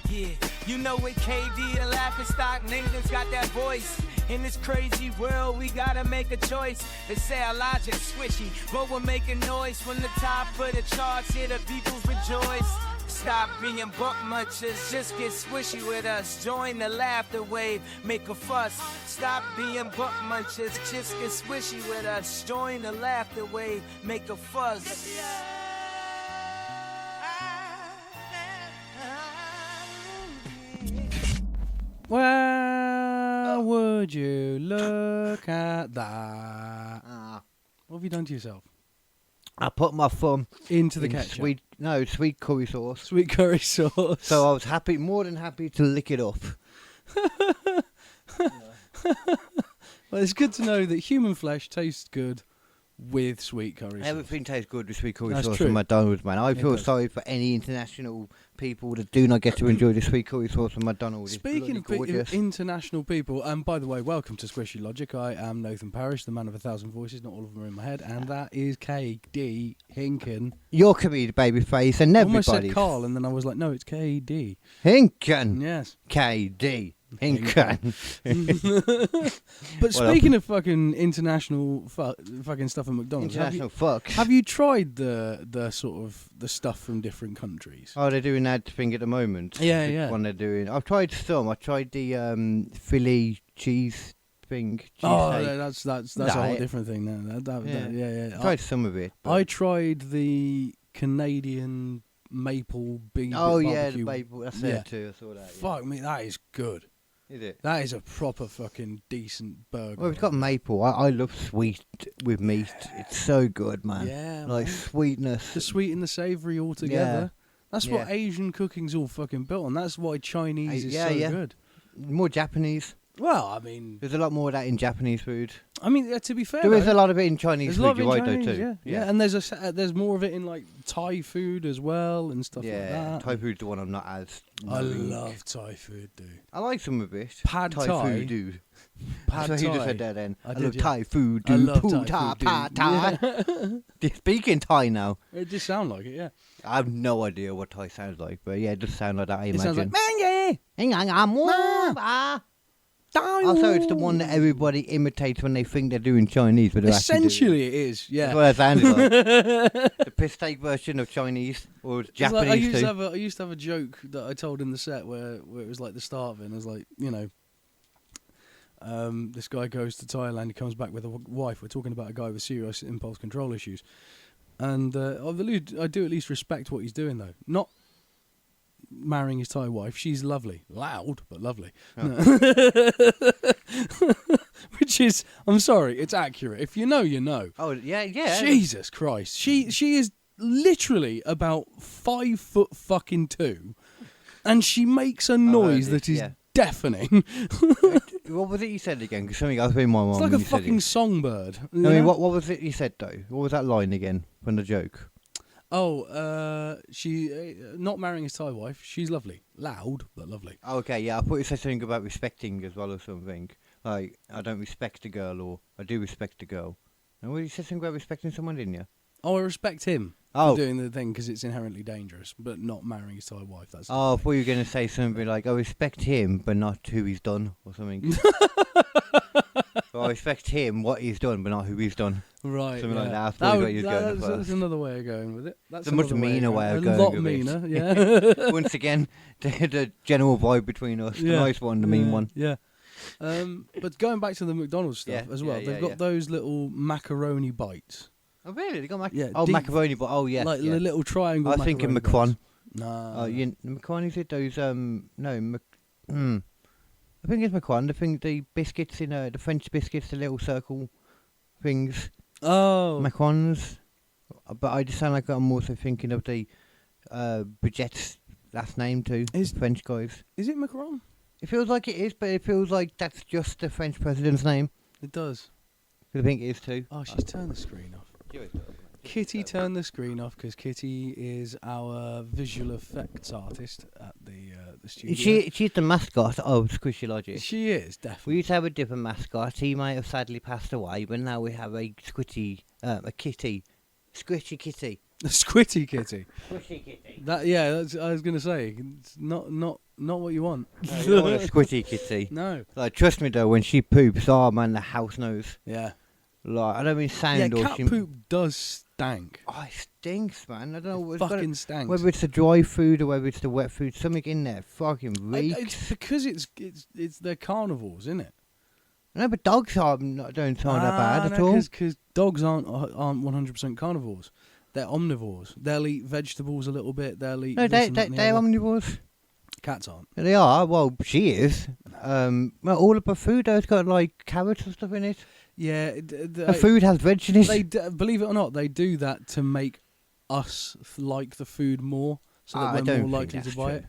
Yeah, you know what KD, the laughing stock, niggas got that voice. In this crazy world, we gotta make a choice. They say our logic's swishy, but we're making noise. From the top of the charts, here the people rejoice. Stop being buck munchers, just get swishy with us. Join the laughter wave, make a fuss. Stop being buck munchers, just get swishy with us. Join the laughter wave, make a fuss. Well, would you look at that? What have you done to yourself? I put my thumb Into the in ketchup. sweet curry sauce. Sweet curry sauce. So I was more than happy to lick it up. Well, it's good to know that human flesh tastes good with sweet curry sauce. Everything tastes good with sweet curry That's sauce true. from McDonald's, man. I feel does. sorry for any international people that do not get to enjoy the sweet curry sauce from McDonald's. Speaking It's of bloody gorgeous. international people, and by the way, welcome to Squishy Logic. I am Nathan Parrish, the man of 1,000 voices. Not all of them are in my head, and that is KD Hinken. Your comedic baby face and I almost everybody. said Carl, and then I was like, no, it's KD. Hinken. Yes. KD. Hinken. But speaking of fucking international fucking stuff at McDonald's, International fuck. have you tried the sort of the stuff from different countries? Oh, they're doing that thing at the moment. Yeah, The yeah. one they're doing. I've tried some. I tried the Philly cheese thing. Oh, cheesesteak. that's a whole different thing now. Yeah. I tried some of it. but- I tried the Canadian maple big. Oh yeah, the barbecue. maple. That's Yeah. there too. I saw that. Yeah. Fuck me, that is good. Is it? That is a proper fucking decent burger. Well, we've got maple. I love sweet with meat. It's so good, man. Yeah, Like man. sweetness. The sweet and the savoury all together. That's what Yeah. Asian cooking's all fucking built on. That's why Chinese is yeah, so yeah. good. More Japanese. Well, I mean, There's a lot more of that in Japanese food. To be fair, There is though, a lot of it in Chinese there's a lot food. of it You're in right, Chinese, though, too. yeah, and there's more of it in like Thai food as well and stuff like Yeah, that. Thai food's the one I'm not as. I knowing. love Thai food, dude. I like some of it. Pad Thai Thai. food, dude. Pad That's what you just Thai. said there then. I I, did, love yeah. Thai food, I dude. love Poo, Thai ta, food, pa, dude. ta. They speak in Thai now. It just sound like it, yeah. I have no idea what Thai sounds like, but yeah, it does sound like that, I It sounds like imagine. Also, it's the one that everybody imitates when they think they're doing Chinese, but they're actually Essentially, it is. Yeah. That's what it sounded like. The piss take version of Chinese or It's Japanese like, too. I used to have a joke that I told in the set where it was like the start of it. And I was like, this guy goes to Thailand. He comes back with a wife. We're talking about a guy with serious impulse control issues, and I do at least respect what he's doing though. Not marrying his Thai wife. She's lovely, loud but lovely. Which is, I'm sorry, it's accurate. If you know, you know. Oh yeah, yeah. Jesus Christ. She is literally about 5'2", and she makes a noise that is deafening. What was it you said again? Because something else in my mind. It's like when a you said fucking it. songbird. I mean, what was it you said though? What was that line again from the joke? Oh, she not marrying his Thai wife. She's lovely, loud but lovely. Oh, okay, yeah. I thought you said something about respecting as well or something. Like I don't respect a girl, or I do respect a girl. And what you said something about respecting someone, didn't you? Oh, I respect him Oh. for doing the thing because it's inherently dangerous, but not marrying his Thai wife. That's Oh, I thought you were going to say something like, I respect him, but not who he's done, or something. So I respect him, what he's done, but not who he's done. right. Something yeah. like that. I thought would- you were going that's, first. that's another way of going with it. That's It's a much another meaner way of a going lot with it. meaner, yeah. Once again, the general vibe between us. The Yeah. nice one, the mean one. Yeah. But going back to the McDonald's stuff Yeah, as well, yeah, they've yeah, got yeah. those little macaroni bites. Oh, really? They got Yeah, Oh, deep- macaroni, but oh, yes. like yeah. the little triangle. I was thinking macaroni McQuan. bites. Nah. Oh, McQuan, is it? Those, I think it's McQuan. The biscuits in, the French biscuits, the little circle things. Oh. Macrons, but I just sound like I'm also thinking of the Bridgette's last name too. Is- French guys. Is it Macron? It feels like it is, but it feels like that's just the French president's name. It does. I think it is too. Oh, she's turned the screen off. Kitty turned the screen off because Kitty is our visual effects artist at the the studio. She's the mascot of Squishy Logic. She is, definitely. We used to have a different mascot. He might have sadly passed away, but now we have a kitty. Squishy kitty. A Squitty kitty. Squishy kitty. I was going to say, it's not what you want. No, you don't want a squishy kitty. No. Like, trust me though, when she poops, oh man, the house knows. Yeah. Like, I don't mean sound or cat poop does stank. Oh, it stinks, man. I don't know. It fucking stinks. Whether it's the dry food or whether it's the wet food, something in there fucking reeks. It's because it's they're carnivores, isn't it? No, but dogs don't sound that bad at all. Because dogs aren't 100% carnivores. They're omnivores. They'll eat vegetables a little bit. They'll eat. No, they're omnivores. Cats aren't. They are. Well, she is. Well, all of her food has got like carrots and stuff in it. Yeah. Her food has veg in it. Believe it or not, they do that to make us like the food more, so that we're more likely to buy it.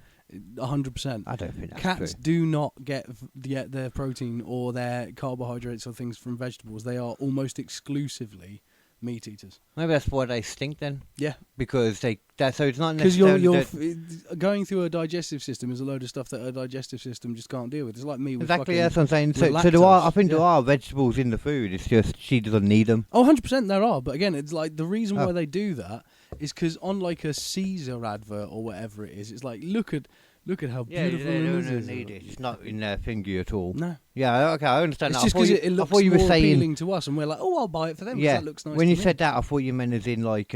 100%. I don't think that's Cats true. do not get their protein or their carbohydrates or things from vegetables. They are almost exclusively meat eaters. Maybe that's why they stink then. Yeah, Because so it's not because necessarily going through a digestive system is a load of stuff that a digestive system just can't deal with. It's like me with exactly. fucking, That's what I'm saying. with So lactose. I think there are vegetables in the food. It's just she doesn't need them. Oh, 100% there are. But again, it's like the reason why they do that is because on like a Caesar advert or whatever it is, it's like, look at how beautiful they it don't is. need it. It's not in their thingy at all. No. Yeah, okay, I understand It's that. just because it looks you were more saying, appealing to us, and we're like, oh, I'll buy it for them because yeah, that looks nice. when to you me. said that, I thought you meant as in like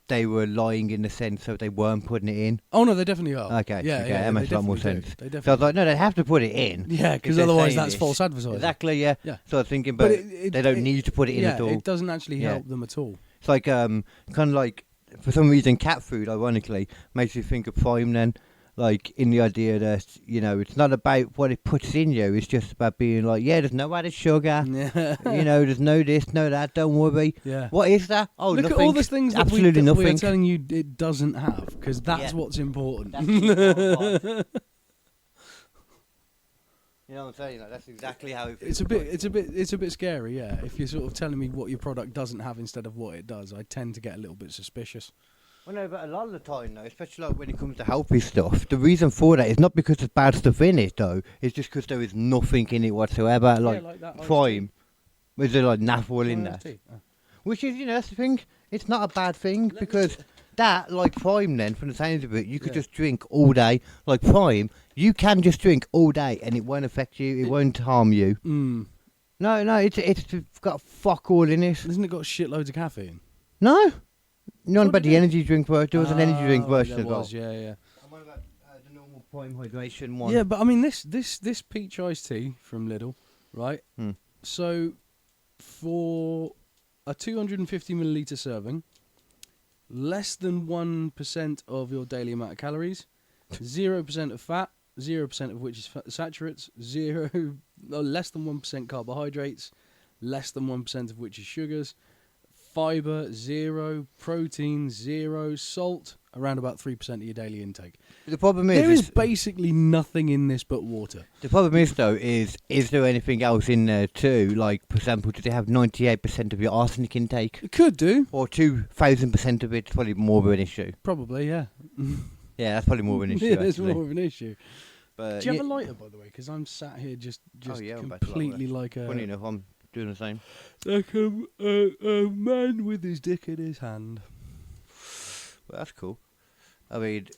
they were lying in the sense that they weren't putting it in. Oh no, they definitely are. Okay, yeah, that makes a lot more definitely sense. They So I definitely was like, no, they have to put it in. yeah, because if they're otherwise saying that's this. false advertising. Exactly, yeah. Yeah. So I was thinking, but they don't need to put it in at all. It doesn't actually Yeah. help them at all. It's like kind of like for some reason cat food, ironically, makes you think of Prime. Then, like in the idea that it's not about what it puts in you. It's just about being like, yeah, there's no added sugar. Yeah. There's no this, no that. Don't worry. Yeah. What is that? Oh, Look nothing. at all the things that absolutely we nothing. are telling you it doesn't have, because that's Yeah. what's important. That's important. You know what I'm saying? Like, that's exactly how it feels. It's a bit scary, yeah. If you're sort of telling me what your product doesn't have instead of what it does, I tend to get a little bit suspicious. Well, no, but a lot of the time, though, especially like when it comes to healthy stuff, the reason for that is not because there's bad stuff in it, though. It's just because there is nothing in it whatsoever. Like that Prime, with the like naphtha in there, Oh. which is that's the thing. It's not a bad thing because that, like Prime, then from the sounds of it, you could just drink all day. Like Prime, you can just drink all day and it won't affect you. It won't harm you. Mm. No, it's got fuck all in it. Isn't it got shitloads of caffeine? No. None but did the it? energy drink version. There was an energy drink version as there well. was, yeah. And what about the normal Prime hydration one? Yeah, but I mean this peach iced tea from Lidl, right? Hmm. So for a 250 milliliter serving, less than 1% of your daily amount of calories, 0% of fat, 0% of which is saturates, less than 1% carbohydrates, less than 1% of which is sugars, fiber 0, protein 0, salt around about 3% of your daily intake. The problem There is is basically nothing in this but water. the problem is though is there anything else in there too? Like for example, do they have 98% of your arsenic intake, It could do, or 2,000% of it's probably more of an issue? probably, yeah. Yeah, that's probably more of an issue. Yeah, there's actually. more of an issue. But Do you have a lighter, by the way? Because I'm sat here just Oh, yeah, I'm about to light completely like funny enough, I'm doing the same. a man with his dick in his hand. Well, that's cool. I mean,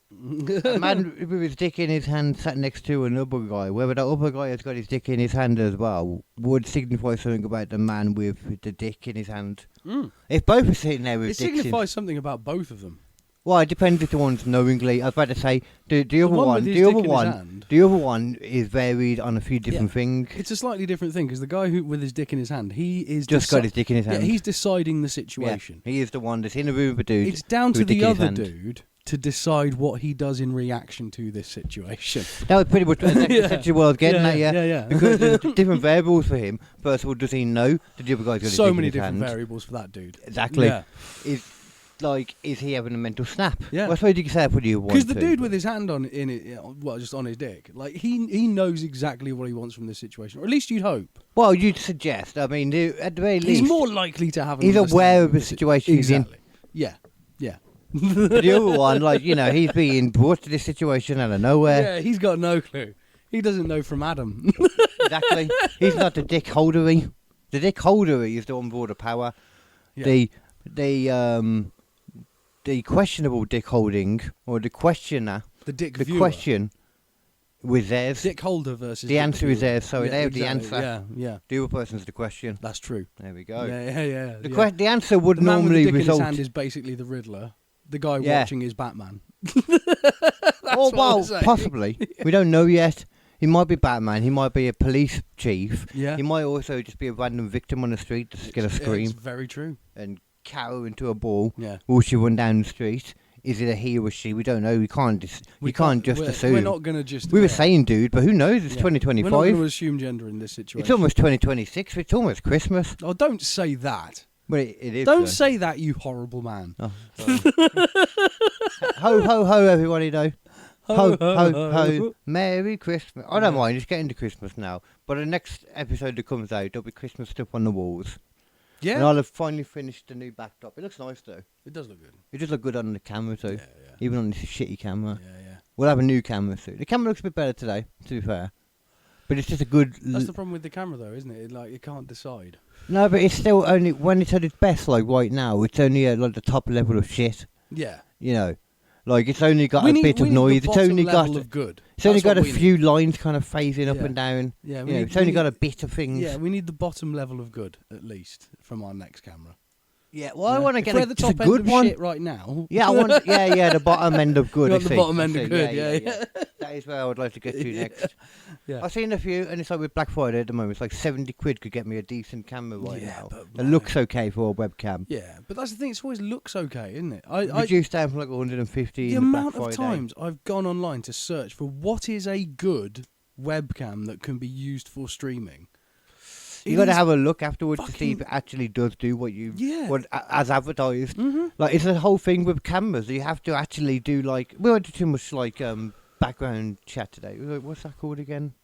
a man with his dick in his hand sat next to another guy, whether that other guy has got his dick in his hand as well, would signify something about the man with the dick in his hand. Mm. If both are sitting there with It dicks in... signifies something about both of them. Well, it depends if the one's knowingly. I was about to say, the other one one, with his the dick other in his one, hand. the other one is varied on a few different things. It's a slightly different thing because the guy who with his dick in his hand, he is Just got his dick in his hand. Yeah, he's deciding the Yeah, situation. he is the one that's in the room with a dude. It's down to with dick the in his other hand. dude to decide what he does in reaction to this situation. That was pretty much essentially what I was getting at, yeah. yeah. Because there's different variables for him. First of all, does he know that the other guy's got his So dick in many his different hand? variables for that dude. Exactly. Yeah. Is he having a mental snap? Yeah. Well, I suppose you could say that for the other one Because the too. dude with his hand just on his dick, like he knows exactly what he wants from this situation, or at least you'd hope. Well, you'd suggest. I mean, at the very least, He's more likely to have. he's an aware understanding of the situation he's in. Exactly. Yeah. But the other one, like, you know, he's being brought to this situation out of nowhere. Yeah, he's got no clue. He doesn't know from Adam. Exactly. He's not the dick holdery. The dick holdery is the on board of power. Yeah. The questionable dick holding, or the questioner, The dick the viewer. question was theirs. Dick holder versus The dick answer is viewer. theirs, sorry, they have the exactly. answer. Yeah, The other person's the question. that's true. There we go. Yeah. The answer would The man with normally the dick in his result. hand is basically the Riddler. The guy Yeah. watching is Batman. Oh, what I'm well, saying. possibly. We don't know yet. He might be Batman. He might be a police chief. Yeah. He might also just be a random victim on the street that's going to It's scream very true. and cower into a ball. Yeah. Will she run down the street? Is it a he or she? We don't know. We can't just assume. We're not going to just. We were saying, dude, but who knows? It's Yeah. We're not 2025. going to assume gender in this situation. It's almost 2026. It's almost Christmas. Oh, don't say that. But it is. Don't though. say that, you horrible man. Oh, sorry. Ho, ho, ho, everybody, though. Ho, ho, ho. Merry Christmas. I don't Yeah. mind. It's getting to Christmas now. But the next episode that comes out, there'll be Christmas stuff on the walls. Yeah. And I'll have finally finished the new backdrop. It looks nice, though. It does look good. It does look good on the camera, too. Yeah. Even on this shitty camera. Yeah. We'll have a new camera soon. The camera looks a bit better today, to be fair. But it's just a good... That's the problem with the camera, though, isn't it? It can't decide. No, but it's still only... When it's at its best, like right now, it's only at like the top level of shit. Yeah. You know? Like, it's only got a bit of noise. It's only got... of good. It's only That's got a what we few lines kind of phasing up Yeah. and down. Yeah, You know, it's only got a bit of things. Yeah, we need the bottom level of good, at least, from our next camera. Yeah, well, I want to If get we're a, at the just a top end good of one. shit right now. Yeah, I want. Yeah, the bottom end of good. You I want the see, bottom I end of see, good, yeah. That is where I would like to get to next. Yeah. I've seen a few, and it's like with Black Friday at the moment. It's like 70 quid could get me a decent camera right Yeah, now. but It man. looks okay for a webcam. Yeah, but that's the thing. It always looks okay, isn't it? Reduced down from like 150. The in the amount Black of Friday. times I've gone online to search for what is a good webcam that can be used for streaming. You got to have a look afterwards to see if fucking- it actually does do what you Yeah. what as advertised. Mhm. Like it's the whole thing with cameras. You have to actually do like we won't do too much like background chat today. What's that called again?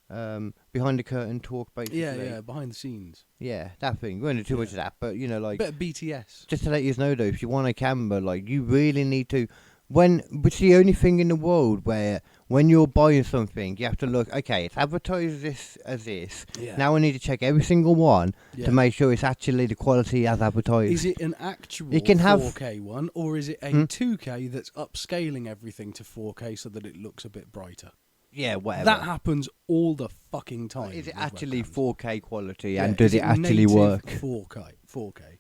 Behind the curtain talk, basically. Yeah, behind the scenes. Yeah, that thing. We won't do too much of that, but you know, like Bit of BTS. just to let you know though, if you want a camera, like you really need to. It's the only thing in the world where when you're buying something, you have to look. Okay, it's advertised this as this. Yeah. Now I need to check every single one Yeah. to make sure it's actually the quality as advertised. Is it an actual You can have- 4K one, or is it a Hmm? 2K that's upscaling everything to 4K so that it looks a bit brighter? Yeah, whatever. That happens all the fucking time. Is it with actually webcams. 4K quality, Yeah, and does is it actually native work? 4K.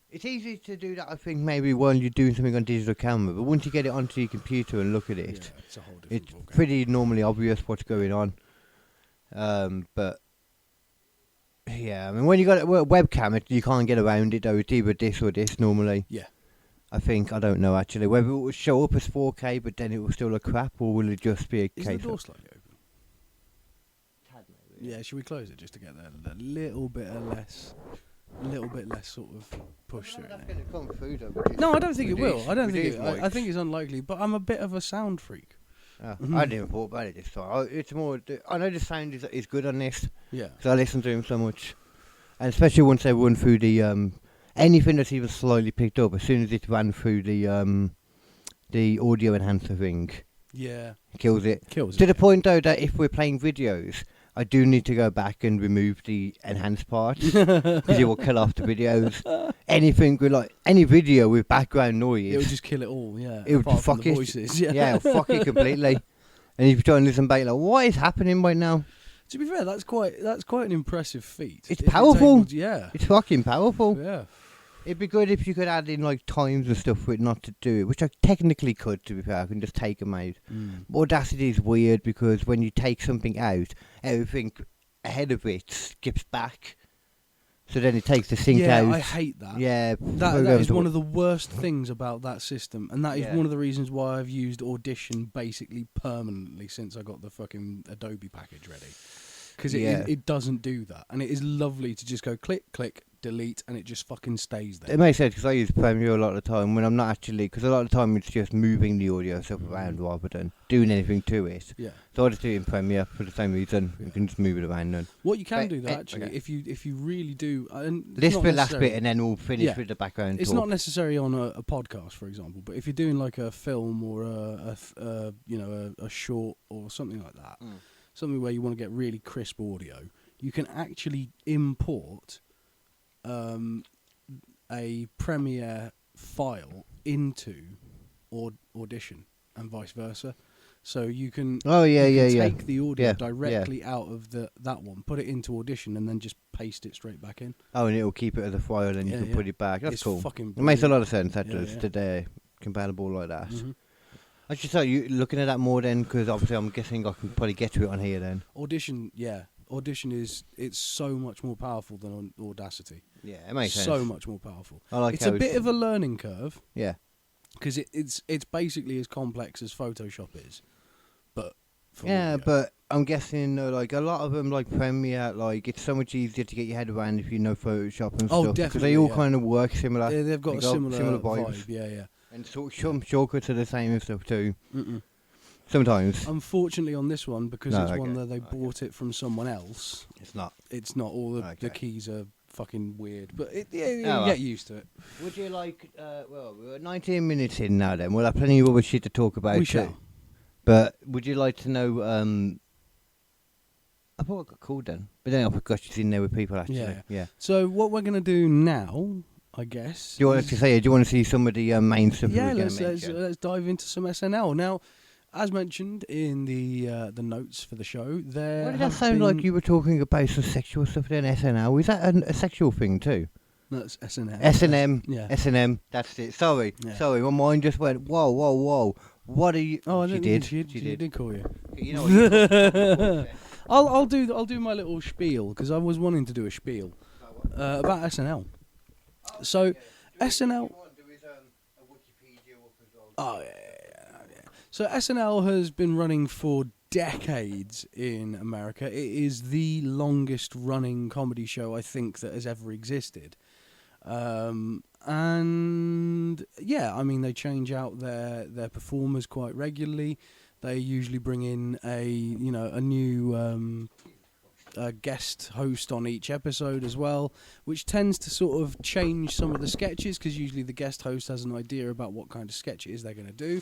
It's easy to do that, I think, maybe when you're doing something on digital camera, but once you get it onto your computer and look at Yeah, it, it's a whole different it's ballgame. pretty normally obvious what's going on. But yeah, I mean, when you got a webcam, you can't get around it. Though it's either this or this normally. Yeah. I think I don't know actually whether it will show up as 4K, but then it will still look crap, or will it just be a Is the case door of slightly open? Yeah, should we close it just to get that a little bit less sort of push through that's it? going to come through though. No, I don't think it will. I don't with think these it. I think it's unlikely. But I'm a bit of a sound freak. I didn't even thought about it this time. It's more. I know the sound is good on this Yeah. because I listen to him so much, and especially once they run through the anything that's even slightly picked up. As soon as it ran through the audio enhancer thing, Yeah. kills it. Kills To it. the point though that if we're playing videos, I do need to go back and remove the enhanced part because it will kill off the videos. Anything with like any video with background noise, It would just kill it all. Yeah. it would apart from fuck the it. voices. Yeah, it'll fuck it completely. And if you try and listen back, like what is happening right now? To be fair, that's quite an impressive feat. It's If powerful. able to- yeah. It's fucking powerful. Yeah. It'd be good if you could add in like times and stuff for it not to do it, which I technically could. To be fair, I can just take them out. Audacity is weird because when you take something out, everything ahead of it skips back. So then it takes the sync Yeah, out. I hate that. Yeah, That is one of the worst things about that system, and that is Yeah. one of the reasons why I've used Audition basically permanently since I got the fucking Adobe package ready. Because Yeah. it doesn't do that, and it is lovely to just go click, click, delete, and it just fucking stays there. It makes sense because I use Premiere a lot of the time when I'm not actually, because a lot of the time it's just moving the audio stuff around rather than doing anything to it. Yeah. So I just do it in Premiere for the same reason. You can just move it around then. What you can But- do though, actually, okay. if you really do, and it's This not bit, last necessary- bit, and then we'll finish Yeah. with the background It's talk. not necessary on a podcast, for example, but if you're doing like a film or a short or something like that, something where you want to get really crisp audio, you can actually import a Premiere file into Audition and vice versa. So you can take the audio Yeah, directly out of that one, put it into Audition, and then just paste it straight back in. Oh, and it'll keep it as a file, and you can put it back. That's It's cool. fucking It makes a brilliant. lot of sense. That Yeah, does yeah. today, compatible like that. Mhm. I just thought you looking at that more then, because obviously I'm guessing I could probably get to it on here then. Audition, Audition it's so much more powerful than Audacity. Yeah, it makes sense. So much more powerful. I like It's how a bit of a learning curve yeah. because it's basically as complex as Photoshop is, but for Yeah, audio. but I'm guessing like a lot of them, like Premiere, like it's so much easier to get your head around if you know Photoshop and Oh, stuff. Because definitely, they all yeah. kind of work similar. They've got They a got similar vibes. vibe. Yeah. And some shortcuts are the same and stuff too. Mm-mm. Sometimes. Unfortunately, on this one, because No, it's okay, one that they okay. bought it from someone else, It's not. it's not all the Okay. keys are fucking weird. But you well. get used to it. Would you like, well, we're 19 minutes in now then. We'll have plenty of other shit to talk about We too. shall. But would you like to know, I thought I got called then. But then I forgot she's in there with people actually. Yeah. So what we're gonna do now, I guess. Do you want is- to say, do you want to see some of the main stuff Yeah, we're going let's to mention? let's dive into some SNL now. As mentioned in the notes for the show, there. Why did that have sound like been- you were talking about some sexual stuff then, SNL? Is that a sexual thing too? That's SNL. S&M, Yeah. S&M, that's it. Sorry, Yeah. sorry, my mind just went, whoa. What are you... Oh, I she didn't did, think she she did. did call you. You know what you I'll do my little spiel because I was wanting to do a spiel about SNL. So SNL. Oh yeah. So SNL has been running for decades in America. It is the longest running comedy show I think that has ever existed. And yeah, I mean they change out their performers quite regularly. They usually bring in a new guest host on each episode as well, which tends to sort of change some of the sketches because usually the guest host has an idea about what kind of sketch it is they're going to do.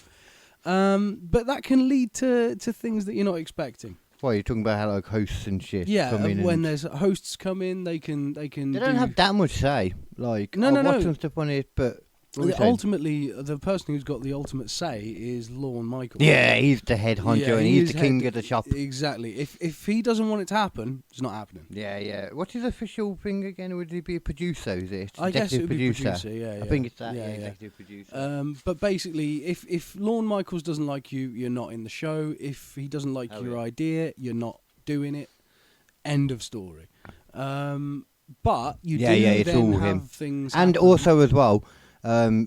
But that can lead to things that you're not expecting. Well, you're talking about how like hosts and shit Yeah, come in when and there's hosts come in, they can. they don't have that much say. Like, No, I'll no, watch no. some stuff on it, but... what were you saying? Ultimately, the person who's got the ultimate say is Lorne Michaels. Yeah, he's the head honcho Yeah, and he he's is the king head- of the shop. Exactly. If he doesn't want it to happen, it's not happening. Yeah. What's his official thing again? Would he be a producer, is it? I guess it would be Executive producer. Yeah, I think it's that, Yeah, yeah. executive producer. But basically, if Lorne Michaels doesn't like you, you're not in the show. If he doesn't like Oh, your yeah. idea, you're not doing it. End of story. But you Yeah, do yeah, it's then all have him. things. And happen. also as well,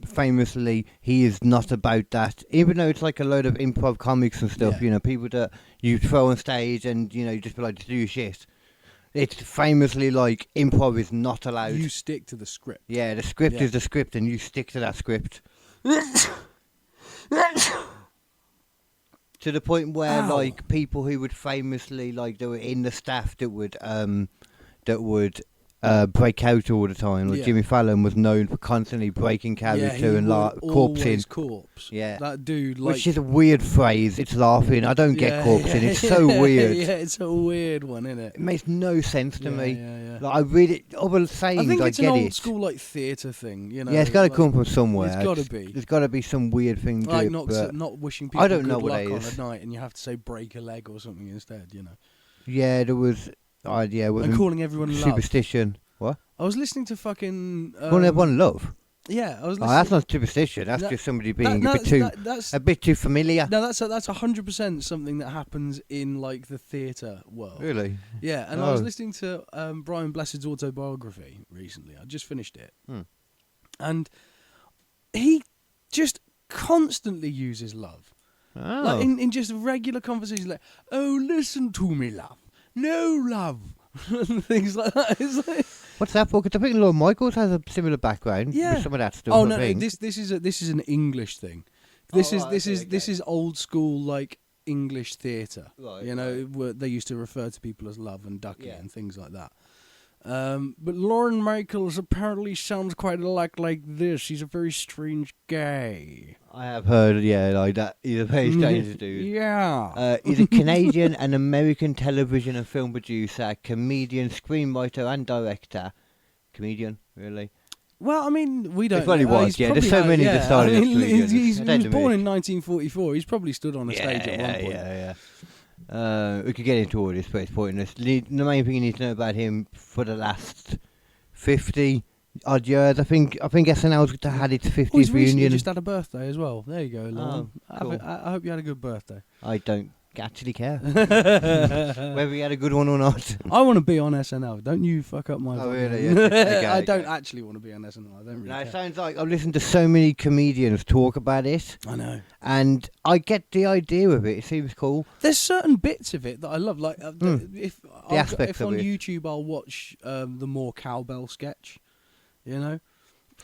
famously, he is not about that. Even though it's like a load of improv comics and stuff, Yeah. you know, people that you throw on stage and, you know, you just be like, just do your shit. It's famously like, improv is not allowed. you stick to the script. Yeah, the script Yeah. is the script and you stick to that script. To the point where, Ow. like, people who would famously, like, they were in the staff that would break out all the time. Like Yeah. Jimmy Fallon was known for constantly breaking character he and would corpsing. always corpse. Yeah. That dude, like, Which is a weird phrase. It's laughing. I don't get Yeah, corpsing. yeah, It's so weird. Yeah, it's a weird one, isn't it? It makes no sense to me. Yeah. Like, I read it. Other sayings, I think it's an get old it. school like theatre thing, you know. Yeah, it's got to like, come from somewhere. It's got to be. There's got to be some weird thing to Like it. but not wishing people I don't good know what luck it on is. a night, and you have to say break a leg or something instead, you know. yeah, there was. Yeah, was And calling everyone love. superstition. What? I was listening to fucking. Calling everyone love. Yeah, I was Oh, listening. that's not superstition. That's That- just somebody that- being no, a bit too that's a bit too familiar. no, that's 100% something that happens in like the theatre world. Really? Yeah, and I was Oh. listening to Brian Blessed's autobiography recently. I just finished it, Hmm. and he just constantly uses love, Oh. like in just regular conversations, like, "Oh, listen to me, love. No love," and things like that. It's like What's that for? Because I think Lord Michaels has a similar background with some of that stuff. Oh no, this is an English thing. This is old school like English theatre. Right, you know, where they used to refer to people as Love and Ducky and things like that. But Lorne Michaels apparently sounds quite a lot like this. He's a very strange guy. I have heard, like that. He's a very strange dude. Yeah. He's a Canadian and American television and film producer, comedian, screenwriter, and director. Comedian, really? Well, I mean, we don't. It's what he was. There's so many that started. I mean, he was born in 1944. He's probably stood on a stage at one point. We could get into all this, but it's pointless. The main thing you need to know about him for the last 50 odd years, I think SNL's had its 50th reunion. He just had a birthday as well. There you go, Lauren. Cool. I hope you had a good birthday. I don't actually care whether he had a good one or not. I want to be on SNL. Don't you fuck up my. Oh really? Yeah. Okay, I don't actually want to be on SNL. I don't really. No, it care. sounds like I've listened to so many comedians talk about it. I know, and I get the idea of it. It seems cool. There's certain bits of it that I love. Like if on YouTube I'll watch the more cowbell sketch. You know.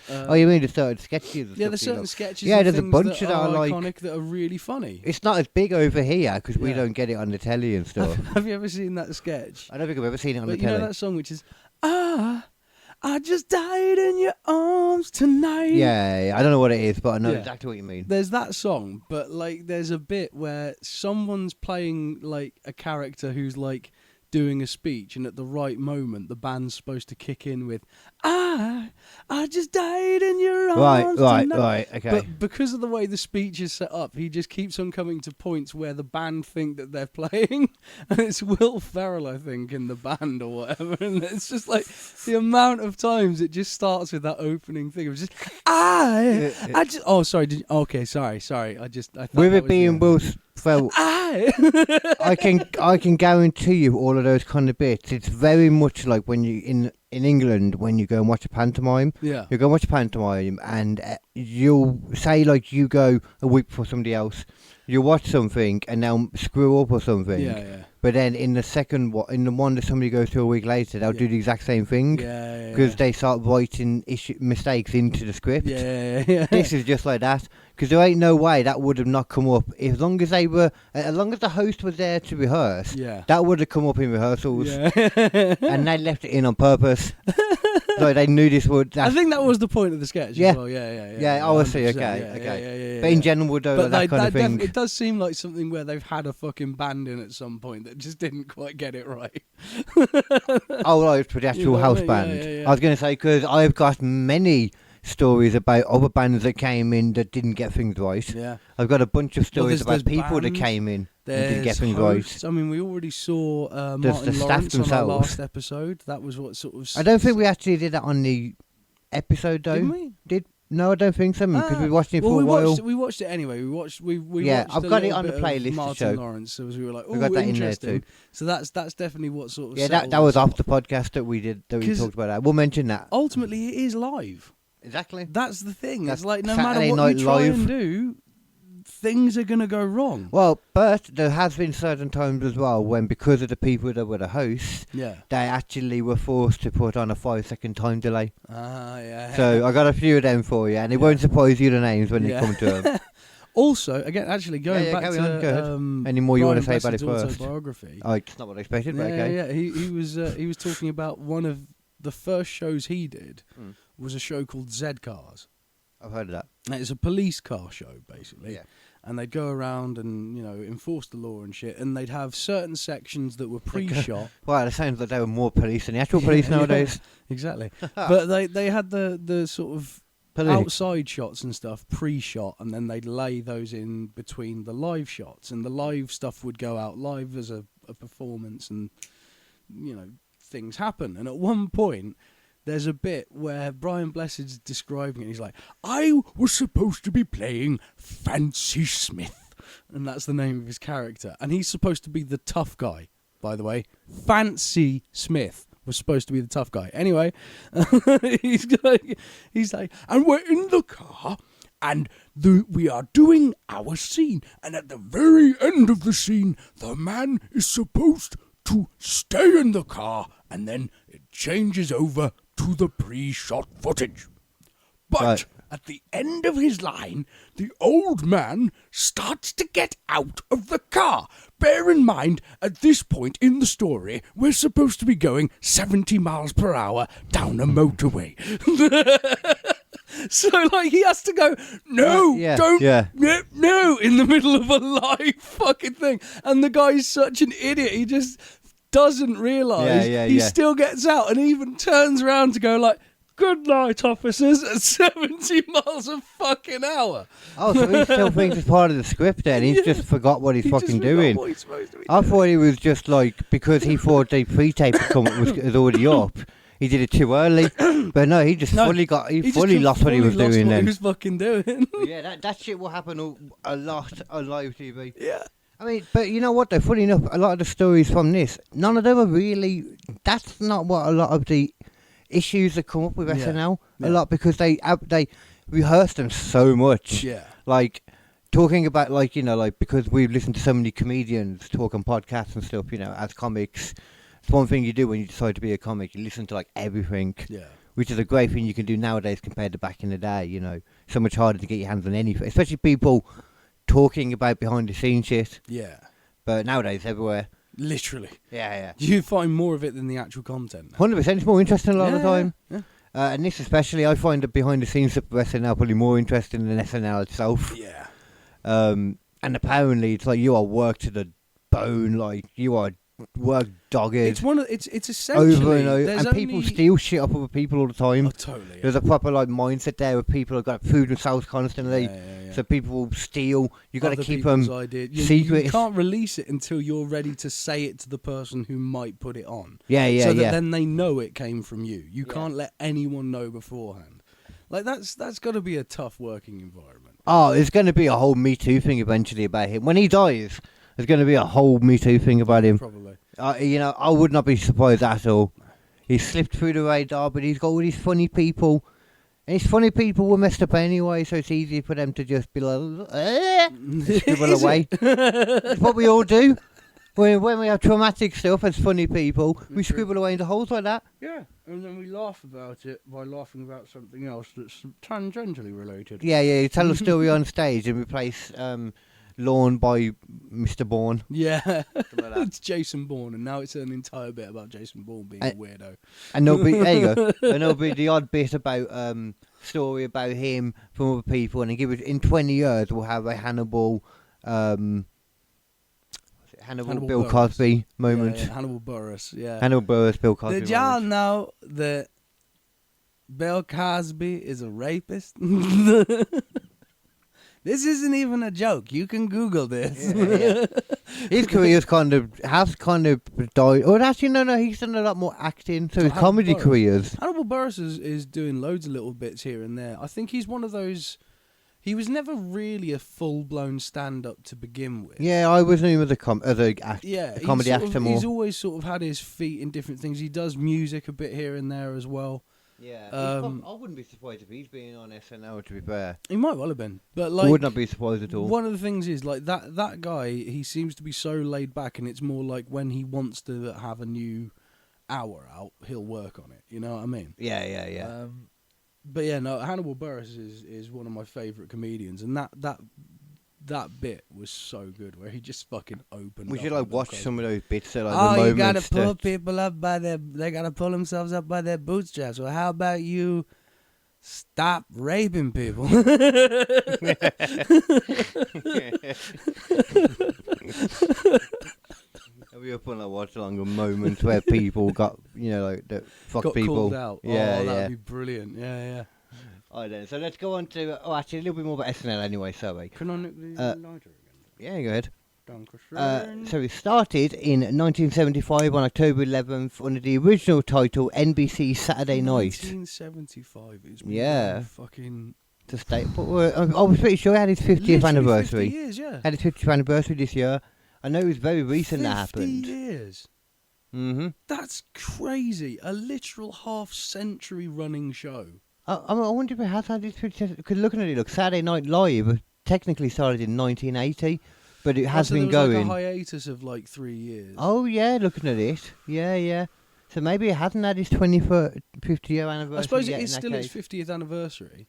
You mean the certain sketches? Yeah, there's certain sketches. Yeah, there's a things bunch that that are like iconic that are really funny. It's not as big over here because we don't get it on the telly and stuff. Have you ever seen that sketch? I don't think I've ever seen it on the You telly. know that song which is I just died in your arms tonight. Yeah, I don't know what it is, but I know exactly what you mean. There's that song, but like there's a bit where someone's playing like a character who's like doing a speech, and at the right moment the band's supposed to kick in with I just died in your arms tonight. Right, okay. But because of the way the speech is set up, he just keeps on coming to points where the band think that they're playing, and it's Will Ferrell, I think, in the band or whatever, and it's just like the amount of times it just starts with that opening thing. It was just I just sorry. I thought with it being Will Ferrell, I can guarantee you all of those kind of bits. It's very much like when you in England when you go and watch a pantomime. Yeah. You go and watch a pantomime and you'll say like you go a week before somebody else. You watch something and they'll screw up or something. Yeah. But then in the one that somebody goes to a week later, they'll do the exact same thing. Yeah. Because they start writing mistakes into the script. Yeah. This is just like that. Because there ain't no way that would have not come up. As long as the host was there to rehearse, that would have come up in rehearsals. Yeah. And they left it in on purpose. Like they knew this would. I think that was the point of the sketch. Yeah. As well. Yeah. I will see. Okay. But in general, we'll do that kind of thing. It does seem like something where they've had a fucking band in at some point that just didn't quite get it right. For the actual house band. Yeah. I was going to say because I've got many stories about other bands that came in that didn't get things right. Yeah. I've got a bunch of stories about there's people bands, that came in and didn't get things hosts. right. I mean, we already saw There's Martin the staff Lawrence on our themselves. last episode. That was what sort of. I don't think we actually did that on the episode though. Didn't we? No, I don't think so because we watched it for a while. We watched it anyway. We watched I've got it on the playlist to Martin show. Lawrence, so we were like, we got that interesting. in there too. So that's definitely what sort of. Yeah, that was off the podcast that we did. That we talked about that. We'll mention that. Ultimately, it is live. Exactly. That's the thing. That's it's like no Saturday matter what Night you try Live. and do, things are gonna go wrong. Well, but there has been certain times as well when, because of the people that were the hosts, they actually were forced to put on a 5-second time delay. Yeah. So I got a few of them for you, and it won't surprise you the names when they come to them. Also, again, actually going back to any more you want to say Brian about it Blessed's first? Autobiography. It's not what I expected, but okay. Yeah. He was talking about one of the first shows he did was a show called Z Cars. I've heard of that. And it's a police car show, basically. Yeah. And they'd go around and, enforce the law and shit. And they'd have certain sections that were pre-shot. Wow, it sounds like they were more police than the actual police nowadays. Exactly. But they had the sort of outside shots and stuff pre-shot, and then they'd lay those in between the live shots. And the live stuff would go out live as a performance, and, things happen. And at one point, there's a bit where Brian Blessed's describing it. He's like, I was supposed to be playing Fancy Smith. And that's the name of his character. And he's supposed to be the tough guy, by the way. Fancy Smith was supposed to be the tough guy. Anyway, he's like, and we're in the car, and we are doing our scene. And at the very end of the scene, the man is supposed to stay in the car, and then it changes over to the pre-shot footage. But Right. at the end of his line, the old man starts to get out of the car. Bear in mind, at this point in the story, we're supposed to be going 70 miles per hour down a motorway. So, like, he has to go, no, Yeah, don't, yeah. no, in the middle of a live fucking thing. And the guy's such an idiot. He just doesn't realise. He still gets out and even turns around to go, like, good night, officers, at 70 miles a fucking hour. Oh, so he still thinks it's part of the script then. He's just forgot what he's fucking doing. What he's supposed to be I doing. thought he was just like, because he thought the pre-tape was already up, he did it too early. But no, he just fully lost what he was doing then. He was fucking doing. Yeah, that shit will happen a lot on live TV. Yeah. I mean, but you know what though, funny enough, a lot of the stories from this, none of them are really, that's not what a lot of the issues that come up with SNL a lot, because they rehearse them so much. Yeah. Like talking about, like, you know, like, because we've listened to so many comedians talk on podcasts and stuff, you know, as comics. It's one thing you do when you decide to be a comic, you listen to like everything. Yeah. Which is a great thing you can do nowadays compared to back in the day, you know. So much harder to get your hands on anything, especially people talking about behind the scenes shit. Yeah. But nowadays, everywhere. Literally. Yeah. You find more of it than the actual content. 100%. It's more interesting a lot of the time. Yeah. And this especially, I find the behind the scenes of SNL probably more interesting than SNL itself. Yeah. And apparently, it's like you are worked to the bone, like you are work dogged. It's essentially over and over, there's and people only- steal shit off other people all the time. Oh, totally. There's a proper like mindset there of people have got food themselves constantly, Yeah. so people will steal. You got to Other keep people's them idea. secret. You can't release it until you're ready to say it to the person who might put it on. Yeah, So that yeah. then they know it came from you. You Yeah. can't let anyone know beforehand. Like that's got to be a tough working environment. Oh, there's going to be a whole Me Too thing eventually about him. When he dies, there's going to be a whole Me Too thing about him. Probably. You know, I would not be surprised at all. He slipped through the radar, but he's got all these funny people. And his funny people were messed up anyway, so it's easy for them to just be like, scribble Is away. It's what we all do. When we have traumatic stuff as funny people, we scribble away into holes like that. Yeah, and then we laugh about it by laughing about something else that's tangentially related. Yeah, you tell a story on stage and replace Lawn by Mr. Bourne. Yeah, Like that. it's Jason Bourne, and now it's an entire bit about Jason Bourne being a weirdo. And there'll be, there you go, and there'll be the odd bit about, story about him from other people, and give it, in 20 years we'll have a Hannibal Bill Buress. Cosby moment. Yeah, Hannibal Buress, yeah. Hannibal Buress, Bill Cosby Did y'all moment. know that Bill Cosby is a rapist? This isn't even a joke. You can Google this. Yeah. His career's has kind of died. Oh, actually, no, he's done a lot more acting. So his Hannibal comedy Buress. careers. Hannibal Buress is doing loads of little bits here and there. I think he's one of those. He was never really a full-blown stand-up to begin with. Yeah, I was knew him as a comedy he's actor more. He's always sort of had his feet in different things. He does music a bit here and there as well. Yeah, Um, I wouldn't be surprised if he's been on SNL. To be fair, He might well have been, but I like, would not be surprised at all. one of the things is like that guy. He seems to be so laid back, and it's more like when he wants to have a new hour out, he'll work on it. You know what I mean? Yeah. But yeah, no, Hannibal Buress is one of my favourite comedians, and that bit was so good where he just fucking opened. We up should on like Bill watch Cosby. some of those bits. Like, Oh, the you gotta moments pull that- people up by they gotta pull themselves up by their bootstraps. Well, how about you stop raping people? We up on like watch longer moments where people got, you know, like that fuck Got people. called out. Yeah, oh, yeah. that'd be brilliant. Yeah. Alright then, so let's go on to actually a little bit more about SNL anyway. Sorry. Canonically Uh, lighter again. Yeah, go ahead. Dankeschön. So it started in 1975 on October 11th under the original title NBC Saturday Night. 1975 is Yeah. fucking To state, but I was pretty sure it had its 50th literally anniversary. 50 years, yeah. Had its 50th anniversary this year. I know it was very recent that 50 happened. years. Mm-hmm. That's crazy. A literal half-century running show. I wonder if it has had its 50th. Because looking at it, look, Saturday Night Live technically started in 1980, but it has so been there was going. like a hiatus of like 3 years. Oh yeah, looking at it, yeah. So maybe it hasn't had its 50-year anniversary. I suppose yet it is in that still case. its 50th anniversary.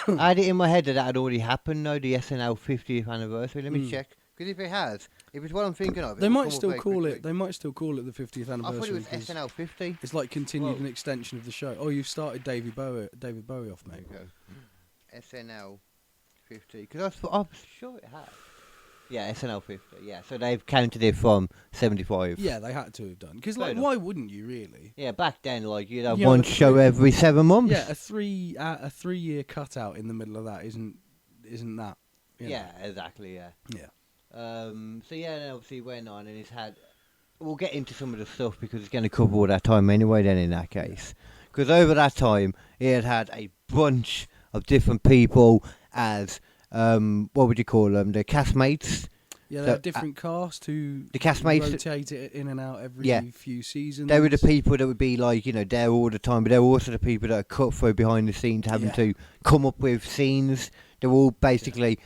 I had it in my head that had already happened, though, the SNL 50th anniversary. Let me check. Because if it has, if it's what I'm thinking of, They will might come still up very call quickly. it. They might still call it the 50th anniversary. I thought it was 'cause SNL 50. It's like continued Whoa. an extension of the show. Oh, you've started David Bowie off, mate. There you go. SNL 50. Because I'm sure it has. Yeah, SNL 50. Yeah, so they've counted it from 75. Yeah, they had to have done. Because, Fair like, enough. why wouldn't you really? Yeah, back then, like, you'd have Yeah, one but show every 7 months. Yeah, a 3-year cutout in the middle of that isn't that? You know? Yeah, exactly, yeah. Yeah. So, yeah, then obviously it went on and it's had... We'll get into some of the stuff because it's going to cover all that time anyway then in that case. Because over that time, it had a bunch of different people as... what would you call them? The castmates. Yeah, they So, have different cast who the castmates- rotate it in and out every Yeah. few seasons. They were the people that would be like, you know, there all the time, but they were also the people that are cut through behind the scenes, having Yeah. to come up with scenes. They're all basically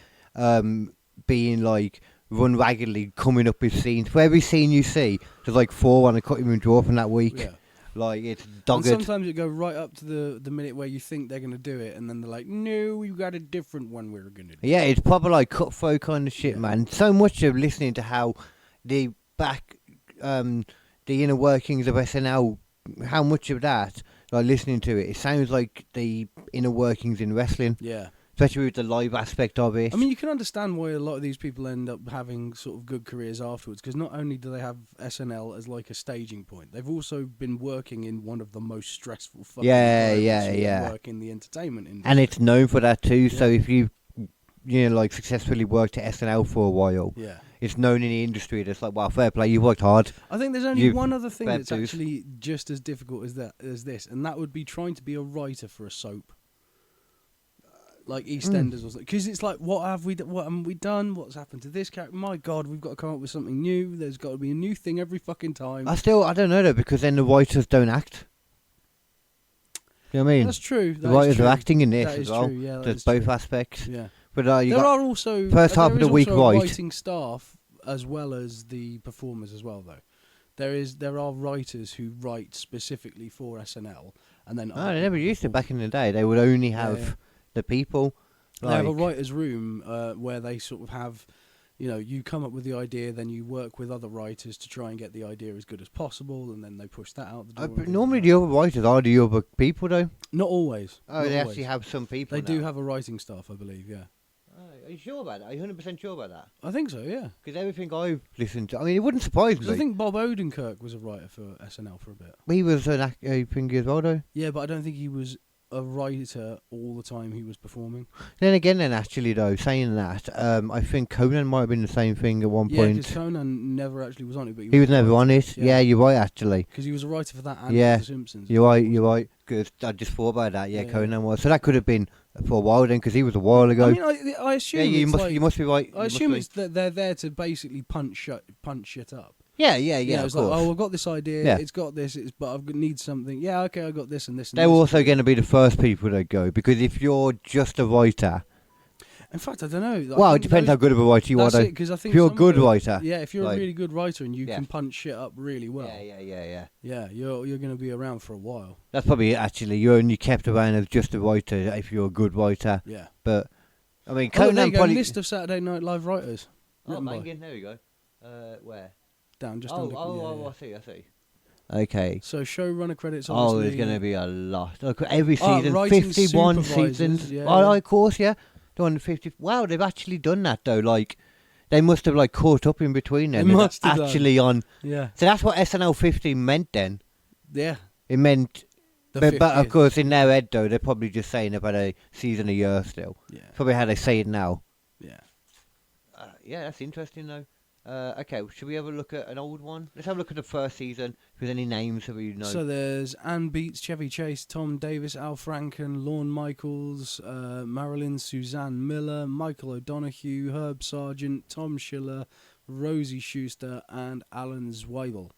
being like run raggedly, coming up with scenes. For every scene you see, there's like 4 on a cutting room drawer from that week. Yeah. Like it's And dogged. sometimes it go right up to the minute where you think they're going to do it, and then they're like, no, we've got a different one we're going to do. Yeah, it's proper like cutthroat kind of shit, Yeah. man. So much of listening to how the the inner workings of SNL, how much of that, like listening to it, it sounds like the inner workings in wrestling, Yeah. especially with the live aspect of it. I mean, you can understand why a lot of these people end up having sort of good careers afterwards, because not only do they have SNL as like a staging point, they've also been working in one of the most stressful fucking work in the entertainment industry. And it's known for that too. So Yeah. if you know, like successfully worked at SNL for a while, Yeah. it's known in the industry that's like, wow, fair play, you worked hard. I think there's only You've one other thing fed that's booth. actually just as difficult as this, and that would be trying to be a writer for a soap. Like EastEnders or something. Because it's like, what haven't we done? What's happened to this character? My God, we've got to come up with something new. There's got to be a new thing every fucking time. I don't know though, because then the writers don't act. You know what I mean? That's true. The writers are acting in this That as is well. true, yeah, that There's is both true. aspects. Yeah. But you There got are also first half there of the is week also a right. writing staff as well as the performers as well, though. There are writers who write specifically for SNL, and then they never used to back in the day. They would only have Yeah. the people. They have a like- writer's room where they sort of have, you know, you come up with the idea, then you work with other writers to try and get the idea as good as possible, and then they push that out the door. but normally the other writers are the other people though. Not always. Oh, Not they always. actually have some people. They do now. have a writing staff, I believe. Yeah, Are you sure about that? Are you 100% sure about that? I think so. Yeah, Because everything I've listened to, I mean, it wouldn't surprise 'cause me. I think Bob Odenkirk was a writer for SNL for a bit. He was an actor thing as well, though. Yeah, but I don't think he was a writer all the time he was performing. Then again, actually, though, saying that, I think Conan might have been the same thing at one Yeah, point. because Conan never actually was on it, but He was never on it. Yeah, you're right, actually. Because he was a writer for that and Yeah, for The Simpsons. You're right. Because I just thought about that. Yeah, Yeah. Conan was. So that could have been for a while then, because he was a while ago. I mean, I assume yeah, you it's must. like, You must be right. I You assume must it's that they're there to basically punch shit up. be. Yeah. You know, Of it's like, course. oh, I've got this idea. Yeah. It's got this. But I need something. Yeah, okay, I got this and this. And They're this. also going to be the first people that go, because if you're just a writer, In fact, I don't know. well, it depends how good of a writer you are. That's Though. it, because I think If you're a some good of it- writer, Yeah, if you're like- a really good writer and you Yeah. can punch shit up really well. Yeah. Yeah, you're going to be around for a while. That's probably it, actually. You're only kept around as just a writer if you're a good writer. Yeah. But I mean, Oh, there Conan you go. probably. List of Saturday Night Live writers. Oh, Written by. banging. There we go. Where? Down just Oh, under. yeah. I see. Okay. So showrunner credits. Oh, Obviously, there's going to be a lot. Look, every Oh, season, writing 51 supervisors, seasons. yeah, Oh, yeah. of course, yeah. Doing 50. Wow, they've actually done that though. Like, they must have like caught up in between them. They They're must have done. actually on. Yeah. So that's what SNL 50 meant then. Yeah. It meant. The But of 50th. course, in their head though, they're probably just saying about a season a year still. Yeah. Probably how they say it now. Yeah. Yeah, that's interesting though. Okay, should we have a look at an old one? Let's have a look at the first season. If there's any names that we know. So there's Ann Beats, Chevy Chase, Tom Davis, Al Franken, Lorne Michaels, Marilyn Suzanne Miller, Michael O'Donoghue, Herb Sargent, Tom Schiller, Rosie Schuster, and Alan Zweibel.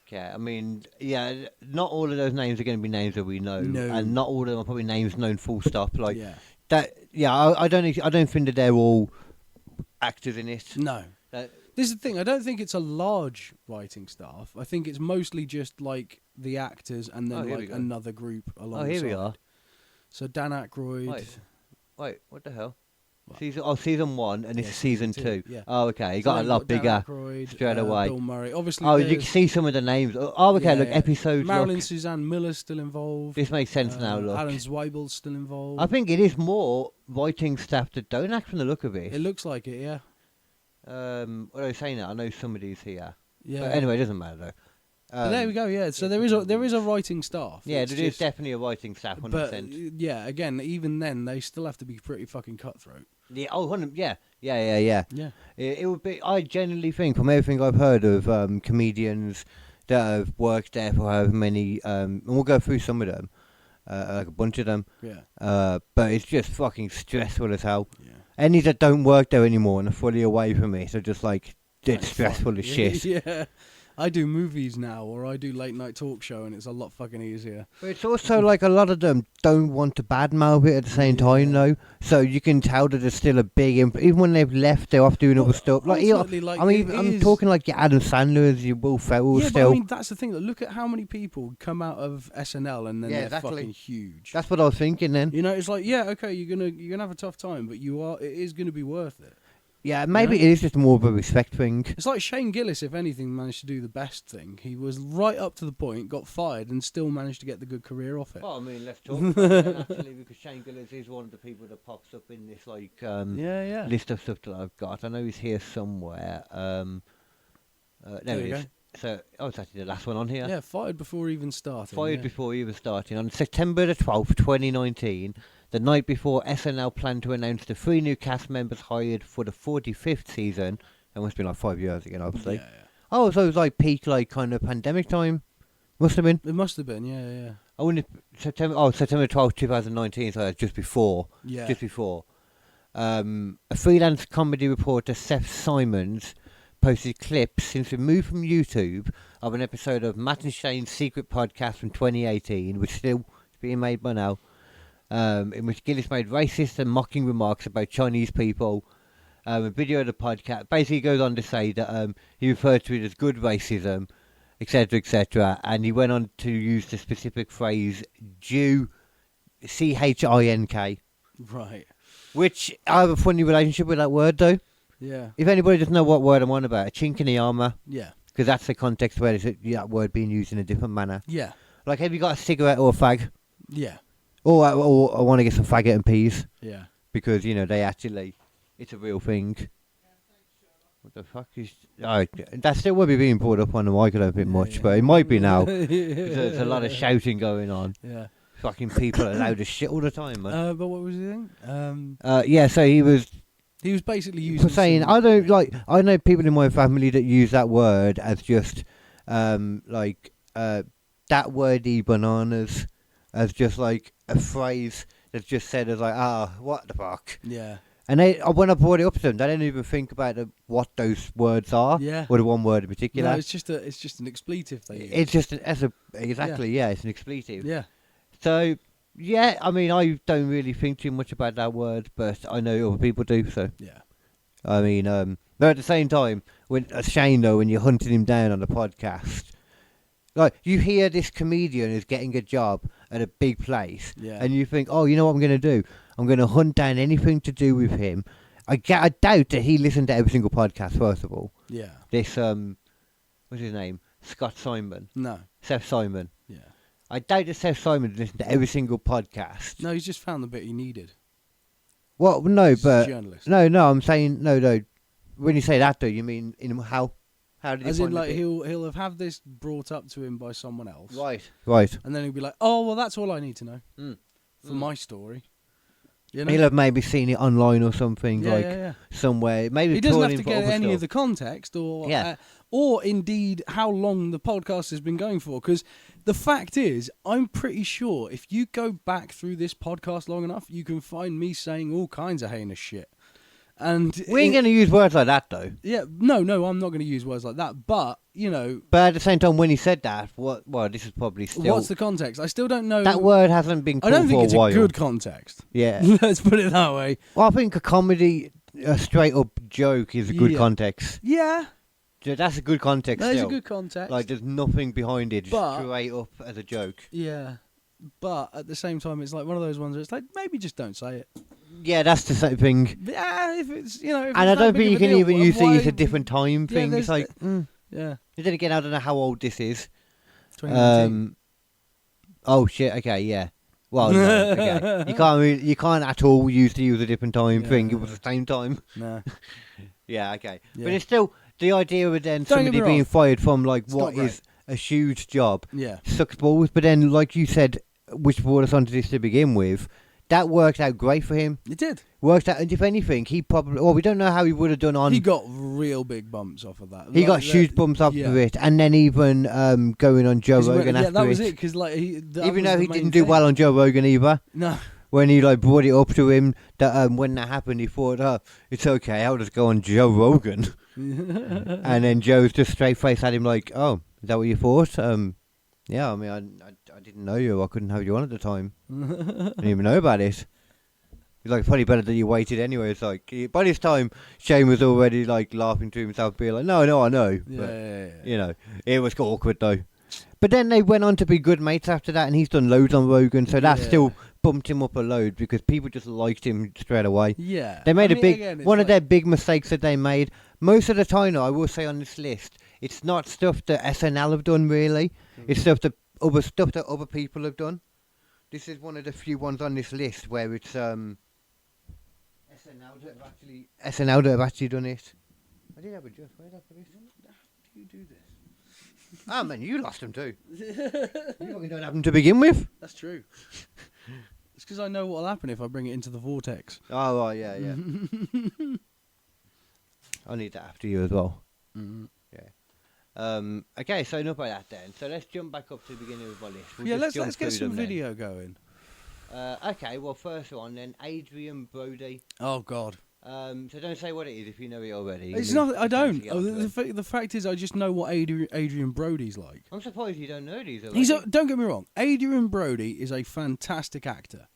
Okay, I mean, yeah, not all of those names are going to be names that we know, No. and not all of them are probably names known full stop. Like Yeah. that. Yeah, I don't think that they're all actors in it. No. This is the thing. I don't think it's a large writing staff. I think it's mostly just like the actors and then like another group alongside. Oh, here we are. So Dan Aykroyd. Wait, what the hell? Season 1 and this is season 2. Yeah. Oh, okay. You got a lot bigger straight away. Bill Murray. Obviously. Oh, you can see some of the names. Oh, okay. Look, episodes. Marilyn Suzanne Miller's still involved. This makes sense now. Look, Alan Zweibel's still involved. I think it is more writing staff that don't act from the look of it. It looks like it, yeah. What are I saying? I know somebody's here. Yeah. But anyway, it doesn't matter though. But there we go. Yeah. So there is a writing staff. Yeah, there is definitely a writing staff. 100%. But yeah, again, even then, they still have to be pretty fucking cutthroat. Yeah. Oh, 100. Yeah. Yeah. It would be. I genuinely think, from everything I've heard of comedians that have worked there for however many, and we'll go through some of them, like a bunch of them. Yeah. But it's just fucking stressful as hell. Yeah. Any that don't work there anymore and are fully away from it, so just like it's stressful as shit. Yeah. I do movies now, or I do late night talk show, and it's a lot fucking easier. But it's also like a lot of them don't want to badmouth it at the same time, though. So you can tell that there's still a big even when they've left, they're off doing other stuff. Like, I mean, I'm talking like your Adam Sandler's, your Will Ferrell still. But I mean, that's the thing. Look at how many people come out of SNL and then they're fucking huge. That's what I was thinking then. You know, it's like, yeah, okay, you're gonna have a tough time, but it is gonna be worth it. Yeah, maybe it is just more of a respect thing. It's like Shane Gillis, if anything, managed to do the best thing. He was right up to the point, got fired, and still managed to get the good career off it. Well, I mean, let's talk about that, actually, because Shane Gillis is one of the people that pops up in this like list of stuff that I've got. I know he's here somewhere. There he is. So, it's actually the last one on here. Yeah, fired before even starting. Before even starting. On September the 12th, 2019, the night before SNL planned to announce the 3 new cast members hired for the 45th season. That must have been like 5 years again, obviously. Yeah. Oh, so it was like peak, like kind of pandemic time? Must have been. It must have been, yeah. I wonder if September 12th, 2019, so just before. Yeah. Just before. A freelance comedy reporter, Seth Simons, posted clips since we moved from YouTube of an episode of Matt and Shane's secret podcast from 2018, which still is being made by now, in which Gillis made racist and mocking remarks about Chinese people. A video of the podcast basically goes on to say that he referred to it as good racism, etc., and he went on to use the specific phrase Jew, CHINK. Right. Which I have a funny relationship with that word, though. Yeah. If anybody doesn't know what word I'm on about, a chink in the armour. Yeah. Because that's the context where that word being used in a different manner. Yeah. Like, have you got a cigarette or a fag? Yeah. Or I want to get some faggot and peas. Yeah. Because, they actually, it's a real thing. What the fuck is... Oh, that still won't be being brought up on the mic, I don't think much, but it might be now. There's a lot of shouting going on. Yeah. Fucking people are loud as shit all the time, man. But what was he saying? So he was basically using... saying, I know people in my family that use that word as just, that wordy bananas, as just like a phrase that's just said as like, what the fuck? Yeah. And when I brought it up to them, they didn't even think about what those words are, or the one word in particular. No, it's just an expletive thing. It's just it's an expletive. Yeah. So, yeah, I mean, I don't really think too much about that word, but I know other people do, so. Yeah. I mean, but at the same time, it's a shame, though, when you're hunting him down on the podcast. Like, you hear this comedian is getting a job at a big place, and you think, oh, you know what I'm going to do? I'm going to hunt down anything to do with him. I doubt that he listened to every single podcast, first of all. Yeah. This, what's his name? Scott Simon. No. Seth Simon. Yeah. I doubt that Seth Simon listened to every single podcast. No, he's just found the bit he needed. Well, no, but... Journalist. No, I'm saying... No. When you say that, though, you mean in how? How did he As find in, like, it? he'll have had this brought up to him by someone else. Right. And then he'll be like, oh, well, that's all I need to know for my story. You know? He'll have maybe seen it online or something, somewhere. Maybe he doesn't have to get any of the context or indeed how long the podcast has been going for. Because the fact is, I'm pretty sure if you go back through this podcast long enough, you can find me saying all kinds of heinous shit. And we ain't going to use words like that, though. Yeah, no, I'm not going to use words like that. But, But at the same time, when he said that, well, this is probably still... What's the context? I still don't know. That word hasn't been called for a while. I don't think it's a good context. Yeah. Let's put it that way. Well, I think a comedy... a straight up joke is a good context. Yeah. So that's a good context. That is a still. good context. Like there's nothing behind it, just But- straight up as a joke. Yeah. But at the same time, it's like one of those ones where it's like, maybe just don't say it. Yeah, that's the same thing. Yeah, if it's, you know. If And it's I that don't big think you of a can deal, even use why- these a different time thing. It's there's like, Yeah. then again, I don't know how old this is. 2019. Oh shit. Okay, yeah. Well, no, okay. You can't at all use a different time thing. It was the same time. Nah. Yeah, okay. Yeah. But it's still the idea of then Don't get somebody me being wrong. fired from like It's what not is a huge job Yeah. sucks balls. But then, like you said, which brought us onto this to begin with, that worked out great for him. It did. Worked out, and if anything, he probably. Well, we don't know how he would have done on. He got real big bumps off of that. He got huge bumps off of it, and then even going on Joe Rogan after that was it. it. Because like Even though he didn't do well on Joe Rogan either. No. When he like brought it up to him that when that happened, he thought, "Oh, it's okay. I'll just go on Joe Rogan." And then Joe's just straight face at him like, "Oh, is that what you thought?" Yeah, I mean, I didn't know you. I couldn't have you on at the time. Didn't even know about it. He's like, probably better that you waited anyway. It's like, by this time, Shane was already like laughing to himself, being like, no, I know. But, Yeah. you know, it was awkward though. But then they went on to be good mates after that, and he's done loads on Rogan, so that still bumped him up a load because people just liked him straight away. Yeah. They made one of their big mistakes that they made. Most of the time, though, I will say on this list, it's not stuff that SNL have done really. It's stuff that other people have done. This is one of the few ones on this list where it's SNL that have actually done it. I did have a just. Where did I put this? How do you do this? Oh man, you lost them too. You fucking don't have them to begin with. That's true. It's because I know what'll happen if I bring it into the vortex. Oh right, yeah. I'll need that after you as well. Mm-hmm. Yeah. Okay, so enough about that then. So let's jump back up to the beginning of our list. We'll Yeah, just let's jump get through some them then. video going. Okay, well first one then, Adrian Brody. Oh God. So don't say what it is if you know it already. It's not. I don't. Get onto it. The fact is, I just know what Adrian Brody's like. I'm surprised you don't know these already. Don't get me wrong. Adrian Brody is a fantastic actor.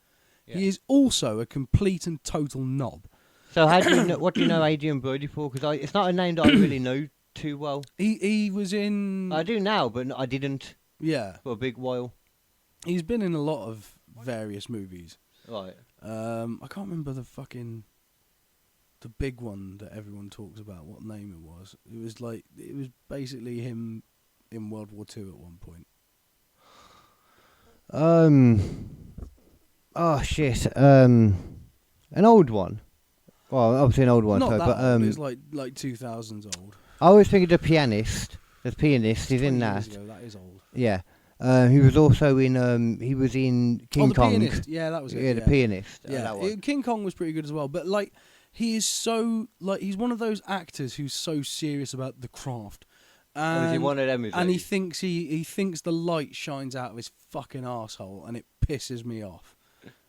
Yeah. He is also a complete and total knob. So how do you know? What do you know Adrian Brody for? Because it's not a name that I really know too well. He was in. I do now, but I didn't Yeah. for a big while. He's been in a lot of various movies. Right. I can't remember the big one that everyone talks about. What name it was? It was basically him in World War II at one point. Oh shit. An old one. Well, obviously an old one. Not So, that but old. It's like 2000s old. I was thinking the pianist. The pianist. He's in 20 years that. ago, that is old. Yeah. He was also in. He was in King the Kong. Pianist. Yeah, that was it. Yeah, the pianist. Yeah, that one. King Kong was pretty good as well. But he is so he's one of those actors who's so serious about the craft. Or is he one of them? And he thinks he thinks the light shines out of his fucking arsehole, and it pisses me off.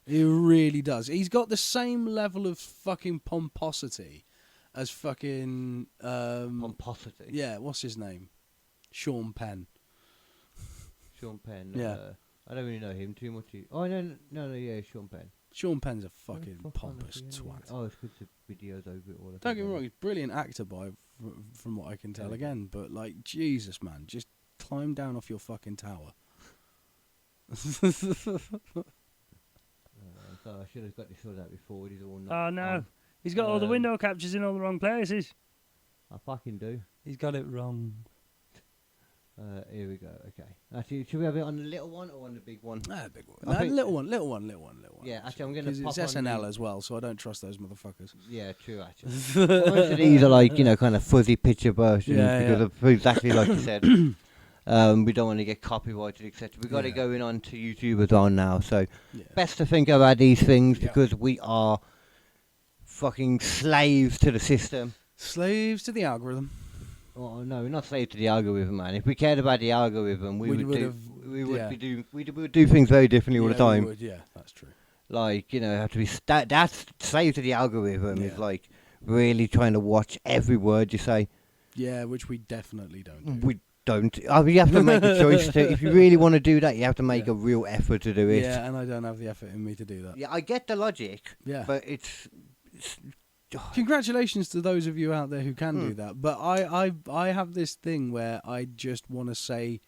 He really does. He's got the same level of fucking pomposity as fucking pomposity. Yeah, what's his name? Sean Penn. Sean Penn. Yeah. I don't really know him too much. Oh no, yeah, Sean Penn. Sean Penn's a fucking pompous honestly, twat. Oh, it's good to videos over it all. Don't get me wrong, he's a brilliant actor from what I can tell Yeah. again, but Jesus man, just climb down off your fucking tower. So I should have got this sorted out before. He's all Oh no, on. he's got all the window captures in all the wrong places. I fucking do. He's got it wrong. Here we go. Okay. Actually, should we have it on the little one or on the big one? Big one. I think- Little one. Yeah, actually, I'm gonna. Because pop it's on SNL the- as well, so I don't trust those motherfuckers. Yeah, true. Actually, most of these are like kind of fuzzy picture versions because of exactly like you said. We don't want to get copyrighted, etc. We've got it going on to YouTube as well now, so best to think about these things because we are fucking slaves to the system. Slaves to the algorithm. Oh no, we're not slaves to the algorithm, man. If we cared about the algorithm, we would do things very differently all the time. Yeah, that's true. Like have to be that's slave to the algorithm is like really trying to watch every word you say. Yeah, which we definitely don't do. We don't. I mean, you have to make a choice to. If you really want to do that, you have to make a real effort to do it. Yeah, and I don't have the effort in me to do that. Yeah, I get the logic. Yeah. But it's Congratulations to those of you out there who can do that. But I have this thing where I just want to say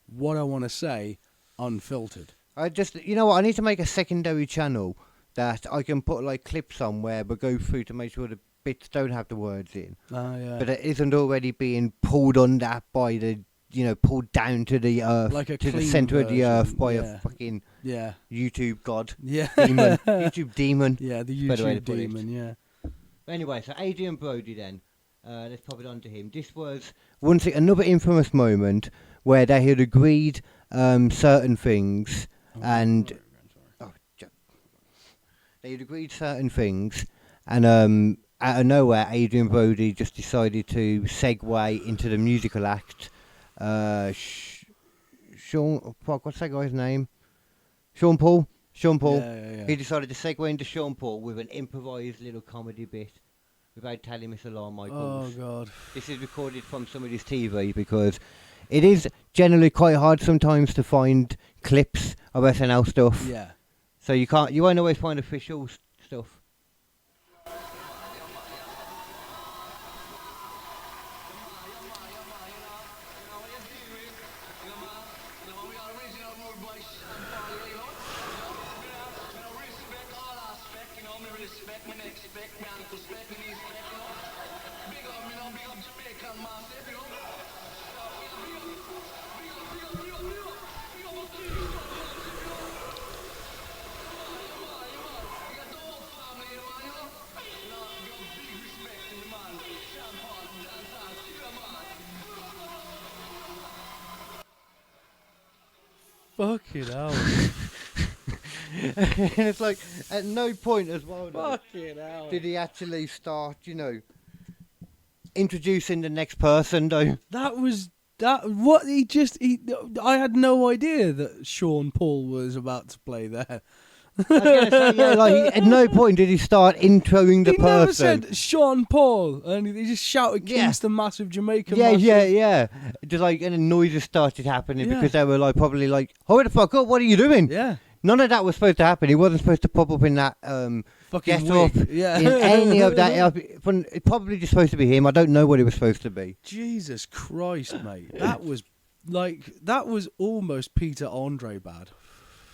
what I want to say unfiltered. I just, you know what? I need to make a secondary channel that I can put like clips on where we go through to make sure the bits don't have the words in, Yeah. but it isn't already being pulled on that by the, pulled down to the earth, Like a to the clean centre of the earth version, by yeah. a fucking Yeah. YouTube god, Yeah. demon, YouTube demon. Yeah, the Better way to YouTube put it. demon, yeah. Anyway, so Adrian Brody then, let's pop it on to him. This was another infamous moment where they had agreed certain things, and they had agreed certain things, and out of nowhere, Adrian Brody just decided to segue into the musical act. Sean, what's that guy's name? Sean Paul. Yeah. He decided to segue into Sean Paul with an improvised little comedy bit without telling Miss Alarm Michaels. Oh, God. This is recorded from somebody's TV because it is generally quite hard sometimes to find clips of SNL stuff. Yeah. So you won't always find official stuff. Fucking hell. And it's like, at no point as well Fucking hell. did he actually start, introducing the next person, though. I had no idea that Sean Paul was about to play there. I was gonna say, yeah, at no point did he start introing the He person. never said Sean Paul, and he just shouted Yeah. Kingston Massive, Jamaica Yeah, Massive. yeah. Just and then noises started happening Yeah. because they were probably hurry the fuck up, what are you doing? Yeah. None of that was supposed to happen. He wasn't supposed to pop up in that Fucking get wig. up Yeah. in any of that. It's probably just supposed to be him. I don't know what it was supposed to be. Jesus Christ, mate. That was almost Peter Andre bad.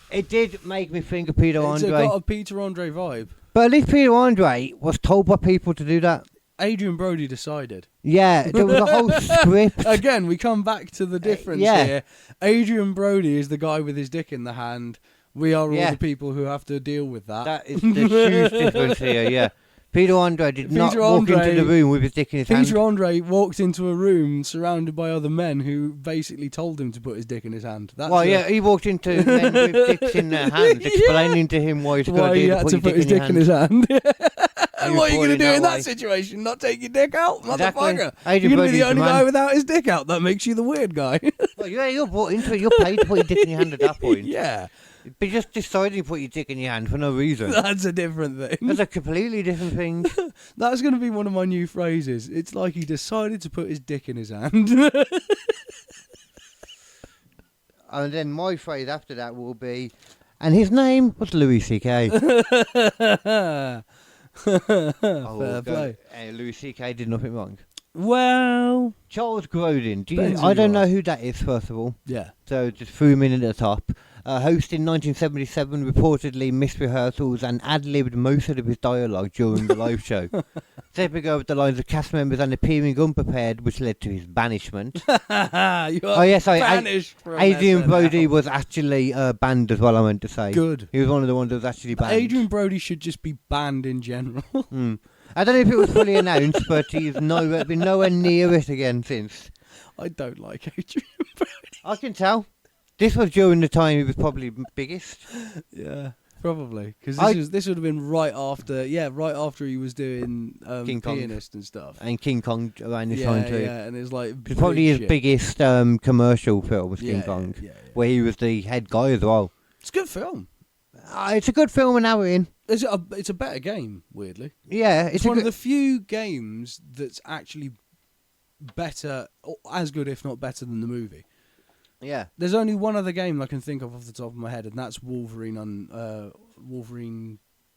It did make me think of Peter It's Andre. got a Peter Andre vibe. But at least Peter Andre was told by people to do that. Adrian Brody decided. Yeah, there was a whole script. Again, we come back to the difference yeah. here. Adrian Brody is the guy with his dick in the hand. We are all Yeah. the people who have to deal with that. That is the huge difference here, yeah. Peter Andre did not walk into the room with his dick in his hand. Peter Andre walked into a room surrounded by other men who basically told him to put his dick in his hand. He walked into men with dicks in their hands, explaining to him why he's got why he to had to put his dick in his hand. And what are you going to do in that situation? Not take your dick out? Exactly. Motherfucker. Adrian You're going to be Brody's the only the guy man. without his dick out. That makes you the weird guy. Well, yeah, you're brought into it. You're paid to put your dick in your hand at that point. Yeah. But just deciding to put your dick in your hand for no reason. That's a different thing. That's a completely different thing. That's going to be one of my new phrases. It's like he decided to put his dick in his hand. And then my phrase after that will be, and his name was Louis C.K. Fair play. Louis C.K. did nothing wrong. Well, Charles Grodin. Depends I who don't you know ask. who that is, first of all. yeah. So just threw him in at the top. Host in 1977, reportedly missed rehearsals and ad-libbed most of his dialogue during the live show. Stepping over the lines of cast members and appearing unprepared, which led to his banishment. Banished from Adrian SNL. Brody was actually banned as well, I meant to say. Good. He was one of the ones that was actually banned. Adrian Brody should just be banned in general. I don't know if it was fully announced, but he's been nowhere near it again since. I don't like Adrian Brody. I can tell. This was during the time he was probably biggest. Yeah, probably. Because I- this would have been right after he was doing King Kong. Pianist and stuff. And King Kong around this Yeah, time too. yeah, and it's like It's probably big his shit. biggest commercial film was King Yeah, Kong, yeah. where he was the head guy as well. It's a good film. It's a good film an hour in. It's a better game, weirdly. Yeah, It's one of the few games that's actually better, or as good, if not better, than the movie. Yeah. There's only one other game I can think of off the top of my head, and that's Wolverine,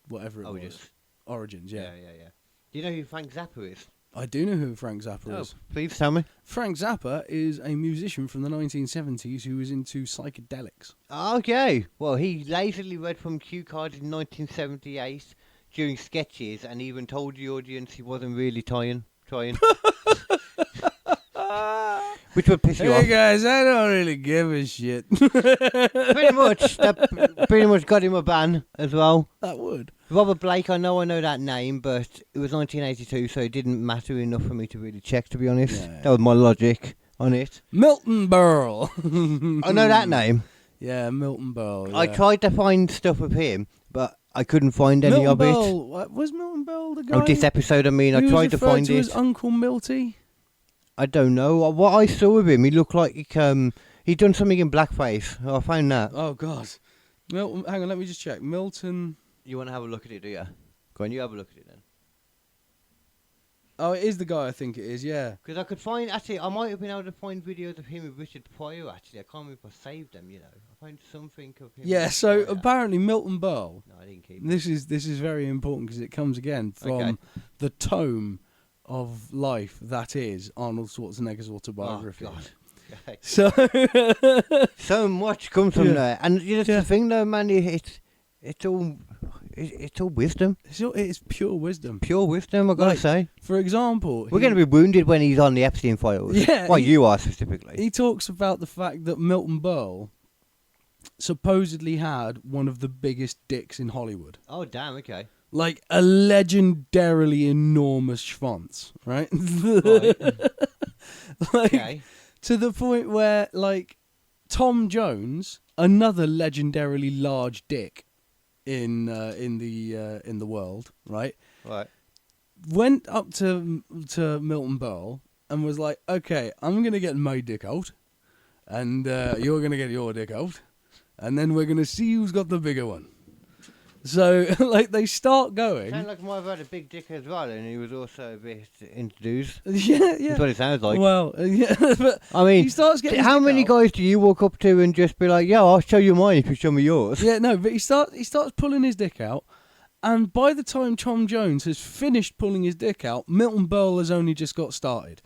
whatever it was. Origins. Origins, yeah. Yeah. Do you know who Frank Zappa is? I do know who Frank Zappa is. Please tell me. Frank Zappa is a musician from the 1970s who was into psychedelics. Okay. Well, he lazily read from cue cards in 1978 during sketches and even told the audience he wasn't really trying. Which would piss you off. Hey guys, I don't really give a shit. Pretty much. That pretty much got him a ban as well. That would. Robert Blake, I know that name, but it was 1982, so it didn't matter enough for me to really check, to be honest. Yeah. That was my logic on it. Milton Berle. I know that name. Yeah, Milton Berle. Yeah. I tried to find stuff of him, but I couldn't find any of it. What was Milton Berle the guy? Oh, this episode, I mean, I tried to find it. it. His Uncle Milty. I don't know. What I saw of him, he looked like he'd done something in blackface. I found that. Oh God, Milton. Hang on, let me just check. Milton. You want to have a look at it, do you? Go on, you have a look at it then. Oh, it is the guy. I think it is. Yeah. Because I could find actually, I might have been able to find videos of him with Richard Pryor. Actually, I can't remember if I saved them. You know, I found something of him. Yeah. with So Pryor. apparently Milton Berle. No, I didn't keep it. This is very important because it comes again from the tome of life that is Arnold Schwarzenegger's autobiography. Oh, God. Okay. So much comes from Yeah. there, and you know, the thing though, man, it's all wisdom, it's pure wisdom. pure wisdom. I gotta Like, say, For example, we're going to be wounded when he's on the Epstein files. Yeah, well, he- you are specifically. He talks about the fact that Milton Berle supposedly had one of the biggest dicks in Hollywood. Oh, damn. Okay. Like a legendarily enormous schwanz, right? Right. Like, Okay. to the point where, like, Tom Jones, another legendarily large dick in the world, right? Right. Went up to Milton Berle and was like, "Okay, I'm gonna get my dick out, and you're gonna get your dick out, and then we're gonna see who's got the bigger one." So, like, they start going. Sounds like my brother had a big dick as well, and he was also a bit introduced. Yeah, That's yeah. what it sounds like. Well, yeah, but I mean, he starts getting. his how dick many out. guys do you walk up to and just be like, "Yeah, I'll show you mine if you show me yours"? Yeah, no, but he starts pulling his dick out, and by the time Tom Jones has finished pulling his dick out, Milton Berle has only just got started.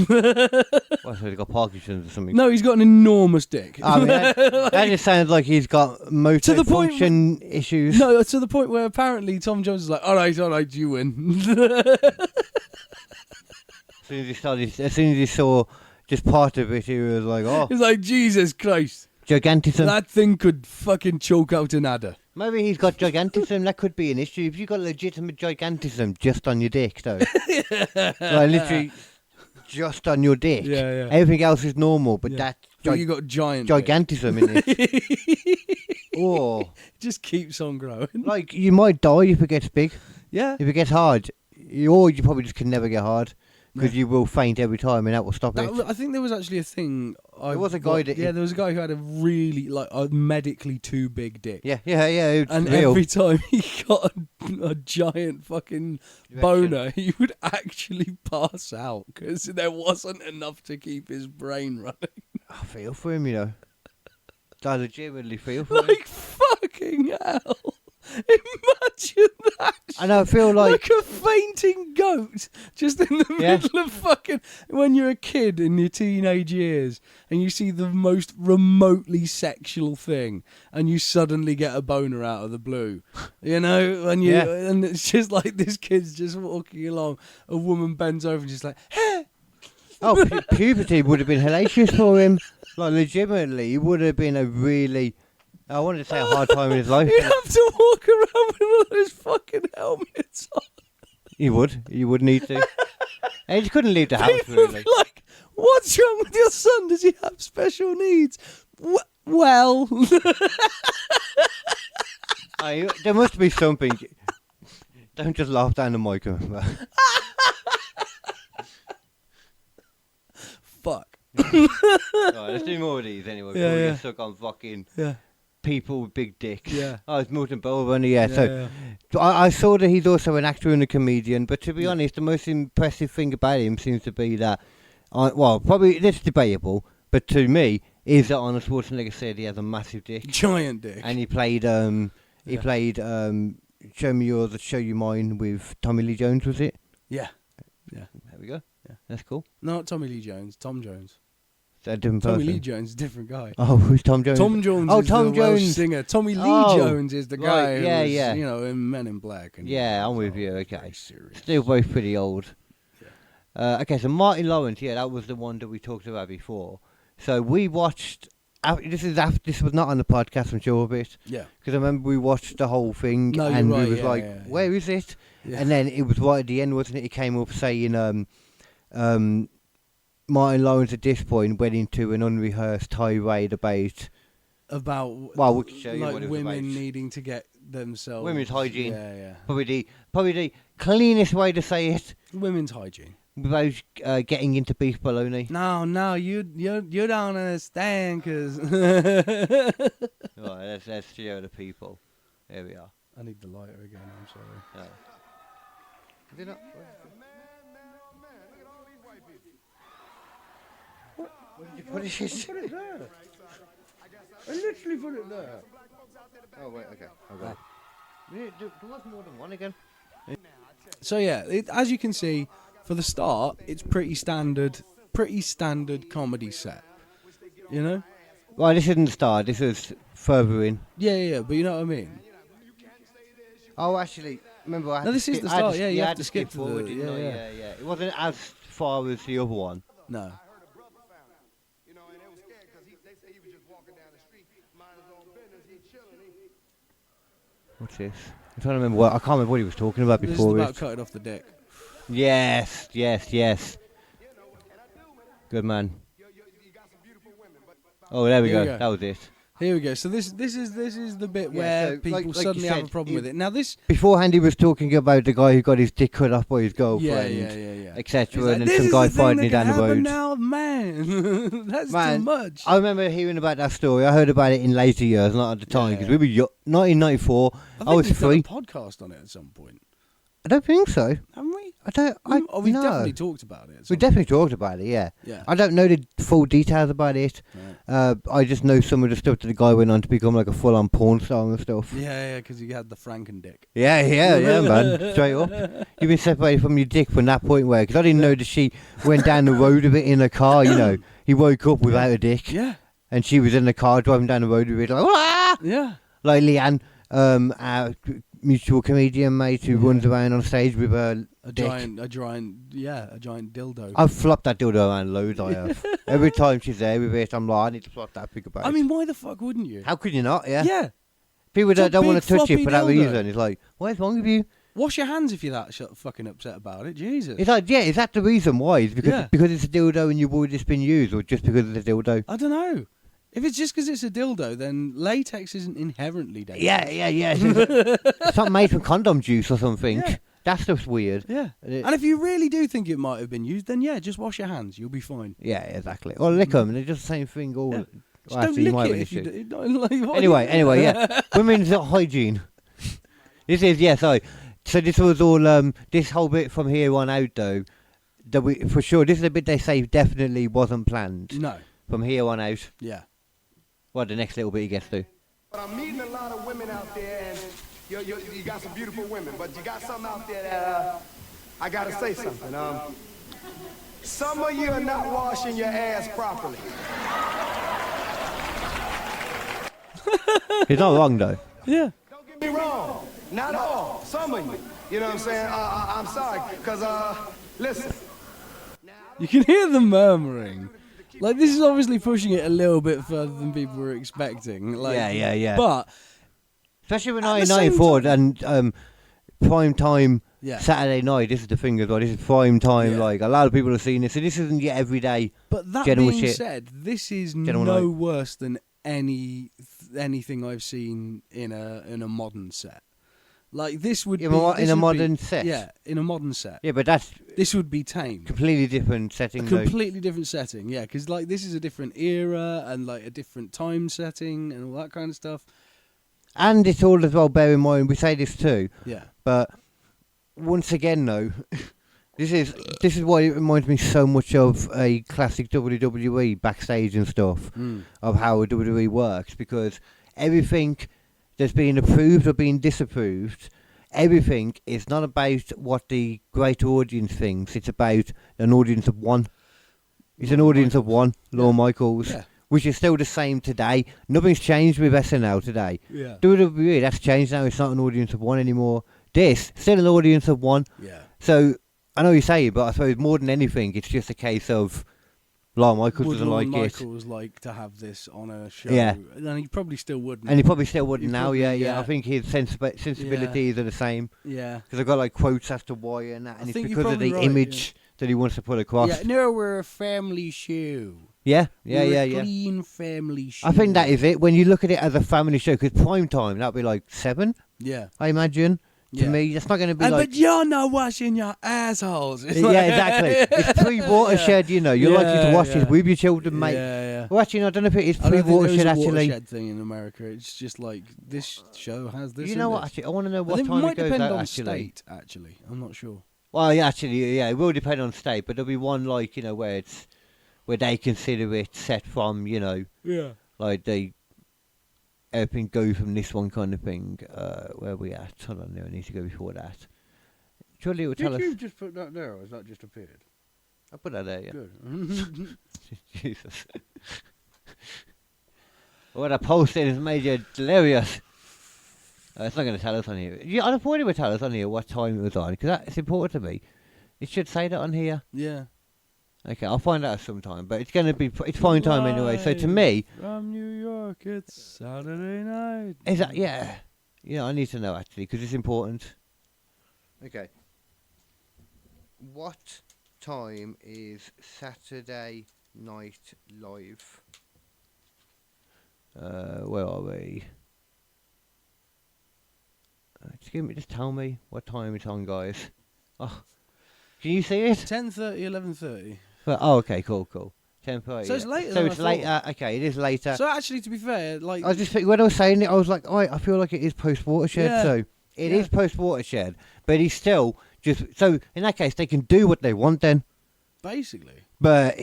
Well, so he's got Parkinson's or something. No, he's got an enormous dick. I mean, that just sounds like he's got motor To the point function issues. No, to the point where apparently Tom Jones is like, all right, you win. As soon as he saw just part of it, he was like, "Oh, He's like, Jesus Christ, gigantism." that thing could fucking choke out an adder. Maybe he's got gigantism. That could be an issue. If you've got legitimate gigantism just on your dick, though, like literally just on your dick. Yeah, yeah. Everything else is normal, but Yeah. that But you got giant dick. gigantism in it. Or Just keeps on growing. like you might die if it gets big. Yeah. If it gets hard, or you probably just can never get hard because you will faint every time, and that will stop it. I think there was actually a thing. There was a guy that- Yeah, there was a guy who had a really, like, a medically too big dick. Yeah. It's And real. every time he got a giant fucking boner, he would actually pass out because there wasn't enough to keep his brain running. I feel for him, you know. I legitimately feel for him. Like, fucking hell. Imagine that. And I feel like a fainting goat just in the Yeah. middle of fucking. When you're a kid in your teenage years and you see the most remotely sexual thing and you suddenly get a boner out of the blue. You know? And Yeah. and it's just like this kid's just walking along. A woman bends over and just like, hey! puberty would have been hellacious for him. Like legitimately, it would have been a really, I wanted to say a hard time in his life. He'd have to walk around with all those fucking helmets on. He would need to. And he just couldn't leave the house People would really. be like, what's wrong with your son? Does he have special needs? Well, There must be something. Don't just laugh down the microphone. fuck. Right, let's do more of these anyway. Before we Yeah. get stuck on fucking Yeah. people with big dicks. Yeah. Oh, it's Milton Berle, only so I saw that he's also an actor and a comedian. But to be honest, the most impressive thing about him seems to be that, well, probably it's debatable, but to me, is that Arnold Schwarzenegger said he has a massive dick, Giant dick. and he played show me yours, I'll show you mine with Tommy Lee Jones, was it? Yeah. There we go. Yeah. That's cool. No, not Tommy Lee Jones. Tom Jones. Is that a different Tommy person? Lee Jones is a different guy. Oh, who's Tom Jones? Tom Jones Oh, is Tom the Welsh Jones. singer. Tommy Lee Oh, Jones is the guy right, who yeah, was, yeah. you know, in Men in Black. And Yeah, I'm with you. very Okay. serious. Still both pretty old. Okay, so Martin Lawrence, yeah, that was the one that we talked about before. So we watched. This was not on the podcast, I'm sure of it. Yeah. Because I remember we watched the whole thing, No, and you're right, we was yeah, like, yeah, "Where is it?" Yeah. And then it was right at the end, wasn't it? It came up saying, Martin Lawrence at this point went into an unrehearsed tirade about. Well, we can show you like what it was women about. needing to get themselves Women's hygiene. Yeah. Probably the cleanest way to say it Women's hygiene. without getting into beef bologna. No, you don't understand, cause Right, let's show the people. There we are. I need the lighter again. I'm sorry. Oh. Is it not? What did you put it? Put it there. I literally put it there. Oh wait, okay. There was more than one again. So yeah, as you can see, for the start, it's pretty standard comedy set. You know? Well, this isn't the start. This is further in. Yeah, but you know what I mean. Oh, actually, remember I had No, to this is skip- the I had start, yeah, you I have had to skip to forward, the- didn't I? yeah. Yeah. It wasn't as far as the other one. No. You know, and they was scared because they say he was just walking down the street, mind his own business, he chilling. What's this? I'm trying to remember I can't remember what he was talking about This is before. about cutting off the dick. Yes. Good man. Oh, there we Here go. we go. That was it. Here we go. So this is the bit Yeah, where so people like you suddenly have a said, problem with it. Now this. Beforehand, he was talking about the guy who got his dick cut off by his Yeah. girlfriend, He's etc. like, And then "This some is guy the thing fighting that it down can the happen road. Now, man, that's Man, too much. I remember hearing about that story. I heard about it in later years, not at the time, because we were 1994. I was we've done 3. a podcast on it at some point, I don't think so. haven't we? We We've definitely talked about it. We definitely talked about it, yeah. Yeah. I don't know the full details about it. Right. I just know some of the stuff that the guy went on to become like a full-on porn star and stuff. Yeah, because he had the Franken dick. Yeah, man. Straight up. You've been separated from your dick from that point where, because I didn't know that she went down the road with it in a car, you know. He woke up without a dick. Yeah. And she was in the car driving down the road with it like, "Wah!" Yeah. Like Leanne, our mutual comedian mate who runs around on stage with a dick. A giant dildo. I've flopped that dildo around loads, I have. Every time she's there with it, I'm like, I need to flop that big about. I mean, why the fuck wouldn't you? how could you not, yeah? Yeah. People It's a don't want big to touch it floppy for that dildo. reason. It's like, what's wrong with you? Wash your hands if you're that fucking upset about it. Jesus. It's like, yeah, is that the reason why? Is because Yeah. because it's a dildo and you've already just been used, or just because it's a dildo? I don't know. If it's just because it's a dildo, then latex isn't inherently dangerous. Yeah. It's not made from condom juice or something. Yeah. That stuff's weird. Yeah. And if you really do think it might have been used, then yeah, just wash your hands. You'll be fine. Yeah, exactly. Or lick them, they're just the same thing. All. Yeah. Well, Just actually, you don't might lick have it an if you issue. do. Like, Anyway, yeah. Women's hygiene. This is, yeah, sorry. So this was all, this whole bit from here on out, though, that we, for sure, this is a bit they say definitely wasn't planned. No. From here on out. Yeah. What, the next little bit he gets to? But I'm meeting a lot of women out there, and you got some beautiful women, but you got something out there that I gotta say something. Some of you are not washing your ass properly. He's not wrong, though. Yeah. Don't get me wrong, not all. Some of you. You know what I'm saying? I'm sorry, cause listen. You can hear them murmuring. Like, this is obviously pushing it a little bit further than people were expecting. Like, Yeah. But Especially when At the same 1994 and prime time Yeah. Saturday night. This is the thing as well. This is prime time. Yeah. Like, a lot of people have seen this. So this isn't yet every day. But that General being shit. said, this is General no night. worse than anything I've seen in a modern set. Like, this would In be a this would be- modern set? Yeah, in a modern set. Yeah, but that's This would be tame. completely different setting. A though. completely different setting, yeah, because like this is a different era and like a different time setting and all that kind of stuff. And it's all as well, bear in mind, we say this too, Yeah, but once again, though, this is why it reminds me so much of a classic WWE backstage and stuff, of how WWE works, because everything that's been approved or been disapproved everything is not about what the greater audience thinks. It's about an audience of one. It's an audience of one, Lorne Michaels, which is still the same today. Nothing's changed with SNL today. Yeah. WWE, that's changed now. It's not an audience of one anymore. This, still an audience of one. Yeah. So, I know you say it, but I suppose more than anything, it's just a case of Lorne Michaels Would doesn't Lorne like it. Michaels like to have this on a show? Yeah. And he probably still wouldn't. And he probably still wouldn't He now, probably- yeah. I think his sensibilities are the same. Yeah. Because I've got like quotes as to why and that, I and it's think you're because of the probably right, image that he wants to put across. Yeah, no, we're a family show. Yeah. We're a clean family show. I think that is it. When you look at it as a family show, because prime time, that'd be like 7, Yeah. I imagine. To Yeah. me, that's not going to be And, like... but you're not washing your assholes. It's yeah, like- exactly. It's pre-watershed, you know. You're likely to watch Yeah, this yeah. with your children, mate. Yeah. Well, actually, no, I don't know if it is I don't think there is pre-watershed, a actually. watershed thing in America. It's just like this show has this. You and know what, this. actually? I want to know I what think time it it might goes depend out, on actually. state. Actually, I'm not sure. Well, yeah, actually, yeah, it will depend on state, but there'll be one, like, you know, where they consider it set from, you know, like they everything goes from this one kind of thing. Where are we at? Hold on, I need to go before that. Surely it will tell us. Did you just put that there, or has that just appeared? I put that there, yeah. Good. Jesus. What I posted has made you delirious. It's not going to tell us on here. Yeah, I thought it would tell us on here what time it was on, because it's important to me. It should say that on here. Yeah. Okay, I'll find out sometime, but it's going to be, it's fine time anyway, so to me... From New York, it's Saturday night. Is that, yeah. Yeah, I need to know, actually, because it's important. Okay. What time is Saturday Night Live? Where are we? Just tell me what time it's on, guys. Oh, can you see it? 10:30, 11:30. Well, oh, okay, cool. 10:30. So it's later So than it's I later. Okay, it is later. So actually, to be fair, like I was just thinking, when I was saying it, I was like, oh, I feel like it is post watershed. Yeah. So it is post watershed, but he's still just. So in that case, they can do what they want then. basically. But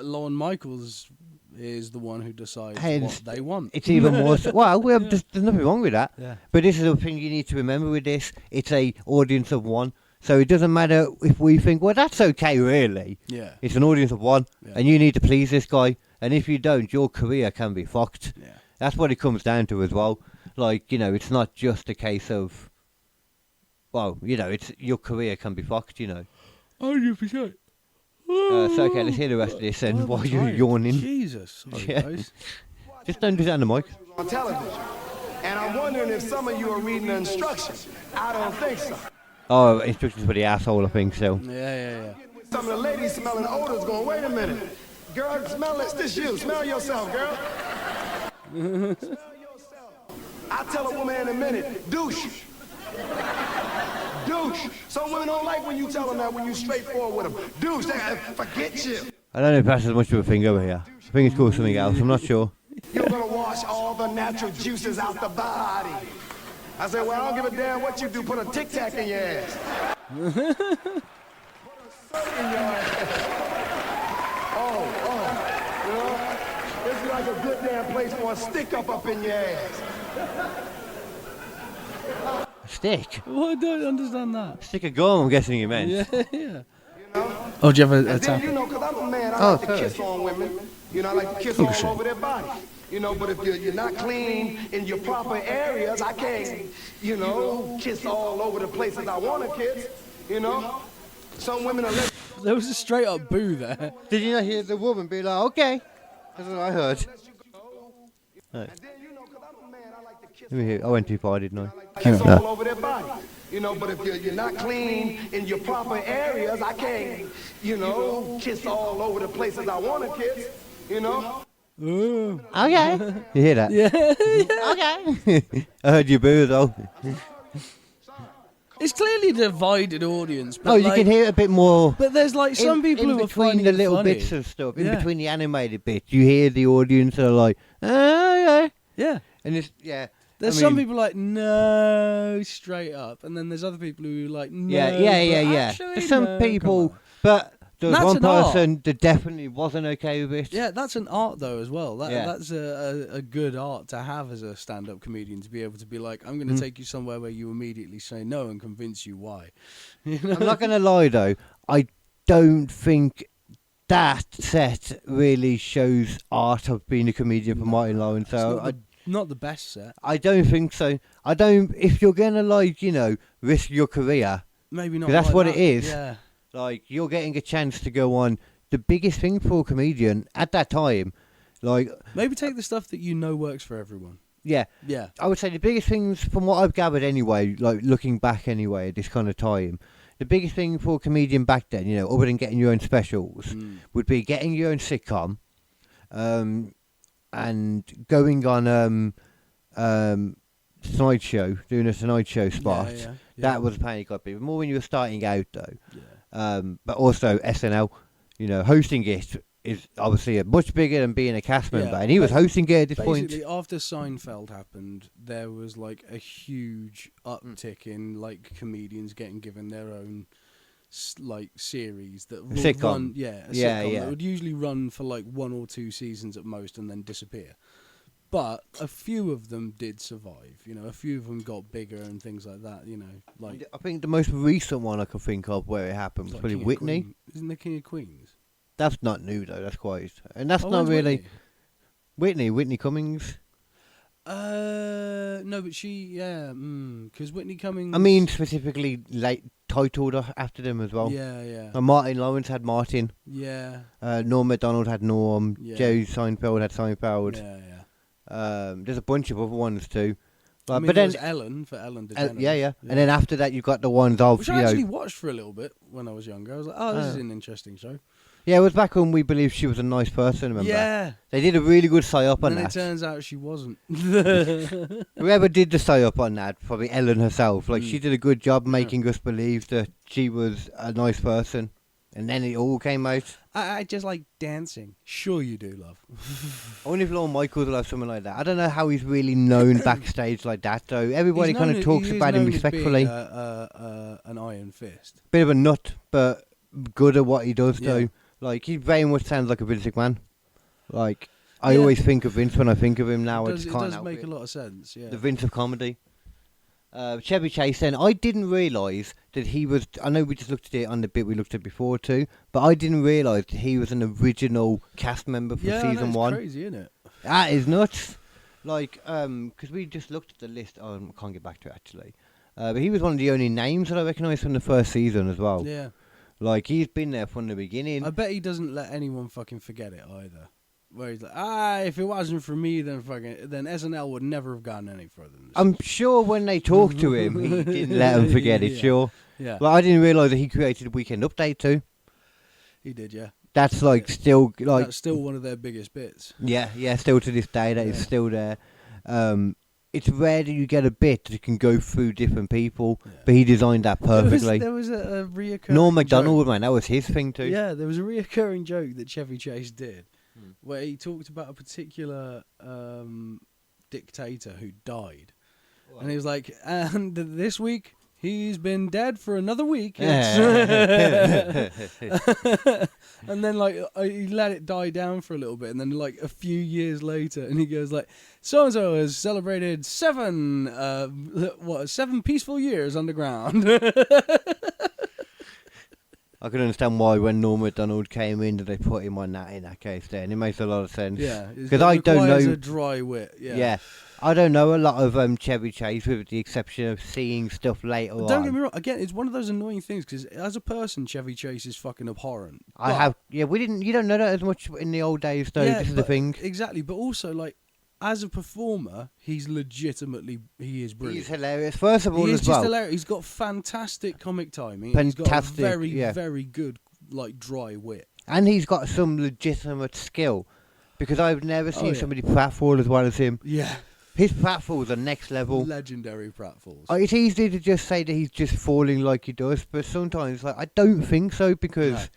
Lorne Michaels is the one who decides Hence, what they want. it's even more. Well, there's nothing wrong with that. Yeah. But this is the thing you need to remember with this. It's a audience of one. So it doesn't matter if we think, well, that's okay, really. Yeah. It's an audience of one, Yeah. and you need to please this guy. And if you don't, your career can be fucked. Yeah. That's what it comes down to as well. Like, you know, it's not just a case of, well, you know, it's your career can be fucked, you know. 100%. So, okay, let's hear the rest of this and while you're yawning. Jesus. Sorry, Yeah. guys. Just don't do that on the mic. On television. And I'm wondering if some of you are reading the instructions. I don't think so. Oh, instructions for the asshole, I think so. Yeah. Some of the ladies smelling odors going, wait a minute. Girl, smell it. It's this you. Smell yourself, girl. Smell yourself. I'll tell a woman in a minute, douche. Douche. Some women don't like when you tell them that when you straightforward with them. Douche, they forget you. I don't know if that's as much of a thing over here. I think it's called something else, I'm not sure. You're gonna wash all the natural juices out the body. I said, well, I don't give a damn what you do. Put a Tic Tac in your ass. Put a soap in your ass. You know, this is like a good damn place for a stick up in your ass. Stick? Well, I don't understand that. Stick of gum, I'm guessing you meant. Yeah. Oh, do you have a And then, tap? you know, because I'm a man, I like to sorry. kiss on women. You know, I like to kiss all over their body. You know, but if you're not clean in your proper areas, I can't, you know, kiss all over the places I want to kiss. You know? Some women are less. There was a straight up boo there. Did you not hear the woman be like, okay? That's what I heard. Right. And then, you know, because I'm a man, I like to kiss. Let me hear. I went too far, didn't I? Kiss all over their body. You know, but if you're not clean in your proper areas, I can't, you know, kiss all over the places I want to kiss. You know? Okay. You hear that? Yeah. Okay. I heard you boo though. It's clearly a divided audience. But Oh, you like, can hear it a bit more. But there's like some people in who are between finding the it little funny. bits of stuff, in Yeah. between the animated bits, you hear the audience that are like, oh, yeah. Yeah. And it's, yeah. There's I some mean, people like, no, straight up. And then there's other people who are like, no. Yeah. but There's actually, some no, people, come on. but there was That's one an art. person that definitely wasn't okay with it. Yeah, that's an art though as well. Yeah. That's a good art to have as a stand-up comedian, to be able to be like, I'm going to take you somewhere where you immediately say no and convince you why. You know? I'm not going to lie though, I don't think that set really shows art of being a comedian for Martin Lawrence. It's So not the best set. I don't think so. I don't. If you're going to risk your career, Maybe not. 'Cause that's like what that. it is. Yeah. you're getting a chance to go on the biggest thing for a comedian at that time. Maybe take the stuff that you know works for everyone. Yeah. Yeah. I would say the biggest things, from what I've gathered anyway, looking back anyway at this kind of time, the biggest thing for a comedian back then, other than getting your own specials, would be getting your own sitcom, and going on Tonight Show, doing a Tonight Show spot. Yeah. That was a pain you got to be. More when you were starting out though. Yeah. But also SNL, hosting it is obviously much bigger than being a cast member, and he was hosting it at this point. Basically, after Seinfeld happened, there was like a huge uptick in like comedians getting given their own series that would Sitcom. run. Yeah, a sitcom yeah. that would usually run for like 1 or 2 seasons at most and then disappear. But a few of them did survive. A few of them got bigger and things like that. Like I think the most recent one I can think of where it happened was like probably King of Whitney. Queens. Isn't there King of Queens? That's not new though. That's quite, and that's Oh, not when's really Whitney Cummings. No, but because Whitney Cummings. I mean, specifically titled after them as well. Yeah. And Martin Lawrence had Martin. Yeah. Norm Macdonald had Norm. Yeah. Jerry Seinfeld had Seinfeld. Yeah. There's a bunch of other ones too. I mean, but there then was Ellen for Ellen DeGeneres. yeah. And then after that, you got the ones of Which I actually watched for a little bit when I was younger. I was like, oh, this is an interesting show. Yeah, it was back when we believed she was a nice person. Remember? Yeah. They did a really good psyop on And then that. it turns out she wasn't. Whoever did the psyop on that, probably Ellen herself. She did a good job making us believe that she was a nice person. And then it all came out. I just like dancing. Sure you do, love. I wonder if Lorne Michaels will have something like that. I don't know how he's really known backstage like that, though. Everybody kind of talks about him respectfully. An iron fist. Bit of a nut, but good at what he does, Yeah. though. He very much sounds like a Vince McMahon. I always think of Vince when I think of him now. I just It can't does help make it. a lot of sense, yeah. The Vince of comedy. Chevy Chase, then, I didn't realise that he was... I know we just looked at it on the bit we looked at before, too, but I didn't realise that he was an original cast member for season 1. Crazy, isn't it? That is nuts. Because we just looked at the list. Oh, I can't get back to it, actually. But he was one of the only names that I recognised from the first season as well. Yeah. He's been there from the beginning. I bet he doesn't let anyone fucking forget it either. Where he's like, if it wasn't for me, then SNL would never have gotten any further than this. I'm sure when they talked to him, he didn't let him forget it, Yeah. sure. Yeah. But I didn't realise that he created Weekend Update too. He did, yeah. That's still That's still one of their biggest bits. yeah, still to this day that is still there. It's rare that you get a bit that can go through different people, but he designed that perfectly. There was a reoccurring Norm Macdonald, joke. man, that was his thing too. Yeah, there was a reoccurring joke that Chevy Chase did, where he talked about a particular dictator who died, and he was like, "And this week he's been dead for another week." And then he let it die down for a little bit, and then a few years later, and he goes like, "So and so has celebrated 7 peaceful years underground." I can understand why when Norm Macdonald came in, that they put him on that in that case. Then it makes a lot of sense. Yeah, because I don't requires know. a dry wit. Yeah. Yeah, I don't know a lot of Chevy Chase, with the exception of seeing stuff later on. Don't get me wrong. Again, it's one of those annoying things because as a person, Chevy Chase is fucking abhorrent. I have. Yeah, we didn't. You don't know that as much in the old days, though. Yeah, This is the but- thing. Exactly, but also as a performer, he is brilliant. He's hilarious. First of all, He is as just well. hilarious. He's got fantastic comic timing. Fantastic, He's got a very, yeah. very good dry wit. And he's got some legitimate skill, because I've never seen yeah. somebody pratfall as well as him. Yeah, His pratfalls are next level. legendary pratfalls. It's easy to just say that he's just falling like he does, but sometimes I don't think so, because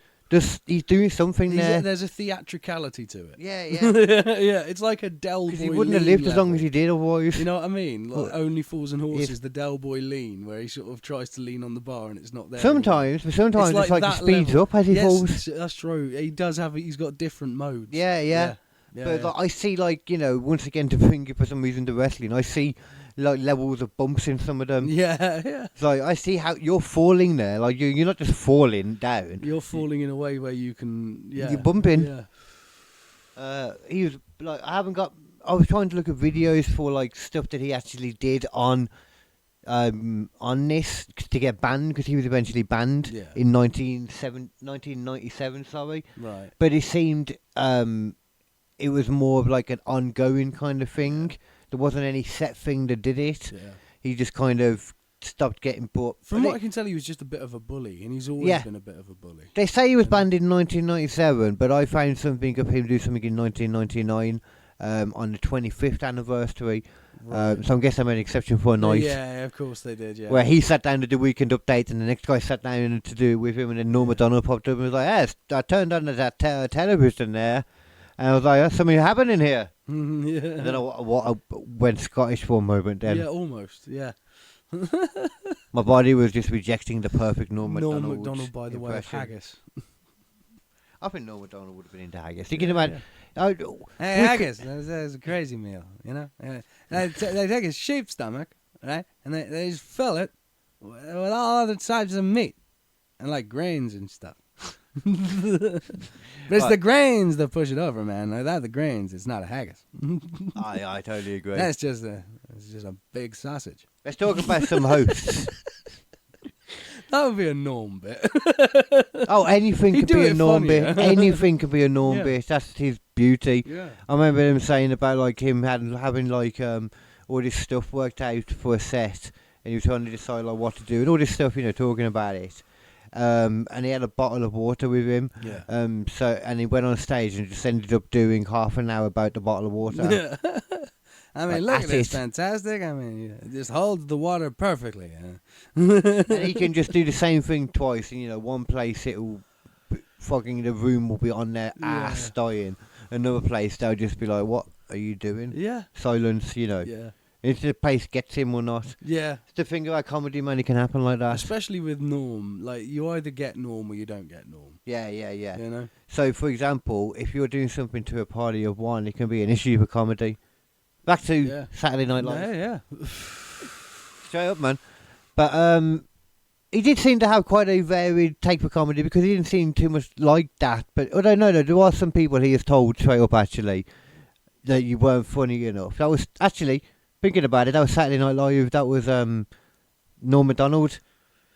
he's doing something there. There's a theatricality to it. Yeah, yeah. Yeah, it's like a Del Boy. Because he wouldn't have Lean lived as long level. as he did otherwise. You know what I mean? Like Well, Only Fools and Horses, if- the Del Boy lean, where he sort of tries to lean on the bar and it's not there. Sometimes, but sometimes it's like he that speeds level. up as he Yes, falls. that's true. He does have. He's got different modes. Yeah, yeah. Yeah, But yeah. like, I see, like, you know, once again, to bring it for some reason to wrestling, I see like levels of bumps in some of them. yeah. It's like I see how you're falling there. Like you're not just falling down. You're falling in a way where you can. Yeah. You're bumping. Yeah. He was like, I was trying to look at videos for like stuff that he actually did on this to get banned, because he was eventually banned Yeah. in 1997. Sorry, Right. but it seemed it was more of like an ongoing kind of thing. There wasn't any set thing that did it. Yeah. He just kind of stopped getting bought. From what I can tell, he was just a bit of a bully, and he's always Yeah. been a bit of a bully. They say he was banned in 1997, but I found something of him do something in 1999 on the 25th anniversary. Right. So I guess I made an exception for a night. Yeah, of course they did. Yeah. Where he sat down to do Weekend Update, and the next guy sat down to do it with him, and then Norm Macdonald popped up and was like, "Yes, I turned on that television there," and I was like, "That's something happening here." yeah. And then I went Scottish for a moment. Then Yeah, almost. Yeah. my body was just rejecting the perfect Norm Macdonald. Norm Macdonald by the way of impression. haggis. I think Norm Macdonald would have been into haggis. Thinking about. Hey, haggis, that's a crazy meal, you know. They take a sheep stomach, right, and they just fill it with all other types of meat and like grains and stuff. But it's the grains that push it over, man. Like that, the grains. It's not a haggis. I totally agree. That's just a big sausage. Let's talk about some hosts. That would be a Norm bit. Oh, anything He'd could be do a it Norm bit. funnier. Anything could be a Norm Yeah. bit. That's his beauty. Yeah. I remember him saying about like him having like all this stuff worked out for a set, and he was trying to decide like what to do and all this stuff, you know, talking about it. And he had a bottle of water with him. Yeah. And he went on stage and just ended up doing half an hour about the bottle of water. Yeah. I mean, Like, look at that's this, it. fantastic. I mean, it just holds the water perfectly. And he can just do the same thing twice, and you know, one place it'll fucking the room will be on their ass dying. Another place they'll just be like, "What are you doing?" Yeah. Silence, you know. Yeah. If the place gets him or not. Yeah. It's the thing about comedy, man. It can happen like that. Especially with Norm. Like, you either get Norm or you don't get Norm. Yeah. You know? So, for example, if you're doing something to a party of one, it can be an issue for comedy. Back to Saturday Night Live. Yeah. Straight up, man. But he did seem to have quite a varied take for comedy, because he didn't seem too much like that. But I don't know, there are some people he has told straight up, actually, that you weren't funny enough. That was, actually, thinking about it, that was Saturday Night Live. That was Norm Macdonald.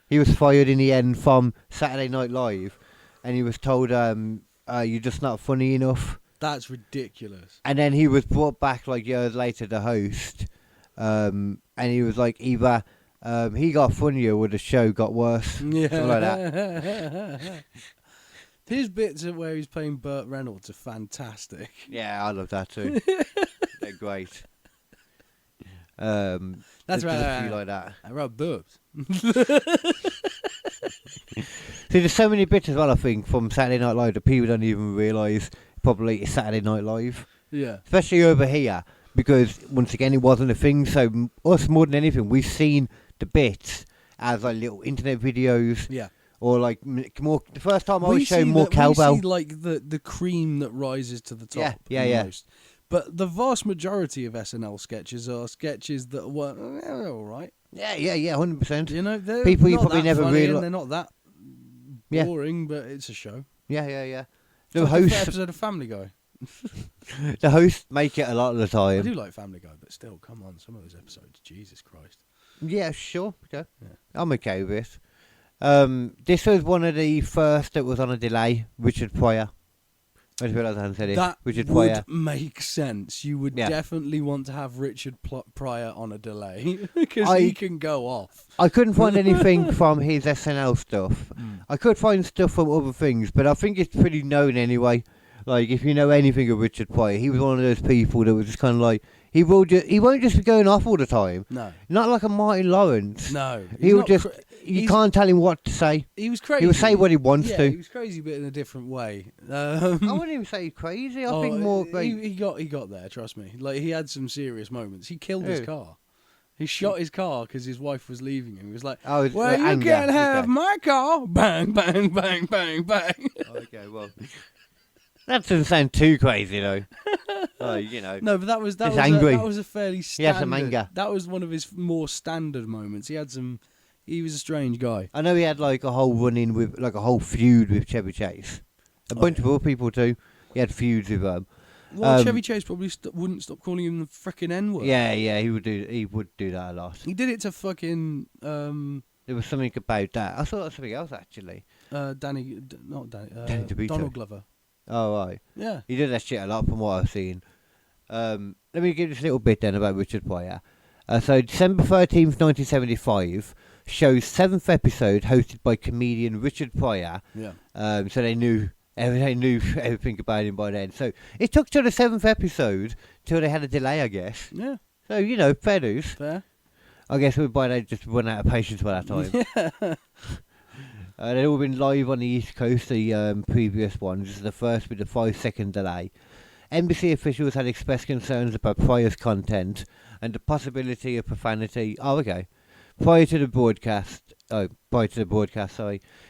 He was fired in the end from Saturday Night Live, and he was told, you're just not funny enough. That's ridiculous. And then he was brought back like years later, the host, and he was like, either he got funnier or the show got worse. Yeah. Something like that. His bits where he's playing Burt Reynolds are fantastic. Yeah, I love that too. They're great. That's there's right. a few like that. I wrote boobs. See, there's so many bits as well, I think, from Saturday Night Live that people don't even realise probably it's Saturday Night Live. Yeah. Especially over here, because once again it wasn't a thing, so us more than anything, we've seen the bits as like little internet videos. Yeah. Or like more. The first time I was see shown more cowbell. We see like the cream that rises to the top. Yeah. Most. But the vast majority of SNL sketches are sketches that were all right. Yeah, 100%. You know, they're People you not probably that never funny and realised. they're not that boring, but it's a show. Yeah. The The hosts, episode of Family Guy. the hosts make it a lot of the I time. do like Family Guy, but still, come on, some of those episodes, Jesus Christ. Yeah, sure. Okay. Yeah. I'm okay with it. This was one of the first that was on a delay. Richard Pryor. I just realised I hadn't said it. That Richard would Pryor. make sense. You would Yeah. definitely want to have Richard Pryor on a delay because I- he can go off. I couldn't find anything from his SNL stuff. I could find stuff from other things, but I think it's pretty known anyway. Like, if you know anything of Richard Pryor, he was one of those people that was just kind of like, he won't just be going off all the time. No. Not like a Martin Lawrence. No. He will not just. You he's- can't tell him what to say. He was crazy. He will say what he wants yeah, to. he was crazy, but in a different way. I wouldn't even say he's crazy. I think more. Like, he got there. Trust me. Like he had some serious moments. He killed his Who? car. He shot his car because his wife was leaving him. He was like, Oh, it's "Well, you anger, can't okay. have my car." Bang, bang, bang, bang, bang. okay, well, that doesn't sound too crazy though. You know. No, but that was He's angry. that was a fairly standard. He had some anger. That was one of his more standard moments. He was a strange guy. I know he had like a whole run-in with, like a whole feud with Chevy Chase. A bunch of other people too. He had feuds with them. Well, Chevy Chase probably wouldn't stop calling him the frickin' N-word. Yeah, he would do that a lot. He did it to fucking There was something about that. I thought it was something else actually. Danny DeVito. Donald Glover. Oh right. Yeah. He did that shit a lot from what I've seen. Let me give this little bit then about Richard Pryor. So December 13th, 1975, show's 7th episode hosted by comedian Richard Pryor. Yeah. So they knew everything about him by then. So it took till the 7th episode till they had a delay, I guess. Yeah. So, fair dues. Fair. I guess by then just run out of patience by that time. They'd all been live on the East Coast, the previous ones. This is the first with a 5-second delay. NBC officials had expressed concerns about Pryor's content and the possibility of profanity. Oh, okay. Prior to the broadcast,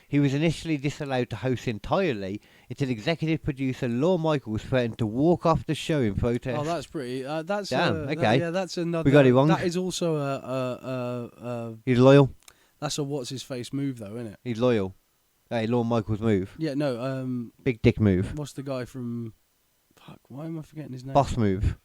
he was initially disallowed to host entirely until executive producer Lorne Michaels threatened to walk off the show in protest. Oh, that's pretty. That's Damn, okay. that's another. We got it wrong. That is also a He's loyal. that's a what's his face move though, isn't it? He's loyal. Hey, Lorne Michaels move. Yeah. No. Big dick move. What's the guy from? Fuck. Why am I forgetting his name? Boss move.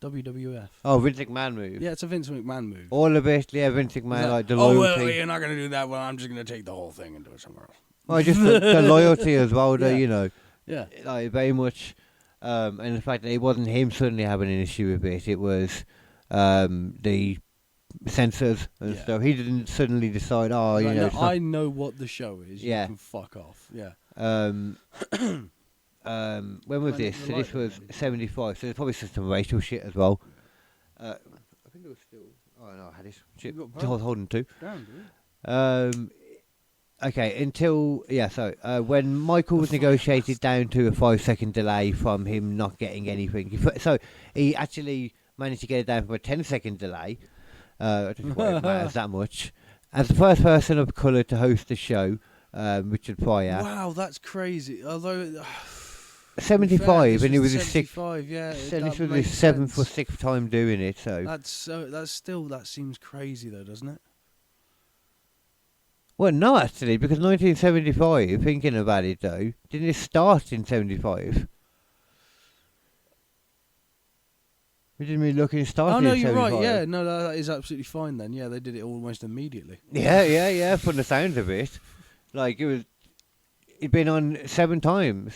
WWF. Oh, Vince McMahon move. Yeah, it's a Vince McMahon move. All of it, yeah, Vince McMahon, He's like the oh, loyalty. well, you're not going to do that. Well, I'm just going to take the whole thing and do it somewhere else. Oh, just the loyalty as well, Yeah. Yeah. Like very much, and the fact that it wasn't him suddenly having an issue with it, it was the censors and Yeah. stuff. He didn't suddenly decide, Like, it's no, not- I know what the show is. Yeah. You can fuck off. Yeah. when was When this? the So this light was went 75. So there's probably some racial shit as well. I think it was still. Oh no, I had it. Shit, You got still holding two. Damn, dude. Okay, until when Michael was negotiated down to a 5-second delay from him not getting anything, he actually managed to get it down from a 10-second delay. I don't think it matters that much. As the first person of colour to host the show, Richard Pryor, Wow, that's crazy. Although 75, and it was his 75. Yeah. this that was his makes 7th or sense. 6th time doing it. So That seems crazy though, doesn't it? well, no, actually, because 1975. Thinking about it though, didn't it start in 75? We didn't really look at it started Oh no, in you're 75. right. Yeah, no, that is absolutely fine then. Yeah, they did it almost immediately. Yeah. From the sound of it, like it'd been on 7 times.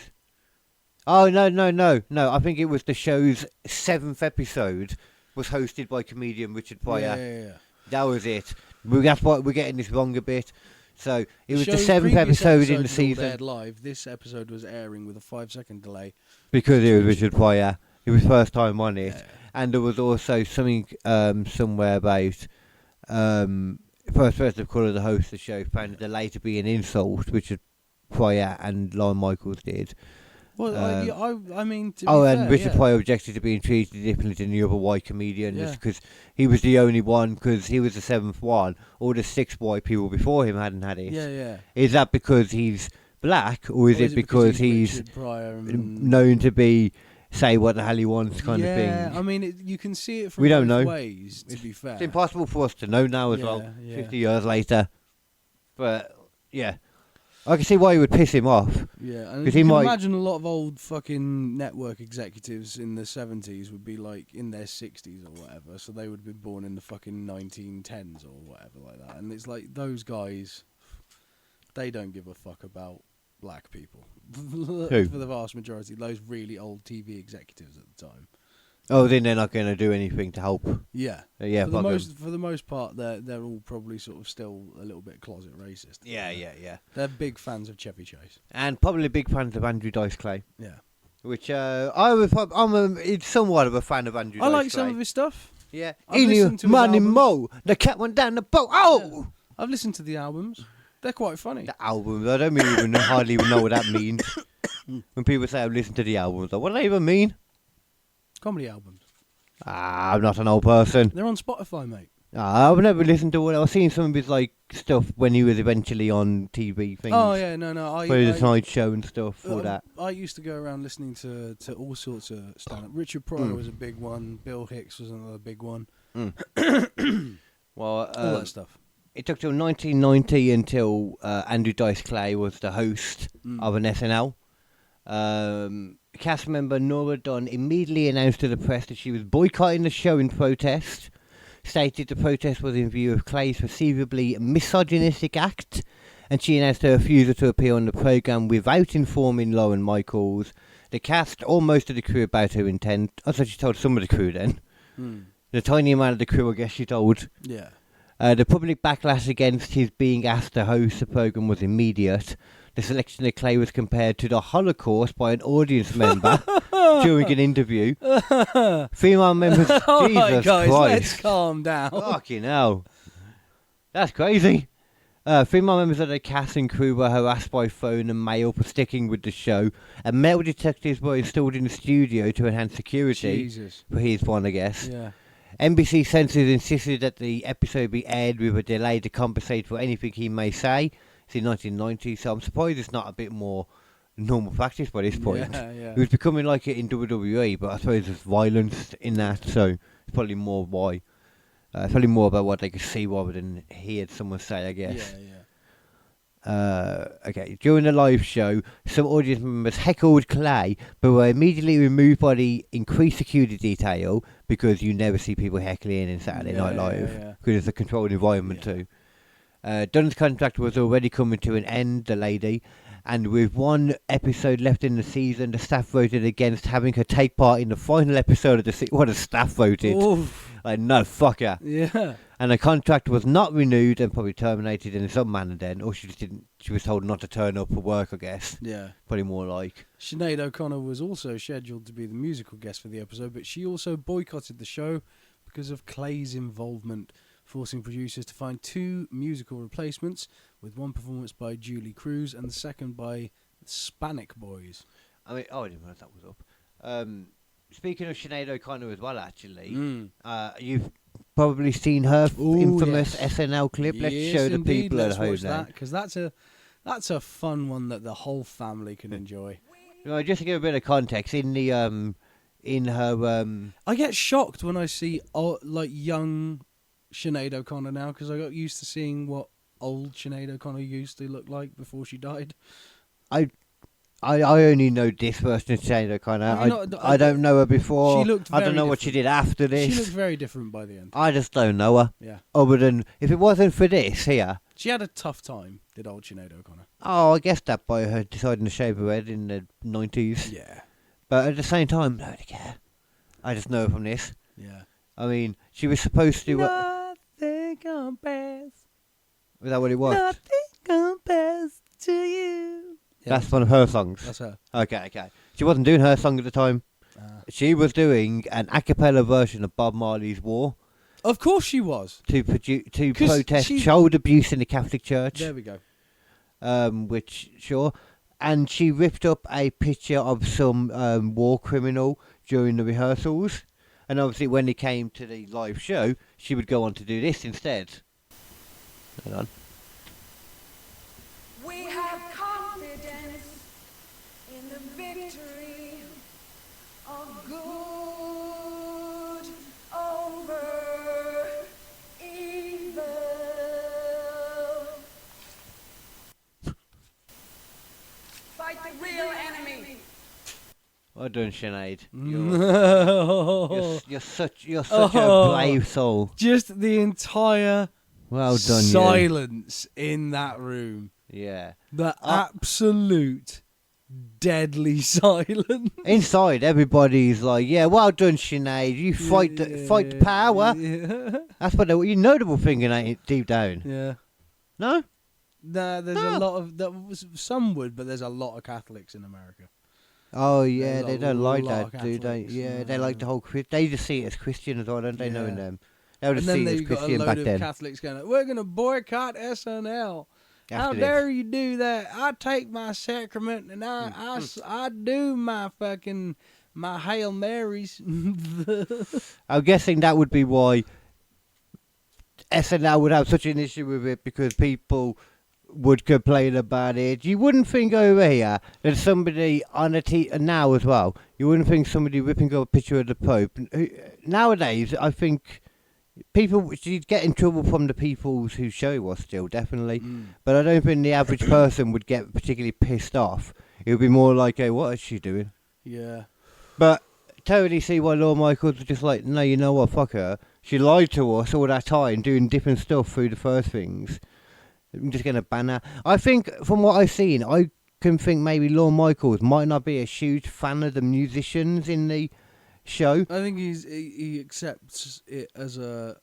Oh no! I think it was the show's 7th episode was hosted by comedian Richard Pryor. Yeah. That was it. That's why we're getting this wrong a bit. So it was the show's 7th previous episode in the episodes all season aired live. This episode was airing with a 5-second delay. because it was Richard Pryor. It was first time on it, Yeah. and there was also something somewhere about first person of colour to host the show found the delay to be an insult, which Pryor and Lorne Michaels did. Well, I mean, to be And fair, Richard yeah. Pryor objected to being treated differently than the other white comedians Yeah. because he was the only one, because he was the 7th one. All the 6 white people before him hadn't had it. Yeah. Is that because he's black, or is it because he's Richard Pryor and known to be say what the hell he wants kind of Yeah, thing? I mean, you can see it from We don't both know. ways. To be fair, It's impossible for us to know now as well, Yeah. 50 years later. But yeah, I can see why he would piss him off. Yeah, and 'Cause you he can might- imagine a lot of old fucking network executives in the 70s would be like in their 60s or whatever, so they would have been born in the fucking 1910s or whatever like that. And it's like those guys, they don't give a fuck about black people. For the vast majority, those really old TV executives at the time. Oh, then they're not going to do anything to help. Yeah. Yeah, For the fuck 'em. for the most part, they're all probably sort of still a little bit closet racist. Yeah. They're big fans of Chevy Chase. And probably big fans of Andrew Dice Clay. Yeah. Which it's somewhat of a fan of Andrew. I like Dice some Clay. of his stuff. Yeah. I've listened to his Money albums. Mo, the cat went down the boat. Oh, I've listened to the albums. They're quite funny. the albums. I don't even hardly even know what that means. When people say I've listened to the albums, what do they even mean? Comedy albums. I'm not an old person. They're on Spotify, mate. I've never listened to it. I've seen some of his like stuff when he was eventually on TV things. Oh yeah, no. For the Tonight Show and stuff. All that. I used to go around listening to all sorts of stand-up. Richard Pryor was a big one. Bill Hicks was another big one. Well, All that stuff. It took till 1990 until Andrew Dice Clay was the host of an SNL. Cast member Nora Dunn immediately announced to the press that she was boycotting the show in protest. Stated the protest was in view of Clay's perceivably misogynistic act, and she announced her refusal to appear on the programme without informing Lauren Michaels, the cast, or most of the crew about her intent. I thought she told some of the crew then. The tiny amount of the crew, I guess she told. Yeah. The public backlash against his being asked to host the programme was immediate. The selection of Clay was compared to the Holocaust by an audience member during an interview. Female members, All Jesus right, guys, Christ. let's calm down. Fucking hell. That's crazy. Female members of the cast and crew were harassed by phone and mail for sticking with the show, and metal detectives were installed in the studio to enhance security. Jesus. For his one, I guess. Yeah. NBC censors insisted that the episode be aired with a delay to compensate for anything he may say. It's in 1990, so I'm surprised it's not a bit more normal practice by this point. Yeah. It was becoming like it in WWE, but I suppose there's violence in that, so it's probably more why. It's probably more about what they could see rather than hear someone say, I guess. Yeah. Okay, during the live show, some audience members heckled Clay, but were immediately removed by the increased security detail, because you never see people heckling in Saturday Night Live, because it's a controlled environment too. Dunn's contract was already coming to an end, the lady, and with one episode left in the season, the staff voted against having her take part in the final episode of the season. What, the staff voted? Oof. Like, no, fuck her. Yeah. And the contract was not renewed and probably terminated in some manner then, or she just didn't. She was told not to turn up for work, I guess. Yeah. Probably more like. Sinead O'Connor was also scheduled to be the musical guest for the episode, but she also boycotted the show because of Clay's involvement, forcing producers to find 2 musical replacements, with one performance by Julie Cruz and the second by the Spanic Boys. I mean, I didn't know that was up. Speaking of Sinead O'Connor as well, actually, you've probably seen her infamous SNL clip. Let's show the people at home then. Because that's a fun one that the whole family can enjoy. Just to give a bit of context, in her I get shocked when I see like young Sinead O'Connor now, because I got used to seeing what old Sinead O'Connor used to look like before she died. I only know this version of Sinead O'Connor. I don't know her before. She looked I don't know very what she did after this. She looked very different by the end. I just don't know her. Yeah. Other than, if it wasn't for this here. She had a tough time, did old Sinead O'Connor. Oh, I guess that by her deciding to shave her head in the 90s. Yeah. But at the same time, I don't care. I just know her from this. Yeah. I mean, she was supposed to... Nothing compares. Was that what it was? Nothing compares to you. Yeah. That's one of her songs. That's her. Okay. She wasn't doing her song at the time. She was doing an a cappella version of Bob Marley's War. Of course she was. To protest child abuse in the Catholic Church. There we go. And she ripped up a picture of some war criminal during the rehearsals. And obviously when it came to the live show, she would go on to do this instead. Hang on. We have confidence in the victory of good over evil. Fight the real enemy. Well done, Sinead. You're such a brave soul. Just the entire Well done, silence in that room. Yeah. The absolute deadly silence. Inside, everybody's like, "Yeah, well done, Sinead. You fight the power." Yeah. That's what you know. They were thinking, ain't it, deep down. Yeah. No. Nah, there's a lot of some would, but there's a lot of Catholics in America. Oh yeah, There's they a don't like lot that, of do they? Catholics, Yeah, they like the whole. They just see it as Christian as well, don't they? Knowing Yeah. them, they would And see then it as they've got a Christian load back of then. Catholics going, we're going to boycott SNL. How After dare this. you do that? I take my sacrament and I do my fucking, my Hail Marys. I'm guessing that would be why SNL would have such an issue with it, because people would complain about it. You wouldn't think over here that somebody on now as well. You wouldn't think somebody ripping up a picture of the Pope. Nowadays, I think people you'd get in trouble from the people who show it was still definitely, but I don't think the average person would get particularly pissed off. It would be more like, "Hey, what is she doing?" Yeah. But totally see why Laura Michaels was just like, "No, you know what? Fuck her. She lied to us all that time, doing different stuff through the first things. I'm just gonna ban her." I think from what I've seen, I can think maybe Laura Michaels might not be a huge fan of the musicians in the show. I think he accepts it as a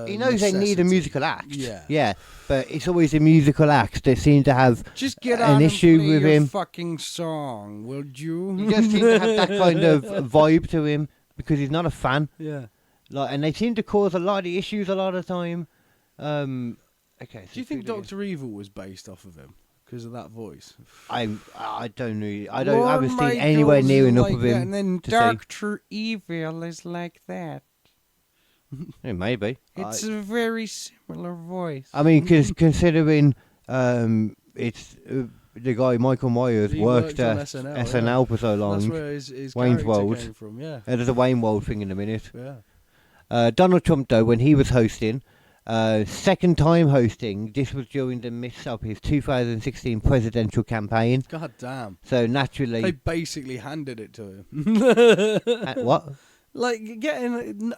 He knows they need a necessity. musical act. Yeah. Yeah, but it's always the musical acts that seem to have Just get an on issue and play with your him. fucking song, would you? He just seems to have that kind of vibe to him because he's not a fan. Yeah. Like, and they seem to cause a lot of the issues a lot of the time. Okay. So Do you think do it again. Doctor Evil was based off of him because of that voice? I don't know. I haven't seen anywhere near enough of him. And then to say. Doctor Evil is like that. Yeah, maybe. It's a very similar voice. I mean, considering it's the guy Michael Myers He worked on at SNL, SNL for so long. That's where his Wayne's character World. came from. Yeah. There's a Wayne World thing in a minute. Yeah. Donald Trump, though, when he was hosting, second time hosting, this was during the midst of his 2016 presidential campaign. God damn. So naturally, They basically handed it to him. what? Like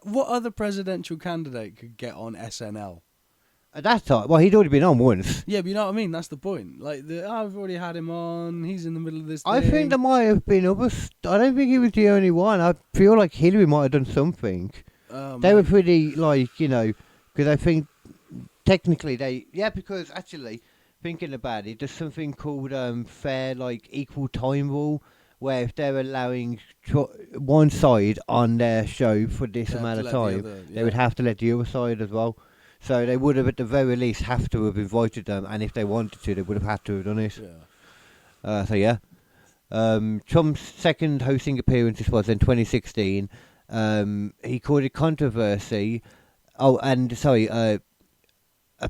what other presidential candidate could get on SNL? At that time, well, he'd already been on once. Yeah, but you know what I mean. That's the point. Like, I've already had him on. He's in the middle of this. I thing. think there might have been others. I don't think he was the only one. I feel like Hillary might have done something. They were pretty, like, because I think technically because actually, thinking about it, there's something called fair, like, equal time rule, where if they're allowing one side on their show for this amount of time, they would have to let the other side as well. So they would have, at the very least, have to have invited them, and if they wanted to, they would have had to have done it. Yeah. Trump's second hosting appearance was in 2016. He called it controversy. Oh, and sorry, a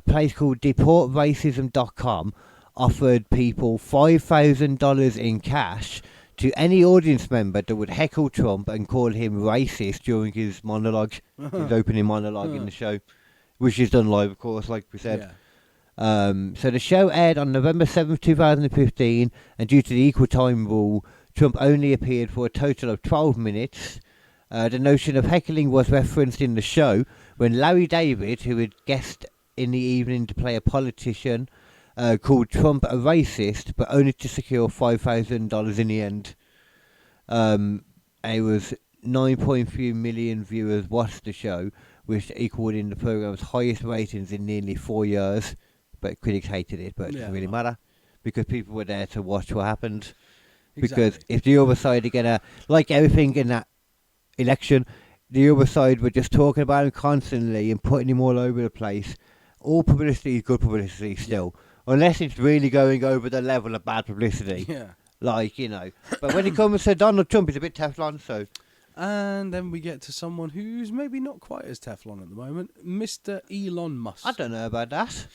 place called deportracism.com offered people $5,000 in cash to any audience member that would heckle Trump and call him racist during his monologue, his opening monologue in the show, which is done live, of course, like we said. Yeah. So the show aired on November 7th, 2015, and due to the equal time rule, Trump only appeared for a total of 12 minutes. The notion of heckling was referenced in the show when Larry David, who had guest in the evening to play a politician, called Trump a racist, but only to secure $5,000 in the end. It was 9.3 million viewers watched the show, which equaled in the programme's highest ratings in nearly 4 years. But critics hated it, but it doesn't really matter, because people were there to watch what happened. Because Exactly. if the other side are gonna, like everything in that election, the other side were just talking about him constantly and putting him all over the place. All publicity is good publicity still, unless it's really going over the level of bad publicity. Yeah. Like, But when it comes to Donald Trump, he's a bit Teflon, so. And then we get to someone who's maybe not quite as Teflon at the moment, Mr. Elon Musk. I don't know about that.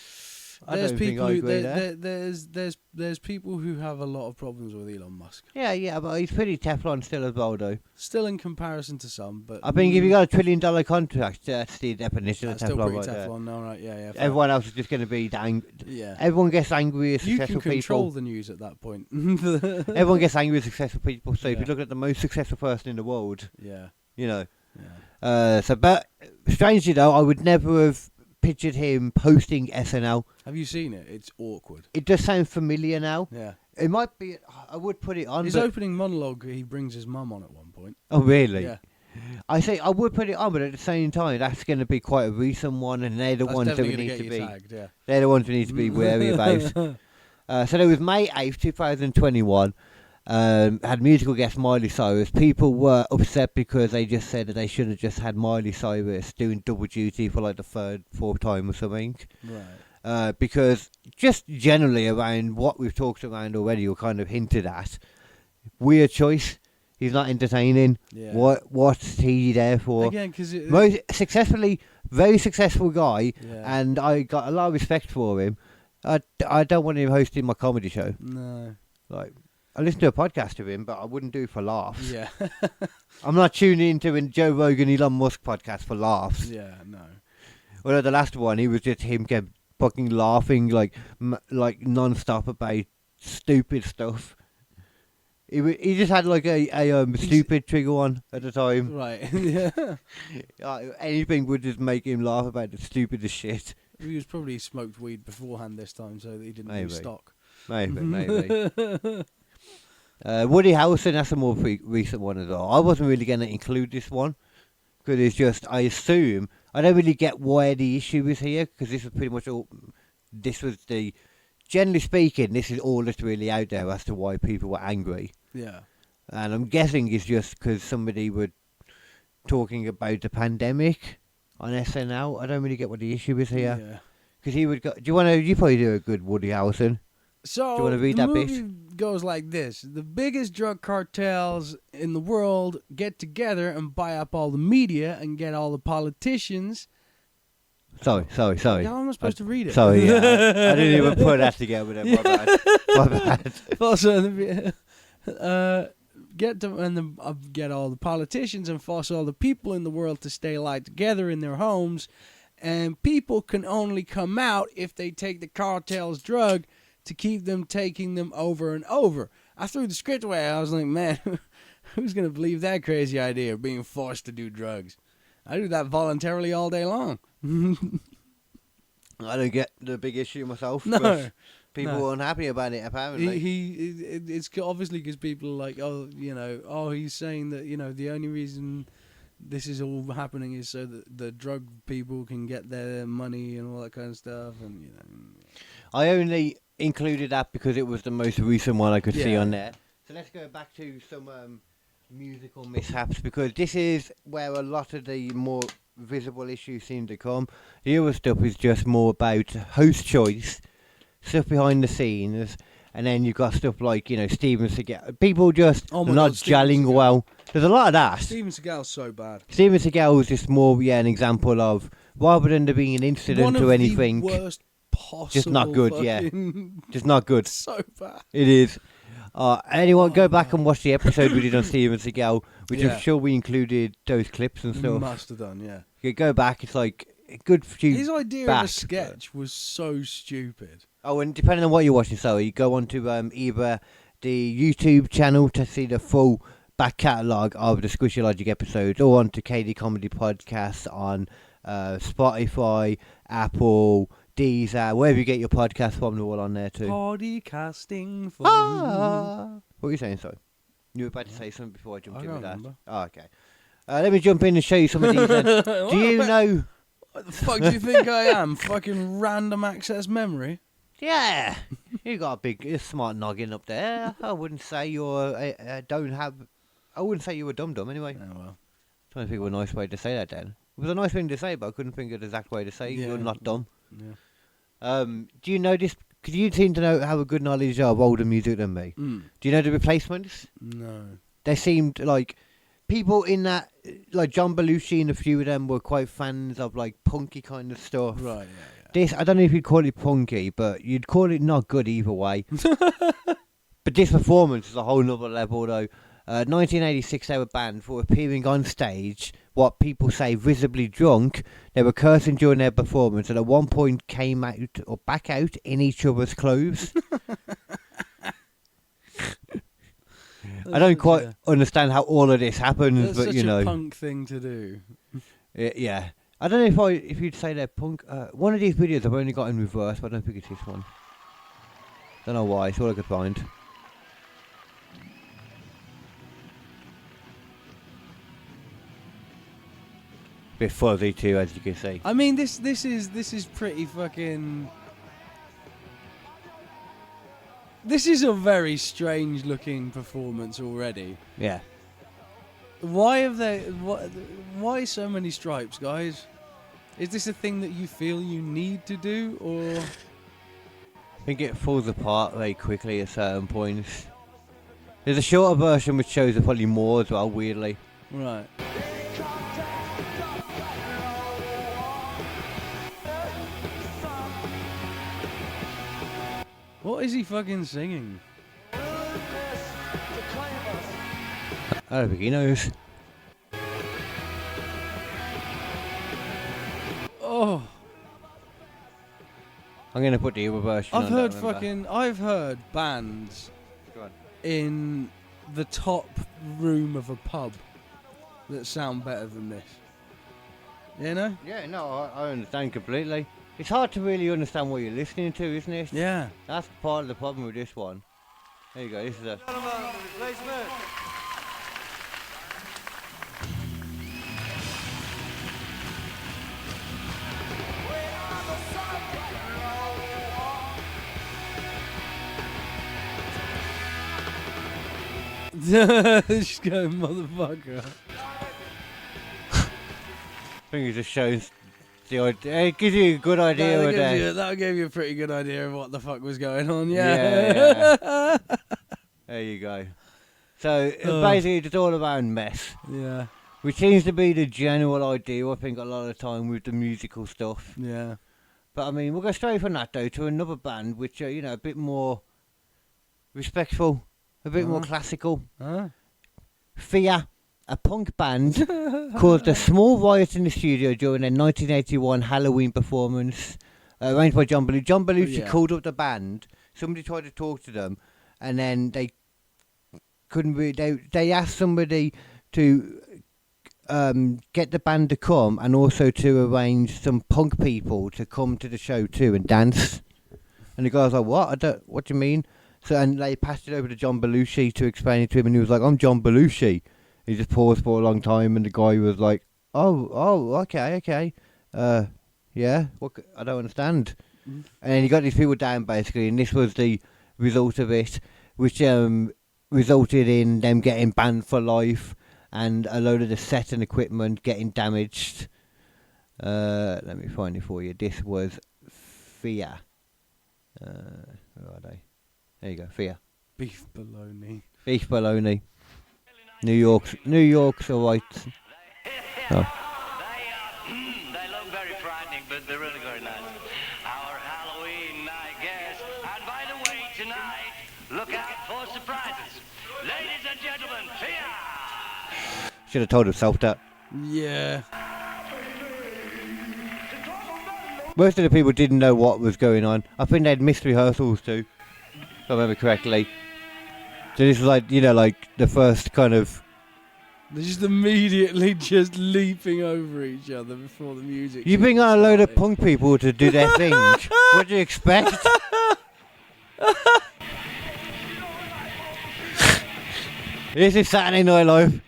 I There's don't think people I who agree there. there's people who have a lot of problems with Elon Musk. Yeah, but he's pretty Teflon still as well, though. Still in comparison to some, but I think if you got $1 trillion contract, that's the definition of that's still Teflon pretty right there. Teflon. No, right? Yeah. Fair. Everyone else is just going to be Yeah. Everyone gets angry with You successful can control people. the news at that point. Everyone gets angry with successful people. So if you Yeah. look at the most successful person in the world, Yeah. But strangely though, I would never have pictured him posting SNL. Have you seen it? It's awkward. It does sound familiar now. Yeah. It might be. I would put it on. His but- opening monologue, he brings his mum on at one point. Oh really? Yeah. I say I would put it on, but at the same time, that's going to be quite a recent one, and they're the That's ones that we definitely need gonna to get be. you tagged, yeah. They're the ones we need to be wary about. So there was May 8th, 2021. had musical guest Miley Cyrus. People were upset because they just said that they should have just had Miley Cyrus doing double duty for like the third, fourth time or something. Right. Because just generally around what we've talked around already or kind of hinted at, weird choice. He's not entertaining. Yeah. What's he there for? Again, because Most successfully, very successful guy, yeah. and I got a lot of respect for him. I don't want him hosting my comedy show. No. Like, I listen to a podcast of him, but I wouldn't do it for laughs. Yeah. I'm not tuning into a Joe Rogan, Elon Musk podcast for laughs. Yeah. No. Well, the last one, he was just him kept fucking laughing like non-stop about stupid stuff. He just had like a stupid trigger one at the time. Right. Yeah. Anything would just make him laugh about the stupidest shit. He was probably smoked weed beforehand this time, so that he didn't Maybe. lose stock. Maybe. Woody Harrelson, that's a more recent one as well. I wasn't really going to include this one because it's just, I assume, I don't really get why the issue is here because this was pretty much all. This was the, generally speaking, this is all that's really out there as to why people were angry. Yeah. And I'm guessing it's just because somebody were talking about the pandemic on SNL. I don't really get what the issue is here. Yeah. Because he would go. You probably do a good Woody Harrelson. So Do you wanna read the that bit? movie goes like this: the biggest drug cartels in the world get together and buy up all the media and get all the politicians. Sorry. How am I supposed to read it? Sorry, yeah. I didn't even put that together with it. My bad. Also, get all the politicians and force all the people in the world to stay alive together in their homes, and people can only come out if they take the cartel's drug to keep them taking them over and over. I threw the script away. I was like, man, who's gonna believe that crazy idea of being forced to do drugs? I do that voluntarily all day long. I don't get the big issue myself. No. But people No. were unhappy about it, apparently. It's obviously because people are like, he's saying that, the only reason this is all happening is so that the drug people can get their money and all that kind of stuff, and I only included that because it was the most recent one I could see Yeah. on there. So let's go back to some musical mishaps, because this is where a lot of the more visible issues seem to come. The other stuff is just more about host choice, stuff behind the scenes, and then you've got stuff like, Steven Seagal. People just Oh my not God, Steven gelling Seagal. well. There's a lot of that. Steven Seagal's so bad. Steven Seagal was just more, an example of, rather than there being an incident One of or anything, the worst possible. just not good, yeah. fucking- just not good. So bad. It is. Anyone go back and watch the episode we did on Steven Seagal, which Yeah. I'm sure we included those clips and stuff. Must have done, yeah. You go back, it's like a good few. His idea of back, a sketch was so stupid. Oh, and depending on what you're watching, so you go on to either the YouTube channel to see the full back catalogue of the Squishy Logic episodes, or onto KD Comedy Podcast on Spotify, Apple, Deezer, wherever you get your podcast from, they're all on there too. Podcasting for What were you saying, sorry? You were about to say something before I jumped I in with can't that. remember. Oh, okay. Let me jump in and show you some of these then. Do you know... What the fuck do you think I am? Fucking random access memory? Yeah, you got a smart noggin up there. I wouldn't say you're... I wouldn't say you were dumb anyway. Oh, well. Trying to think of a nice way to say that then. It was a nice thing to say, but I couldn't think of the exact way to say Yeah. you're not dumb. Yeah. Do you know this? Because you seem to have a good knowledge of older music than me. Mm. Do you know the Replacements? No. They seemed like people in that, like John Belushi and a few of them were quite fans of like punky kind of stuff. Right, yeah. This, I don't know if you'd call it punky, but you'd call it not good either way. But this performance is a whole nother level though. 1986 they were banned for appearing on stage, what people say visibly drunk. They were cursing during their performance, and at one point came out or back out in each other's clothes. I don't quite understand how all of this happens, That's but such you know, a punk thing to do. yeah. I don't know if you'd say they're punk. One of these videos I've only got in reverse, but I don't think it's this one. Don't know why. It's all I could find. Bit fuzzy too, as you can see. I mean, this is pretty fucking. This is a very strange looking performance already. Yeah. Why have they? Why so many stripes, guys? Is this a thing that you feel you need to do, or? I think it falls apart very quickly at certain points. There's a shorter version which shows it probably more as well, weirdly. Right. What is he fucking singing? I don't think he knows. Oh, I'm going to put the other version on. I've heard bands Go on. in the top room of a pub that sound better than this. You know? Yeah, no, I understand completely. It's hard to really understand what you're listening to, isn't it? Yeah. That's part of the problem with this one. There you go, this is a... Just go, motherfucker. I think it just shows the idea. It gives you a good idea of that. That gave you a pretty good idea of what the fuck was going on, yeah. Yeah. There you go. So, basically, it's all around mess. Yeah, Which seems to be the general idea, I think, a lot of the time with the musical stuff. yeah. But, I mean, we'll go straight from that, though, to another band which are, a bit more respectful, a bit more classical. Huh? Fear, a punk band, caused a small riot in the studio during their 1981 Halloween performance, arranged by John Belushi. John Belushi called up the band. Somebody tried to talk to them, and then they couldn't. They asked somebody to get the band to come, and also to arrange some punk people to come to the show too and dance. And the guy was like, "What? What do you mean?" So, and they passed it over to John Belushi to explain it to him, and he was like, "I'm John Belushi." He just paused for a long time, and the guy was like, "Oh, okay, yeah, I don't understand." And then he got these people down basically, and this was the result of it, which resulted in them getting banned for life, and a load of the set and equipment getting damaged. Let me find it for you. This was Fear. Where are they? There you go, Fear. Beef bologna. Beef bologna. New York's alright. Oh. They look very frightening, but they're really very nice. Our Halloween, I guess. And by the way, tonight, look out for surprises. Ladies and gentlemen, Fear! Should have told himself that. Yeah. Most of the people didn't know what was going on. I think they'd missed rehearsals too, if I remember correctly. So this was like, like the first kind of... They're just immediately just leaping over each other before the music. You bring on a load of punk people to do their thing. What do you expect? This is Saturday Night Live.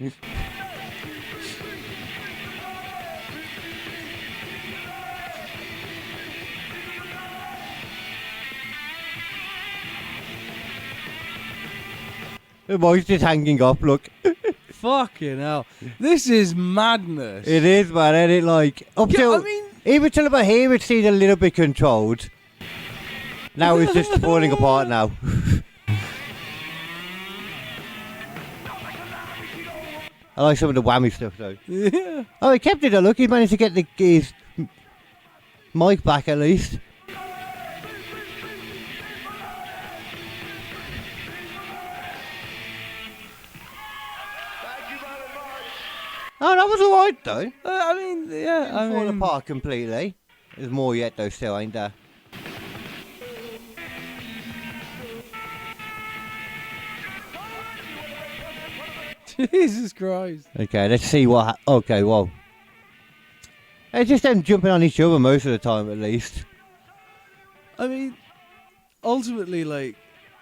The boy's just hanging up, look. Fucking hell. This is madness. It is, man, and it like... even till about here it seemed a little bit controlled. Now it's just falling apart now. I like some of the whammy stuff though. Yeah. Oh, he kept it though, look, he managed to get his mic back at least. Oh, that was alright though. I Fall mean, apart completely. There's more yet though still, ain't there? Jesus Christ. Okay, let's see what... okay, well. It's just them jumping on each other most of the time at least. I mean, ultimately, like,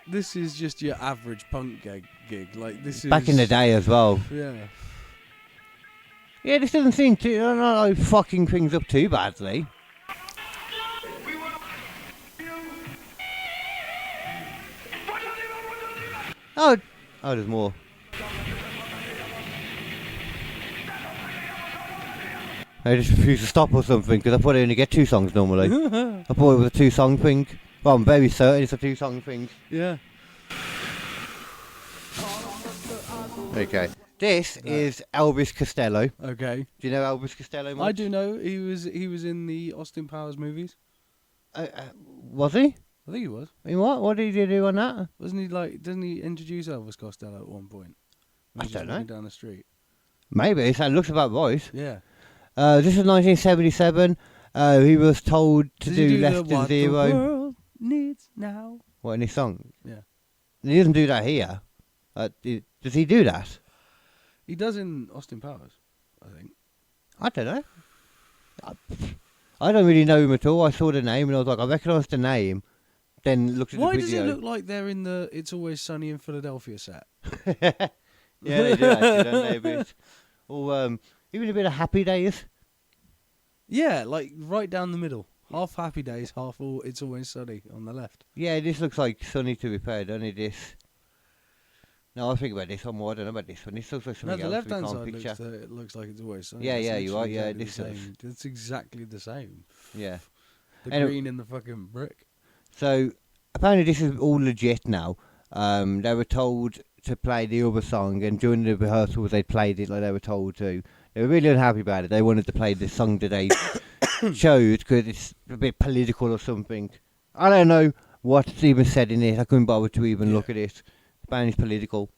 this is just your average punk gig. Like, this is... Back in the day as well. Yeah. Yeah, this doesn't seem to... not like fucking things up too badly. Oh, there's more. I just refused to stop or something because I thought I only get 2 songs normally. I thought it was a 2-song thing. Well, I'm very certain it's a 2-song thing. Yeah. Okay. This is Elvis Costello. Okay. Do you know Elvis Costello much? I do know he was in the Austin Powers movies. Was he? I think he was. In what? What did he do on that? Wasn't he doesn't he introduce Elvis Costello at one point? I don't know. Walking down the street. Maybe. It looks about right. Yeah. This is 1977. He was told to Does he do the less than what zero. the world needs now? What, in his song? Yeah. He doesn't do that here. Does he do that? He does in Austin Powers, I think. I don't know. I don't really know him at all. I saw the name and I was like, I recognise the name. Then looked at Why the does video. it look like they're in the It's Always Sunny in Philadelphia set? Yeah, they do actually, don't they? A bit. Or even a bit of Happy Days. Yeah, like right down the middle. Half Happy Days, half all It's Always Sunny on the left. Yeah, this looks like Sunny to be fair, doesn't it? This. No, I think about this one more. I don't know about this one. This looks like No, something the else we left-hand can't side picture. it looks like It's Always Sunny. Yeah, It's yeah, you are. literally Yeah, exactly this the does. same. It's exactly the same. Yeah. The Anyway- green in the fucking brick. So apparently this is all legit now. They were told to play the other song, and during the rehearsals they played it like they were told to. They were really unhappy about it. They wanted to play the song that they chose because it's a bit political or something. I don't know what's even said in it. I couldn't bother to even look at it. Apparently it's political.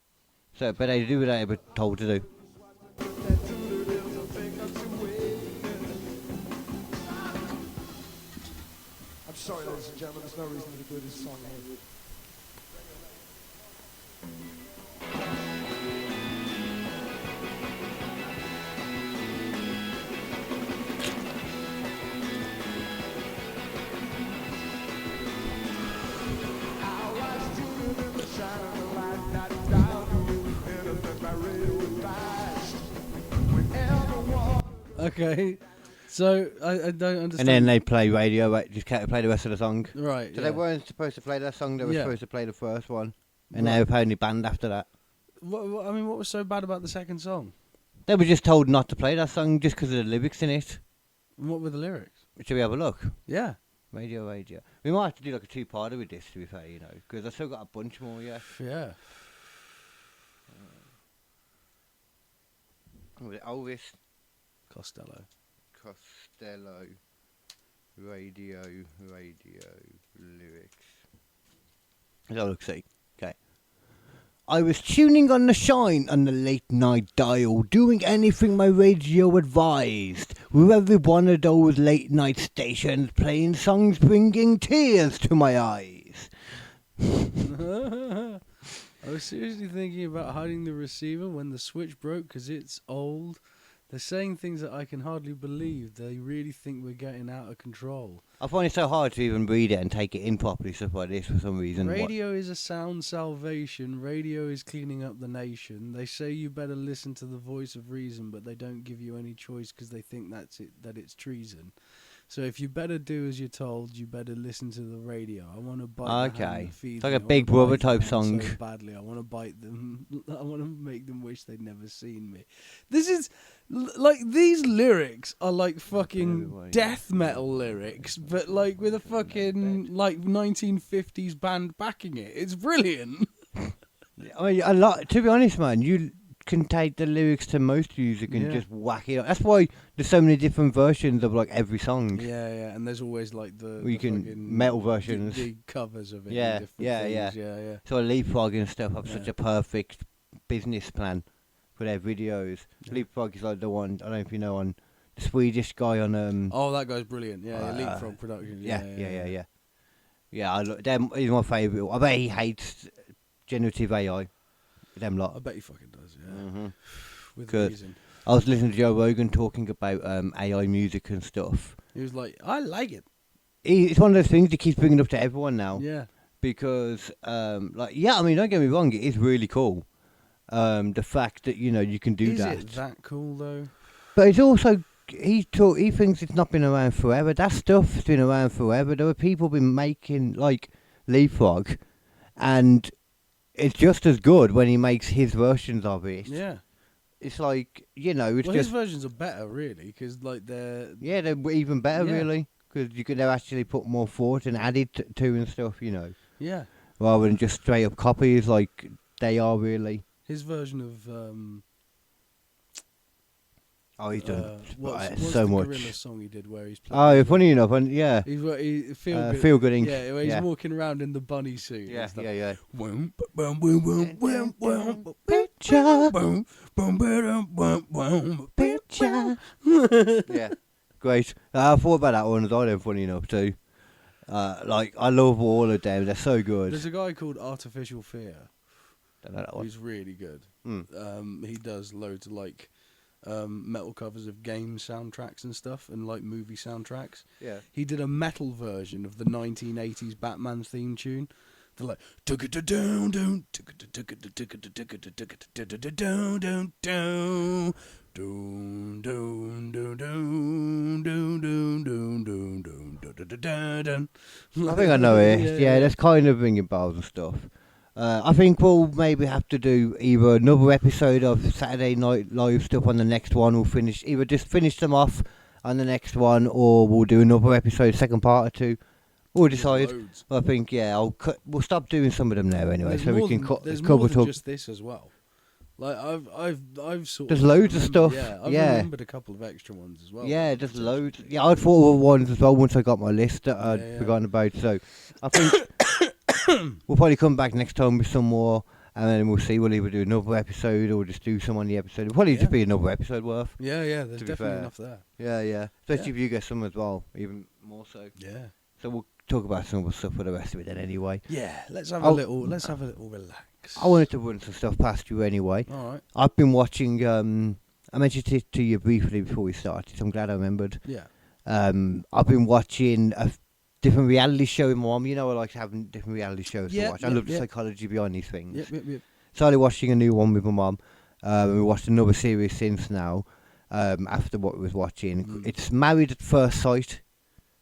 So, but they do what they were told to do. I'm sorry, ladies and gentlemen, there's no reason to do this song here. Okay, so I don't understand. And then they play radio, just can't play the rest of the song. Right, So yeah. they weren't supposed to play that song, they were Yeah. supposed to play the first one. And Right. they were apparently banned after that. I mean, what was so bad about the second song? They were just told not to play that song just because of the lyrics in it. And what were the lyrics? Shall we have a look? Yeah. Radio. We might have to do like a 2-parter with this, to be fair, because I've still got a bunch more, yeah. Yeah. Elvis Costello. Costello. Radio lyrics. Let's have a look, see. Okay. I was tuning on the shine on the late night dial, doing anything my radio advised, with every one of those late night stations playing songs bringing tears to my eyes. I was seriously thinking about hiding the receiver when the switch broke because it's old. They're saying things that I can hardly believe. They really think we're getting out of control. I find it so hard to even read it and take it in properly, stuff like this for some reason. Radio is a sound salvation. Radio is cleaning up the nation. They say you better listen to the voice of reason, but they don't give you any choice because they think that it's treason. So if you better do as you're told, you better listen to the radio. I want to bite the hand Okay. that feeds It's like me. a I wanna Big Brother bite type them song. so badly. I want to bite them. I want to make them wish they'd never seen me. This is like these lyrics are like fucking death metal lyrics, but like with a fucking like 1950s band backing it. It's brilliant. I mean, a lot. To be honest, man, you can take the lyrics to most music and Yeah. just whack it up. That's why there's so many different versions of like every song. Yeah, yeah, and there's always like the You can fucking metal the- versions. the covers of it. Yeah, and different yeah, things. yeah. yeah. So Leapfrog and stuff have such Yeah. a perfect business plan for their videos. Yeah. Leapfrog is like the one, I don't know if you know, on the Swedish guy on Oh, that guy's brilliant. Yeah, Uh, Leapfrog Productions. yeah. Yeah, I look, them is my favourite. I bet he hates generative AI. Them lot. I bet he fucking does. Yeah, Mhm. with Good. reason. I was listening to Joe Rogan talking about AI music and stuff. He was like, I like it. It's one of those things he keeps bringing up to everyone now. Yeah. Because, I mean, don't get me wrong, it is really cool. The fact that, you can do Is that. it that cool though? But it's also, he thinks it's not been around forever. That stuff's been around forever. There were people been making, like, Leapfrog, and it's just as good when he makes his versions of it. Yeah. It's like, you know, it's Well, his just versions are better, really, because like they're they're even better, Yeah. really, because you could actually put more thought and added to and stuff, you know, yeah. rather than just straight up copies like they are really. His version of Oh, he's done what's so the much. Gorilla song he did where he's playing? Oh, funny enough, and yeah, He feel good. Feel Good Inc. Yeah, where he's Yeah. walking around in the bunny suit. yeah, and stuff. yeah. Boom, boom, boom, boom, boom, boom, Picture, boom, boom, boom, boom, boom, picture. Yeah, great. I thought about that one as well. Then, funny enough too. Like I love all of them. They're so good. There's a guy called Artificial Fear Don't know that one. who's really good. Mm. He does loads of like metal covers of game soundtracks and stuff, and like movie soundtracks. Yeah. He did a metal version of the 1980s Batman theme tune. They're like down down I think I know it. Yeah, that's kind of ringing bells and stuff. I think we'll maybe have to do either another episode of Saturday Night Live stuff on the next one. We'll either just finish them off on the next one, or we'll do another episode, second part or two. We'll decide. Loads. I think we'll stop doing some of them now anyway, There's so we more can than- there's cover more than talk. just this as well. Like I've sort There's of loads of remembered- stuff, Yeah, I've yeah. remembered a couple of extra ones as well. Yeah, there's loads. Yeah, I'd thought of ones as well once I got my list that I'd Yeah. forgotten about. So I think we'll probably come back next time with some more, and then we'll see. We'll either do another episode or just do some on the episode. It'll probably just be another episode worth. Yeah, there's To be definitely fair. enough there. Yeah. Especially Yeah. if you get some as well, even more so. Yeah. So we'll talk about some of the stuff for the rest of it then anyway. Yeah, let's have Oh. let's have a little relax. I wanted to run some stuff past you anyway. All right. I've been watching. I mentioned it to you briefly before we started. So I'm glad I remembered. Yeah. I've been watching a different reality show with my mum. You know, I like having different reality shows to Yeah, watch. I yeah, love the yeah. psychology behind these things. Yep. Started watching a new one with my mum. We watched another series since now. After what we was watching, it's Married at First Sight.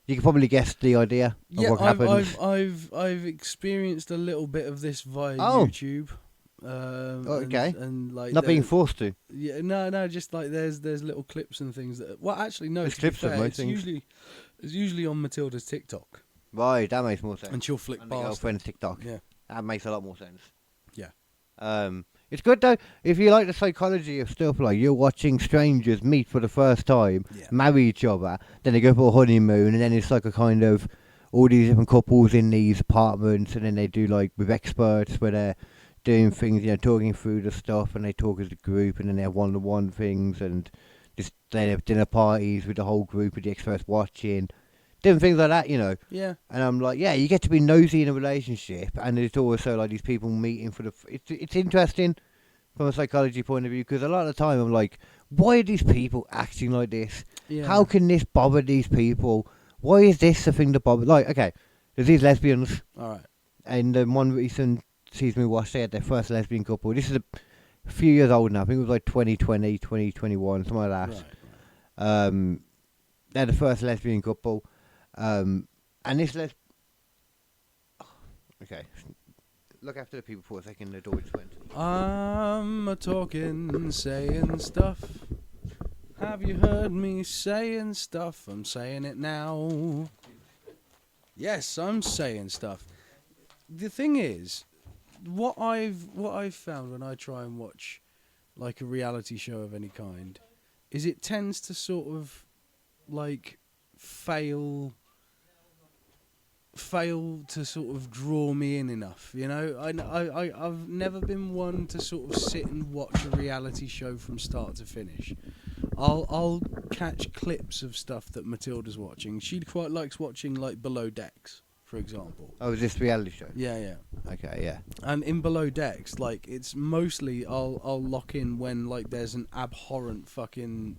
You can probably guess the idea of Yeah, what happens. I've experienced a little bit of this via Oh. YouTube. Okay. And like Not being there- forced to. Yeah, no, just like there's little clips and things that. Well, actually, no. There's To be clips of fair, most things. it's usually on Matilda's TikTok, Right, that makes more sense. and she'll flick And the past. it. girlfriend's TikTok. Yeah. That makes a lot more sense. Yeah. It's good though. If you like the psychology of stuff, like you're watching strangers meet for the first time, Yeah. marry each other, then they go for a honeymoon, and then it's like a kind of all these different couples in these apartments, and then they do like with experts where they're doing things, talking through the stuff, and they talk as a group, and then they have one-to-one things, and just they have dinner parties with the whole group of the experts watching, different things like that, Yeah. And I'm like, yeah, you get to be nosy in a relationship, and it's also like these people meeting for the. It's interesting from a psychology point of view, because a lot of the time I'm like, why are these people acting like this? Yeah. How can this bother these people? Why is this the thing to bother? Like, okay, there's these lesbians, All right. and one recent season we watched, they had their first lesbian couple. This is a few years old now. I think it was like 2020, 2021, something like that. Right. They had the first lesbian couple. And this okay, look after the people for a second. The door just went. I'm a talking, saying stuff. Have you heard me saying stuff? I'm saying it now. Yes, I'm saying stuff. The thing is, what I've found when I try and watch like a reality show of any kind is it tends to sort of like fail to sort of draw me in enough, I've never been one to sort of sit and watch a reality show from start to finish. I'll catch clips of stuff that Matilda's watching. She quite likes watching like Below Decks, for example. Oh, is this reality show? Yeah. Okay, yeah. And in Below Decks, like it's mostly I'll lock in when like there's an abhorrent fucking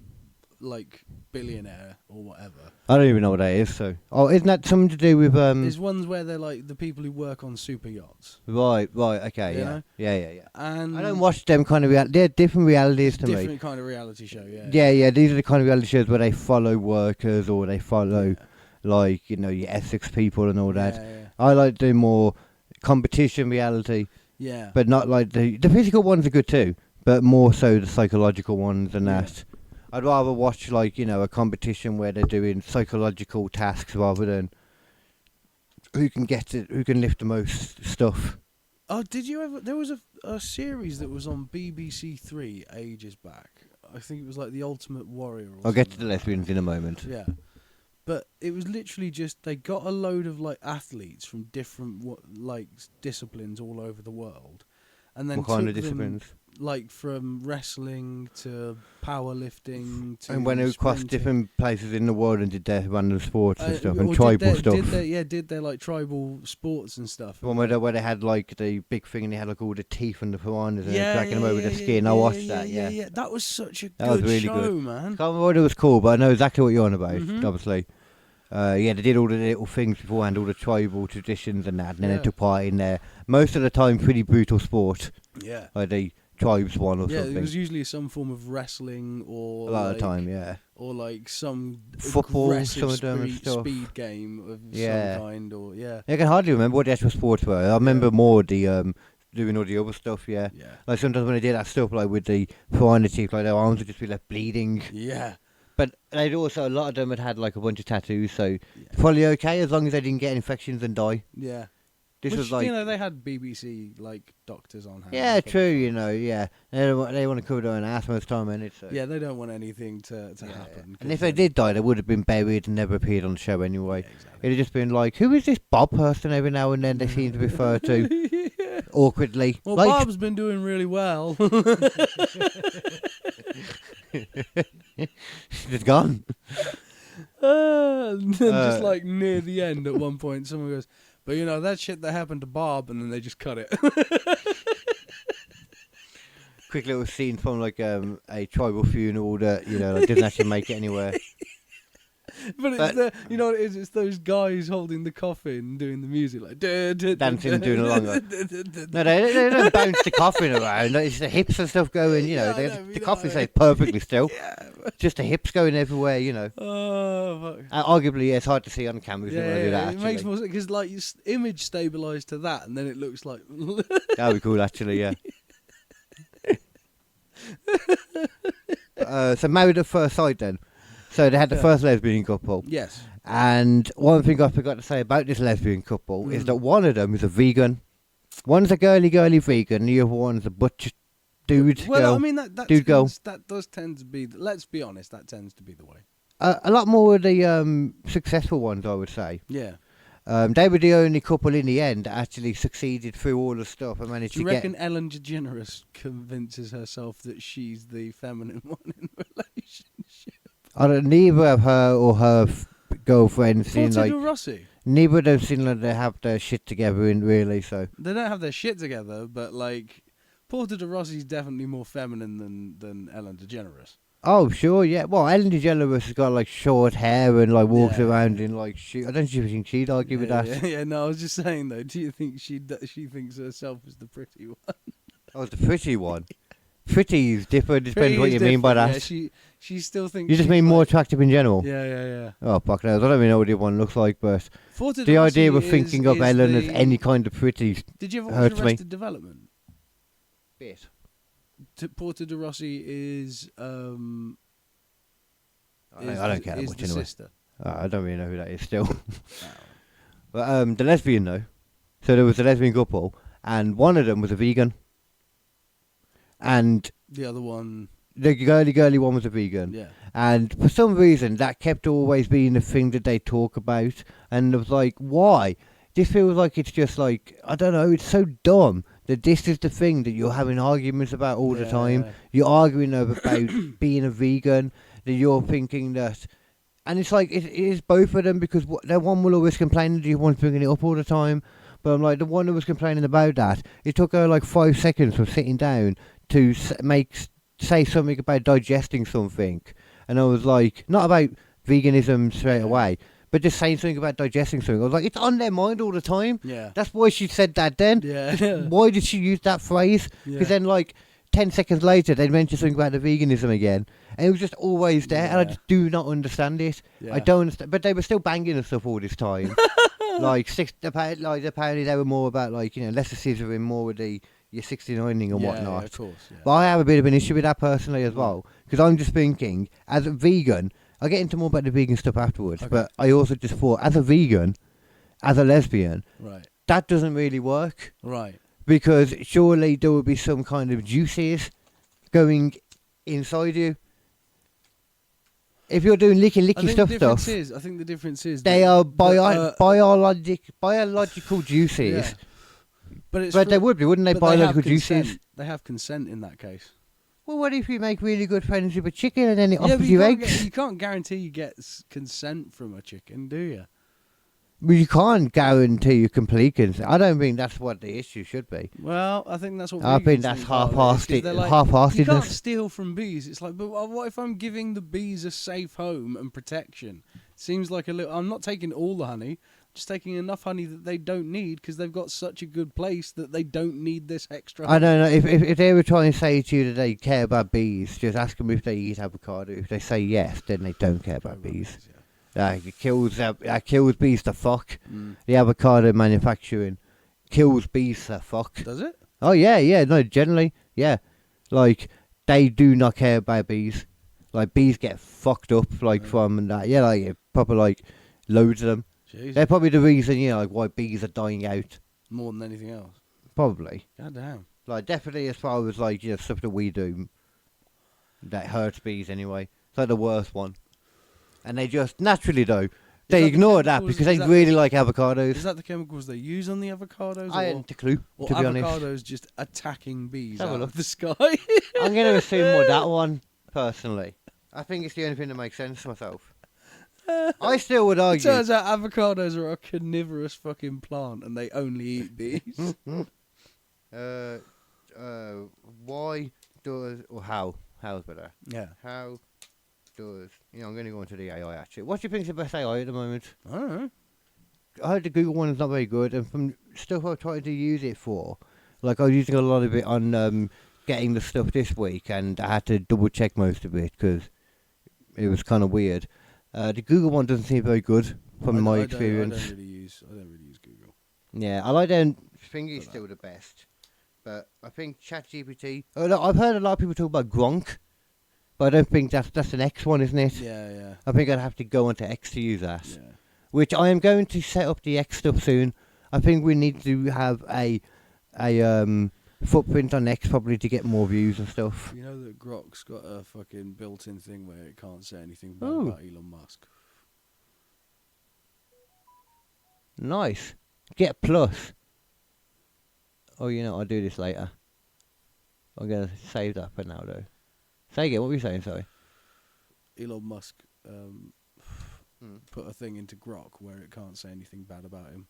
like billionaire or whatever. I don't even know what that is. So, isn't that something to do with There's ones where they're like the people who work on super yachts. Right. Okay, You yeah. know? Yeah. And I don't watch them kind of they're different realities to me. different kind of reality show, yeah. Yeah. These are the kind of reality shows where they follow workers or they follow, like your Essex people and all that. Yeah. I like doing more competition reality. Yeah. But not like the physical ones are good too, but more so the psychological ones than Yeah. that. I'd rather watch like, you know, a competition where they're doing psychological tasks rather than who can lift the most stuff. Oh, did you ever? There was a series that was on BBC Three ages back. I think it was like The Ultimate Warrior. Or I'll get to something the like that. lesbians in a moment. Yeah, but it was literally just they got a load of like athletes from different like disciplines all over the world, and then What kind of took them, disciplines? like from wrestling to powerlifting to And when it crossed sprinting. different places in the world and did their random sports and stuff or and did tribal their- stuff. Did their like tribal sports and stuff. The one where they had like the big thing and they had like all the teeth and the piranhas and Yeah, dragging them over the skin. I watched that. Yeah. That was such a That was good really show, good. man. Can't remember what it was called, but I know exactly what you're on about. Mhm. Obviously, yeah, they did all the little things beforehand, all the tribal traditions and that, and then Yeah. they took part in there. Most of the time, pretty brutal sport, Yeah. like the tribes one or Yeah, something. it was usually some form of wrestling or a lot like, of the time, yeah. or like some Football, aggressive some of them and speed, stuff. speed game of Yeah. some kind, or yeah, I can hardly remember what the actual sports were. I remember more the doing all the other stuff. Yeah, yeah, like sometimes when they did that stuff, like with the piranha teeth, like their arms would just be like bleeding. yeah, But they'd also a lot of them had like a bunch of tattoos, so yeah. probably okay as long as they didn't get infections and die. yeah. This Which, was like, you know, they had BBC like doctors on hand. yeah, and stuff. true. You know, yeah, they want to cover their own ass most of the time, and so. Yeah, they don't want anything to Yeah, happen. And if they did die, they would have been buried and never appeared on the show anyway. Yeah, exactly. It'd have just been like, who is this Bob person every now and then they seem to refer to Yeah. awkwardly. Well, like, Bob's been doing really well. She's gone. And then just Uh, like near the end at one point, someone goes, but you know, that shit that happened to Bob, and then they just cut it. Quick little scene from like a tribal funeral that, you know, like, didn't actually make it anywhere. But it's you know what it is? It's those guys holding the coffin doing the music, like Dancing, doing along. No, they don't bounce the coffin around. Like, it's the hips and stuff going, you know. Yeah, I know, the you know, coffin stays perfectly still. Yeah. Just the hips going everywhere, you know. Oh, fuck. Arguably, yeah, it's hard to see on camera. If you want to do that, it actually. makes more sense because like image stabilized to that, and then it looks like. That would be cool, actually, yeah. So married at first sight then. So they had the first lesbian couple. Yes. And one thing I forgot to say about this lesbian couple is Mm. that one of them is a vegan. One's a girly vegan, and the other one's a butch dude Well, girl. I mean that Dude girl. that does tend to be. Let's be honest, that tends to be the way. A lot more of the successful ones, I would say. Yeah. They were the only couple in the end that actually succeeded through all the stuff and managed Do you to reckon get. Ellen DeGeneres convinces herself that she's the feminine one in the relationship? I don't. Neither of her or her girlfriends seem Porter like. de Rossi. Neither of them seem like they have their shit together, in really. So. They don't have their shit together, but like Porter de Rossi's definitely more feminine than Ellen DeGeneres. Oh, sure, yeah. Well, Ellen DeGeneres has got like short hair and like walks Yeah. around in like I don't think she'd argue with that. Yeah, no, I was just saying though. Do you think she thinks herself is the pretty one? Oh, the pretty one. Pretty is different. Depends Pretty what is you mean by different, that. Yeah, she still thinks. You just she's mean more like- attractive in general. Yeah. Oh, fuck knows. I don't even know what the other one looks like, but Porter the de idea Rossi of thinking of is Ellen as the- any kind of pretty Did you ever watch hurts me. Arrested Development? bit. Porter de Rossi is I don't care that is much the anyway. sister. I don't really know who that is still. But the lesbian though. So there was a lesbian couple, and one of them was a vegan, and The other one, the girly one was a vegan. yeah. And for some reason, that kept always being the thing that they talk about. And I was like, why? This feels like it's just like, I don't know, it's so dumb that this is the thing that you're having arguments about all the time. Yeah. You're arguing about being a vegan, that you're thinking that... And it's like, it is both of them, because the one will always complain that the other one's bringing it up all the time. But I'm like, the one who was complaining about that, it took her like 5 seconds from sitting down to say something about digesting something. And I was like, not about veganism straight away, but just saying something about digesting something. I was like, it's on their mind all the time. Yeah. That's why she said that then. Yeah. Just why did she use that phrase? Because Yeah. then, like, 10 seconds later, they'd mention something about the veganism again. And it was just always there, and I Yeah. just do not understand it. Yeah. I don't understand. But they were still banging and stuff all this time. Like apparently they were more about like less the scissoring, more with the your 69ing and whatnot. Yeah, of course. Yeah. But I have a bit of an issue with that personally as well, because I'm just thinking, as a vegan, I'll get into more about the vegan stuff afterwards, Okay. but I also just thought, as a vegan, as a lesbian, Right. that doesn't really work, Right. because surely there would be some kind of juices going inside you. If you're doing licky I think stuff, the difference is. I think the difference is they that- are that, biological juices. yeah. But it's But they would be, wouldn't they? but they have Biological juices. consent. They have consent in that case. Well, what if you make really good friends with a chicken and then it Yeah, but offers you can't eggs? you can't guarantee you get consent from a chicken, do you? Well, you can't guarantee you complete consent. I don't think that's what the issue should be. Well, I think that's what I vegans think that's part of it is, 'cause half-assed- they're like, half-assedness. You can't steal from bees. It's like, but what if I'm giving the bees a safe home and protection? Seems like a little. I'm not taking all the honey. Just taking enough honey that they don't need because they've got such a good place that they don't need this extra. I don't know if they were trying to say to you that they care about bees. Just ask them if they eat avocado. If they say yes, then they don't care about bees. It kills bees to fuck. The avocado manufacturing kills bees to fuck. Does it? Oh yeah, no, generally, yeah. Like they do not care about bees. Like bees get fucked up like from that. Yeah, like proper like loads of them. Jesus. They're probably the reason, like why bees are dying out. More than anything else. Probably. God damn. Like definitely as far as like stuff that we do that hurts bees anyway. It's like the worst one. And they just naturally though they that the ignore that chemicals- because is they that really like avocados. Is that the chemicals they use on the avocados? I or, hadn't a clue, or to be honest. avocados just attacking bees Have a out look. of the sky? I'm going to assume more that one, personally. I think it's the only thing that makes sense to myself. I still would It argue. turns out avocados are a carnivorous fucking plant and they only eat bees. Why does, or how's better? Yeah. How does, I'm going to go into the AI actually. What do you think is the best AI at the moment? I don't know. I heard the Google one is not very good, and from stuff I've tried to use it for, like I was using a lot of it on getting the stuff this week, and I had to double check most of it because it was kind of weird. The Google one doesn't seem very good from my experience. I don't really use Google. Yeah, I like them. Thingy's still the best, but I think ChatGPT. Oh, look, I've heard a lot of people talk about Gronk, but I don't think that's an X one, isn't it? Yeah. I think I'd have to go onto X to use that. Yeah. Which I am going to set up the X stuff soon. I think we need to have a footprint on X probably to get more views and stuff. You know that Grok's got a fucking built-in thing where it can't say anything bad Ooh. about Elon Musk. Nice. Get plus. Oh, I'll do this later. I'm going to save that for now, though. Say again, what were you saying, sorry? Elon Musk put a thing into Grok where it can't say anything bad about him.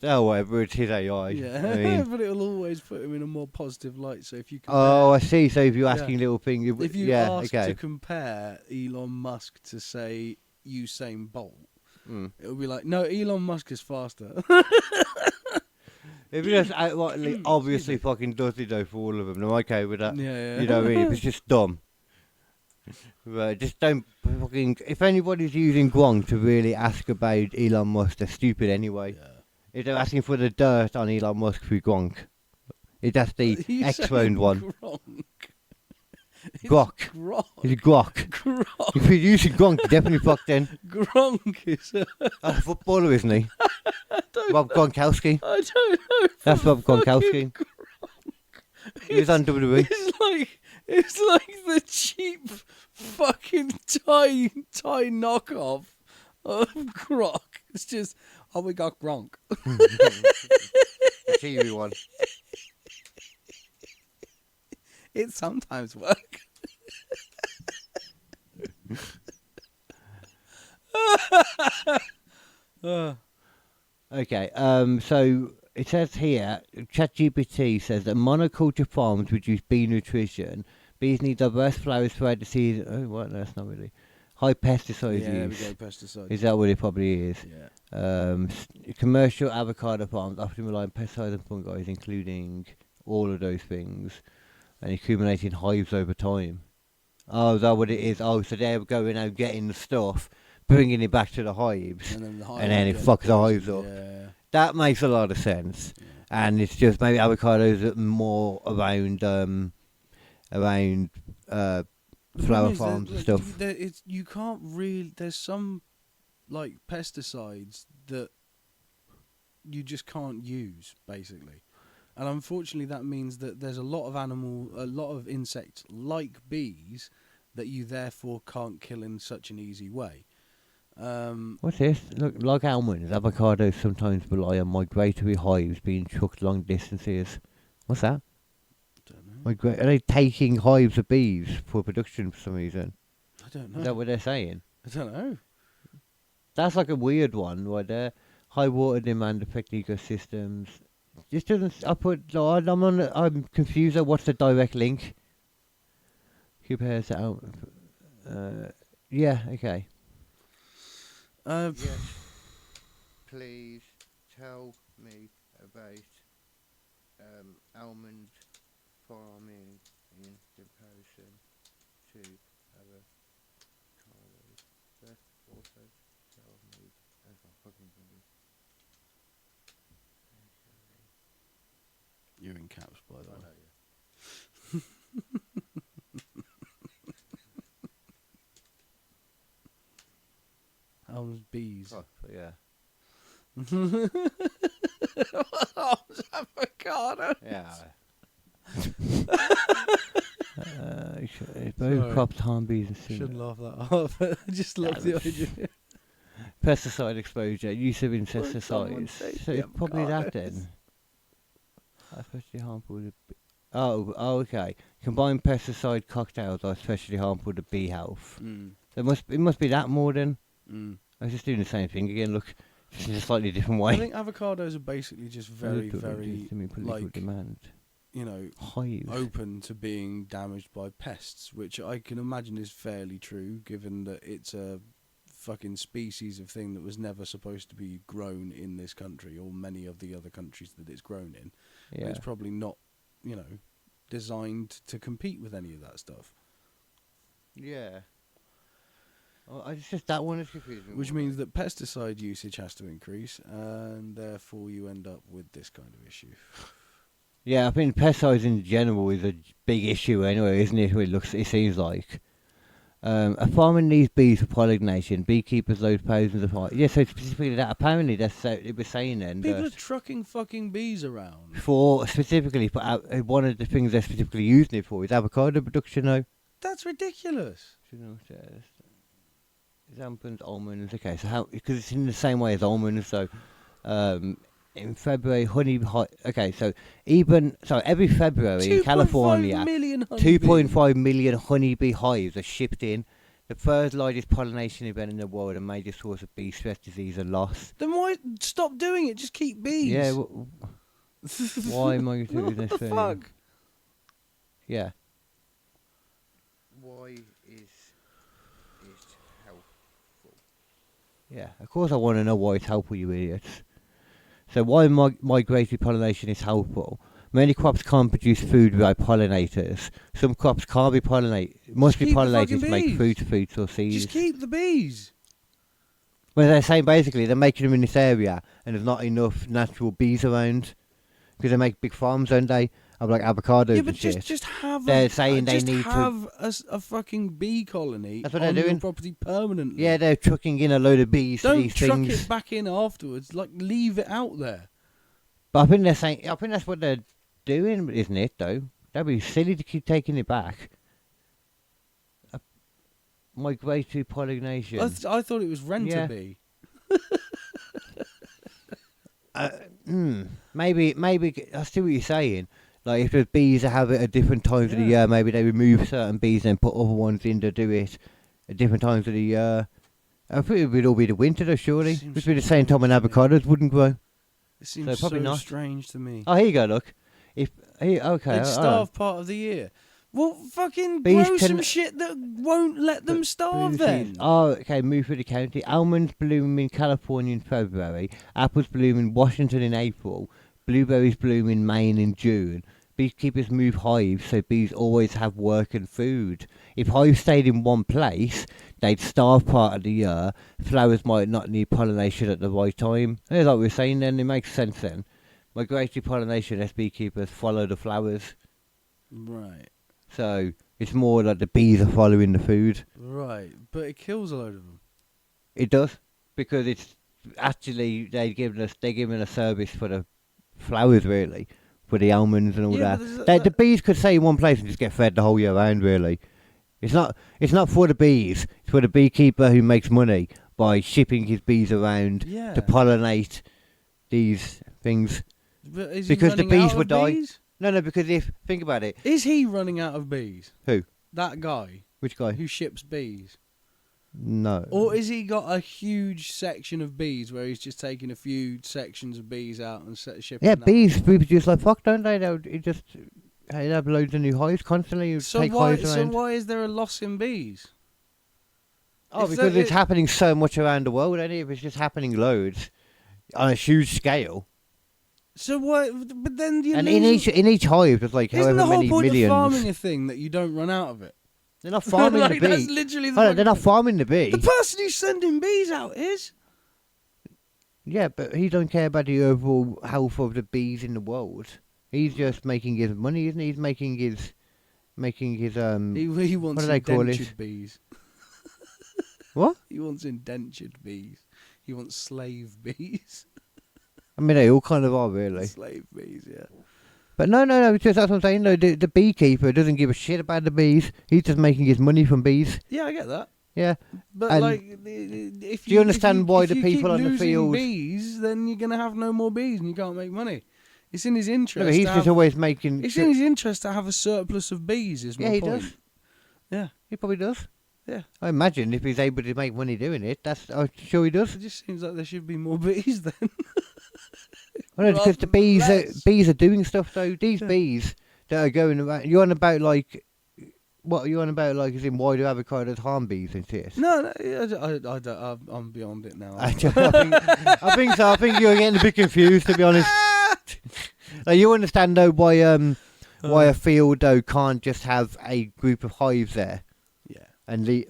Oh, whatever, it's his AI. Yeah, I mean, but it'll always put him in a more positive light. So if you compare, oh, I see. So if you're Yeah. asking little things... if you yeah, ask okay. to compare Elon Musk to say Usain Bolt, it'll be like, no, Elon Musk is faster. If you just outrightly obviously fucking does it though for all of them, I'm okay with that. Yeah. You know what I mean? If it's just dumb. But just don't fucking... If anybody's using Gronk to really ask about Elon Musk, they're stupid anyway. Yeah. If they're asking for the dirt on Elon Musk through Gronk, that's the You X-phoned saying one. Gronk. Grok. Grok. It's Grok. Gronk. If you're using Gronk, you're definitely fucked in. Gronk is A footballer, isn't he? Rob Gronkowski. I don't know. That's Rob fucking Gronkowski. He was on WWE. It's like the cheap fucking Thai knockoff of Grok. It's just, oh, we got Gronk. The TV one. It sometimes works. Okay, so it says here, ChatGPT says that monoculture farms reduce bee nutrition. Bees need diverse flowers throughout the season. Oh, what? No, that's not really. High pesticide Yeah, use. we go pesticides. Is that what it probably is? Yeah. Commercial avocado farms often rely on pesticides and fungi, including all of those things, and accumulating hives over time. Oh, is that what it is? Oh, so they're going out getting the stuff, bringing it back to the hives, And then, and then it fucks the hives up. Yeah. That makes a lot of sense. Yeah. And it's just maybe avocados are more around flower Is farms and like, stuff. You can't really. There's some like pesticides that you just can't use, basically, and unfortunately, that means that there's a lot of insects like bees that you therefore can't kill in such an easy way. What's this? Look, like almonds, avocados sometimes rely on migratory hives being trucked long distances. What's that? Don't know. Are they taking hives of bees for production for some reason? I don't know. Is that what they're saying? I don't know. That's like a weird one right there. High water demand affect ecosystems. This doesn't. I'm confused at what's the direct link. Compares to out. Yeah. Okay. Yes. Please tell me about almond farming in comparison to avocados. But also tell me about fucking bunny. You're in caps, by the way. Almonds, bees. Oh, yeah. Avocado. Yeah. Both Sorry. crops harm bees and Shouldn't similar. laugh that off. I just love the idea. Pesticide exposure, use of someone insecticides. say So the it's probably that avocados? then. Especially harmful to oh, okay. Combined pesticide cocktails are especially harmful to bee health. It must be that more than. I was just doing the same thing again. Look, just in a slightly different way. I think avocados are basically just very, like, demand. Hives. open to being damaged by pests, which I can imagine is fairly true, given that it's a fucking species of thing that was never supposed to be grown in this country or many of the other countries that it's grown in. Yeah. It's probably not, designed to compete with any of that stuff. Yeah. Well, it's just that one is confusing. Which means that pesticide usage has to increase, and therefore you end up with this kind of issue. Yeah, I think pesticides in general is a big issue anyway, isn't it? It seems like. A farmer needs bees for pollination. Beekeepers load thousands of hives. Yeah, so specifically that. Apparently, it was saying then. People are trucking fucking bees around. Specifically, one of the things they're specifically using it for is avocado production, though. That's ridiculous. Almonds, almonds. Okay, so how? Because it's in the same way as almonds. So, in February, okay, so every February in California, 2.5 million honeybee hives are shipped in. The third largest pollination event in the world, a major source of bee stress disease and loss. Then why stop doing it? Just keep bees. Yeah. Why am I doing this What the thing? fuck? Yeah. Why is it helpful? Yeah, of course I want to know why it's helpful, you idiots. So why migratory pollination is helpful? Many crops can't produce food without pollinators. Some crops can't be pollinated. Must be keep the pollinated fucking to make bees. fruits or seeds. Just keep the bees. Well, they're saying basically they're making them in this area, and there's not enough natural bees around because they make big farms, don't they? Of like avocados Yeah, but and shit. just have. They're saying they need to have a fucking bee colony That's what on they're your doing. property permanently. Yeah, they're trucking in a load of bees to Don't these truck things. it back in afterwards. Like, leave it out there. But I think they're saying. I think that's what they're doing, isn't it? Though that'd be silly to keep taking it back. Migratory pollination. I thought it was rent Yeah. a bee. Maybe. I see what you're saying. Like if there's bees that have it at different times of the year, maybe they remove certain bees and put other ones in to do it at different times of the year. I think it would all be the winter, though. Surely, Seems which would be the same time when strange to me. avocados wouldn't grow. It seems probably not. strange to me. Oh, here you go. Look, okay, They'd alright. starve part of the year. Well, fucking Bees grow can- some shit that won't let them starve Blue then. seeds. Oh, okay, move through the county. Almonds bloom in California in February. Apples bloom in Washington in April. Blueberries bloom in Maine in June. beekeepers move hives so bees always have work and food. If hives stayed in one place, they'd starve part of the year. Flowers might not need pollination at the right time. And like we were saying then, it makes sense then. Migratory pollination lets beekeepers follow the flowers. Right. So it's more like the bees are following the food. Right. But it kills a load of them. It does. Because it's actually, they're giving a service for the flowers, really. For the almonds and all Yeah, that. The bees could stay in one place and just get fed the whole year round, really. It's not for the bees. It's for the beekeeper who makes money by shipping his bees around to pollinate these things. But is Because he the running bees out would of die. bees? No, because think about it. Is he running out of bees? Who? That guy Which guy? who ships bees. No. Or is he got a huge section of bees where he's just taking a few sections of bees out and shipping Yeah, them? bees reproduce like fuck, don't they? They have loads of new hives constantly. You So take why? hives So around. why is there a loss in bees? Oh, If because that- it's happening so much around the world, and if it's just happening loads on a huge scale, So why? But then you and lose. in each hive there's like Isn't however the whole many point millions. of farming a thing that you don't run out of it? They're not farming Like, the that's bee. literally the. Hold on, fucking they're not thing. farming the bee. The person who's sending bees out is. Yeah, but he don't care about the overall health of the bees in the world. He's just making his money, isn't he? He's making his He wants do they call it? indentured bees. What? He wants indentured bees. He wants slave bees. I mean, they all kind of are really. Slave bees, yeah. But no, it's just that's what I'm saying. No, the beekeeper doesn't give a shit about the bees. He's just making his money from bees. Yeah, I get that. Yeah. But And like, if do you understand why the if you people keep on the losing field- bees, then you're gonna have no more bees and you can't make money. It's in his interest. No, but he's to just have, always making. it's in his interest to have a surplus of bees. Is my Yeah, he point. does. Yeah, He probably does. yeah. I imagine if he's able to make money doing it, I'm sure he does. It just seems like there should be more bees then. Well, no, because the rather than less. bees are doing stuff though. These Yeah. bees that are going around. You're on about like, what are you on about like? As in, why do avocados harm bees and shit? No, I don't. I'm beyond it now. I think so. I think you're getting a bit confused, to be honest. Like, you understand though why a field though can't just have a group of hives there, Yeah. and do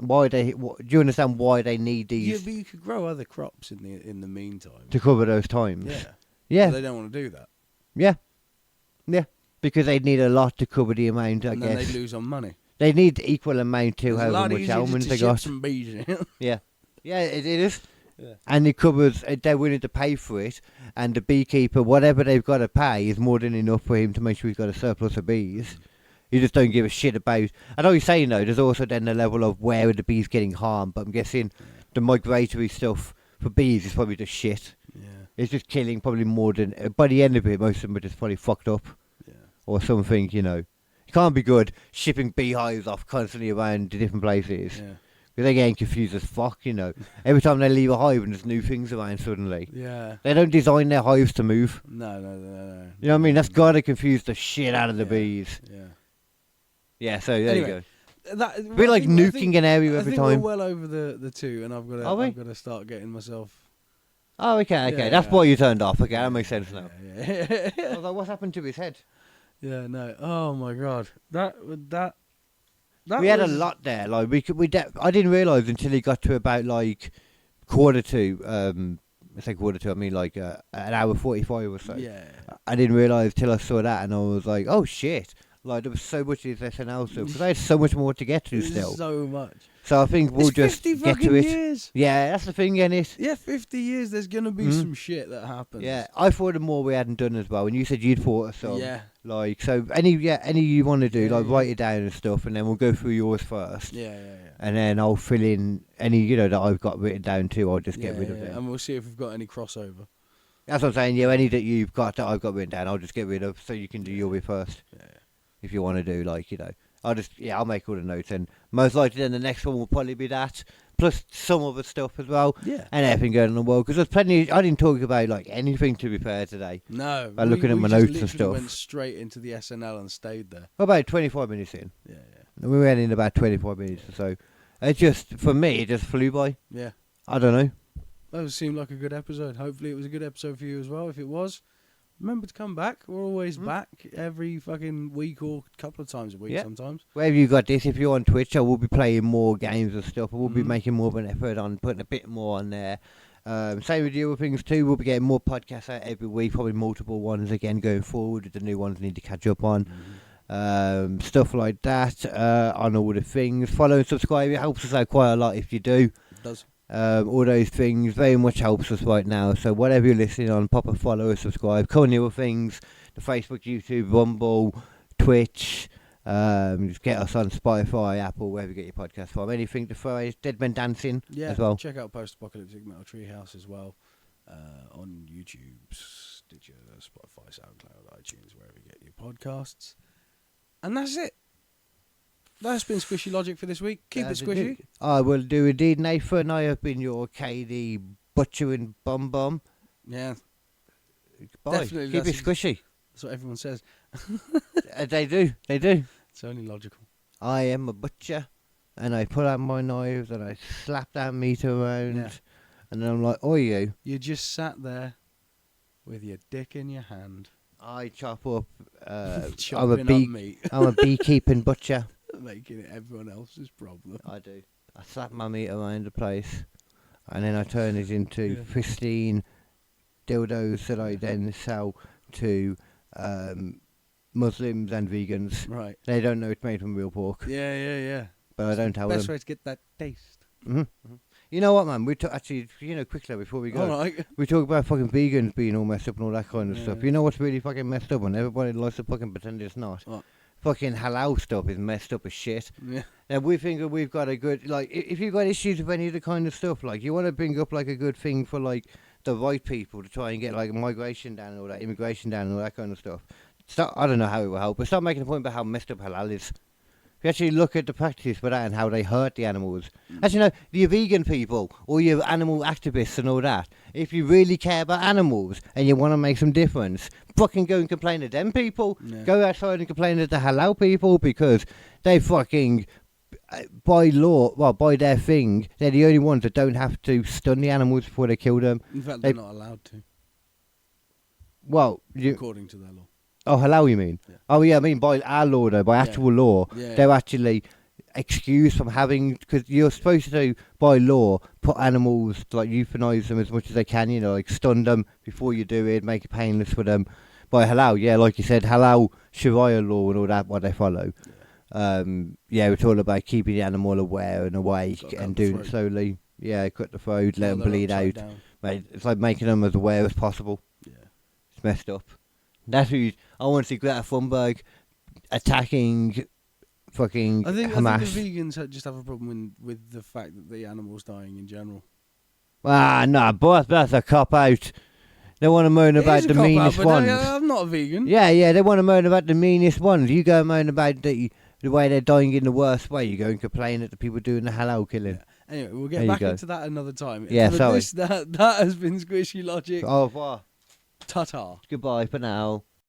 you understand why they need Yeah, these but you could grow other crops in the meantime. to cover those times? Yeah. Yeah, But they don't want to do that. yeah, because they'd need a lot to cover the amount. I And then guess they lose on money. they need equal amount to It's a however lot much easier almonds to they ship got. some bees in. Yeah, it is. Yeah. And it covers. They're willing to pay for it, and the beekeeper, whatever they've got to pay, is more than enough for him to make sure he's got a surplus of bees. You just don't give a shit about. I know what you're saying though. There's also then the level of where are the bees getting harmed, but I'm guessing the migratory stuff for bees is probably just shit. Yeah. It's just killing probably more than. By the end of it, most of them are just probably fucked up Yeah. or something. You know, it can't be good shipping beehives off constantly around to different places. Yeah. Because they're getting confused as fuck, you know. Every time they leave a hive and there's new things around suddenly. Yeah. They don't design their hives to move. No. You know what I mean? That's gotta confuse the shit out of the Yeah. bees. Yeah. Yeah, so there Anyway, you go. That, A bit like nuking an area every time. We're well over the two, and Are we? I've got to start getting myself. Oh, okay. Yeah, That's yeah. why you turned off. Okay, that makes sense now. Yeah. I was like, what's happened to his head? Yeah. No. Oh my god. That We had a was- lot there. Like I didn't realise until he got to about like quarter to. I say quarter to. I mean like an hour 45 or so. Yeah. I didn't realise till I saw that, and I was like, oh shit. Like, there was so much of this SNL stuff, because I had so much more to get to There's still. so much. So I think we'll It's just 50 get fucking to it. years. Yeah, that's the thing, isn't it? Yeah, 50 years. There's gonna be Mhm. some shit that happens. Yeah, I thought of more we hadn't done as well, and you said you'd thought of some. Yeah. Like, so any you want to do, Yeah, like, yeah. write it down and stuff, and then we'll go through yours first. Yeah. And then I'll fill in any, that I've got written down too, I'll just get rid of them. And we'll see if we've got any crossover. That's what I'm saying, yeah, any that you've got that I've got written down, I'll just get rid of, so you can do your bit first. Yeah. If you want to do, like, I'll make all the notes, and most likely then the next one will probably be that, plus some other stuff as well, Yeah. and everything going on in the world, because there's plenty, I didn't talk about, like, anything, to be fair, today. No. By looking at my just notes and literally stuff. went straight into the SNL and stayed there. About 25 minutes in. Yeah. We went in about 25 minutes or so. It just, for me, it just flew by. Yeah. I don't know. That seemed like a good episode. Hopefully it was a good episode for you as well. If it was, Remember to come back. We're always back every fucking week or a couple of times a week Yeah. sometimes. Wherever you got this, if you're on Twitch, I will be playing more games and stuff. I will be making more of an effort on putting a bit more on there. Same with the other things too. We'll be getting more podcasts out every week, probably multiple ones again going forward. With the new ones I need to catch up on. Stuff like that on all the things. Follow and subscribe. It helps us out quite a lot if you do. It does. All those things very much helps us right now. So whatever you're listening on, pop a follow or subscribe. Come on, the other things, the Facebook, YouTube, Rumble, Twitch. Just get us on Spotify, Apple, wherever you get your podcast from. Anything to throw is Dead Men Dancing as well. Check out Post-Apocalyptic Metal Treehouse as well on YouTube, Stitcher, Spotify, SoundCloud, iTunes, wherever you get your podcasts. And that's it. That's been Squishy Logic for this week. Keep it squishy. I will do indeed, Nathan. I have been your KD butchering bum. Yeah. Bye. Definitely, Keep it that's squishy. That's what everyone says. They do. It's only logical. I am a butcher, and I pull out my knives and I slap that meat around, and then I'm like, "Oh, you!" You just sat there with your dick in your hand. I chop up. Chopping up meat. I'm a beekeeping butcher. Making it everyone else's problem. I do. I slap my meat around the place, and then I turn it into pristine dildos that I then sell to Muslims and vegans. Right. They don't know it's made from real pork. Yeah. But I don't tell them. Best way to get that taste. You know what, man? We actually, quickly before we go, All right. we talk about fucking vegans being all messed up and all that kind of stuff. You know what's really fucking messed up, and everybody likes to fucking pretend it's not. What? Fucking halal stuff is messed up as shit. Yeah. And we think that we've got a good, like, if you've got issues with any of the kind of stuff, like, you want to bring up, like, a good thing for, like, the right people to try and get, like, migration down and all that, immigration down and all that kind of stuff. I don't know how it will help, but stop making a point about how messed up halal is. If you actually look at the practice for that and how they hurt the animals. Actually, no, the vegan people, or your animal activists and all that, if you really care about animals and you want to make some difference, fucking go and complain to them people. Yeah. Go outside and complain to the halal people, because they fucking, by law, well, by their thing, they're the only ones that don't have to stun the animals before they kill them. In fact, they're not allowed to, Well, according to their law. Oh, halal, you mean? Yeah. Oh, yeah, I mean by our law, though, by actual law, they're actually excused from having, because you're supposed to, by law, put animals, like, euthanize them as much as they can, like, stun them before you do it, make it painless for them. By halal, yeah, like you said, halal, Sharia law and all that, what they follow. It's all about keeping the animal aware and awake and doing it slowly. Yeah, cut the throat, let them bleed out. Mate, it's like making them as aware as possible. Yeah. It's messed up. That's who I want to see Greta Thunberg attacking fucking Hamas. I think the vegans just have a problem with the fact that the animal's dying in general. No, but that's a cop out. They want to moan about the meanest ones. I'm not a vegan. Yeah, they want to moan about the meanest ones. You go and moan about the way they're dying in the worst way. You go and complain at the people doing the halal killing. Yeah. Anyway, we'll get back into that another time. Yeah, sorry. That has been Squishy Logic. Au revoir. Ta-ta. Goodbye for now.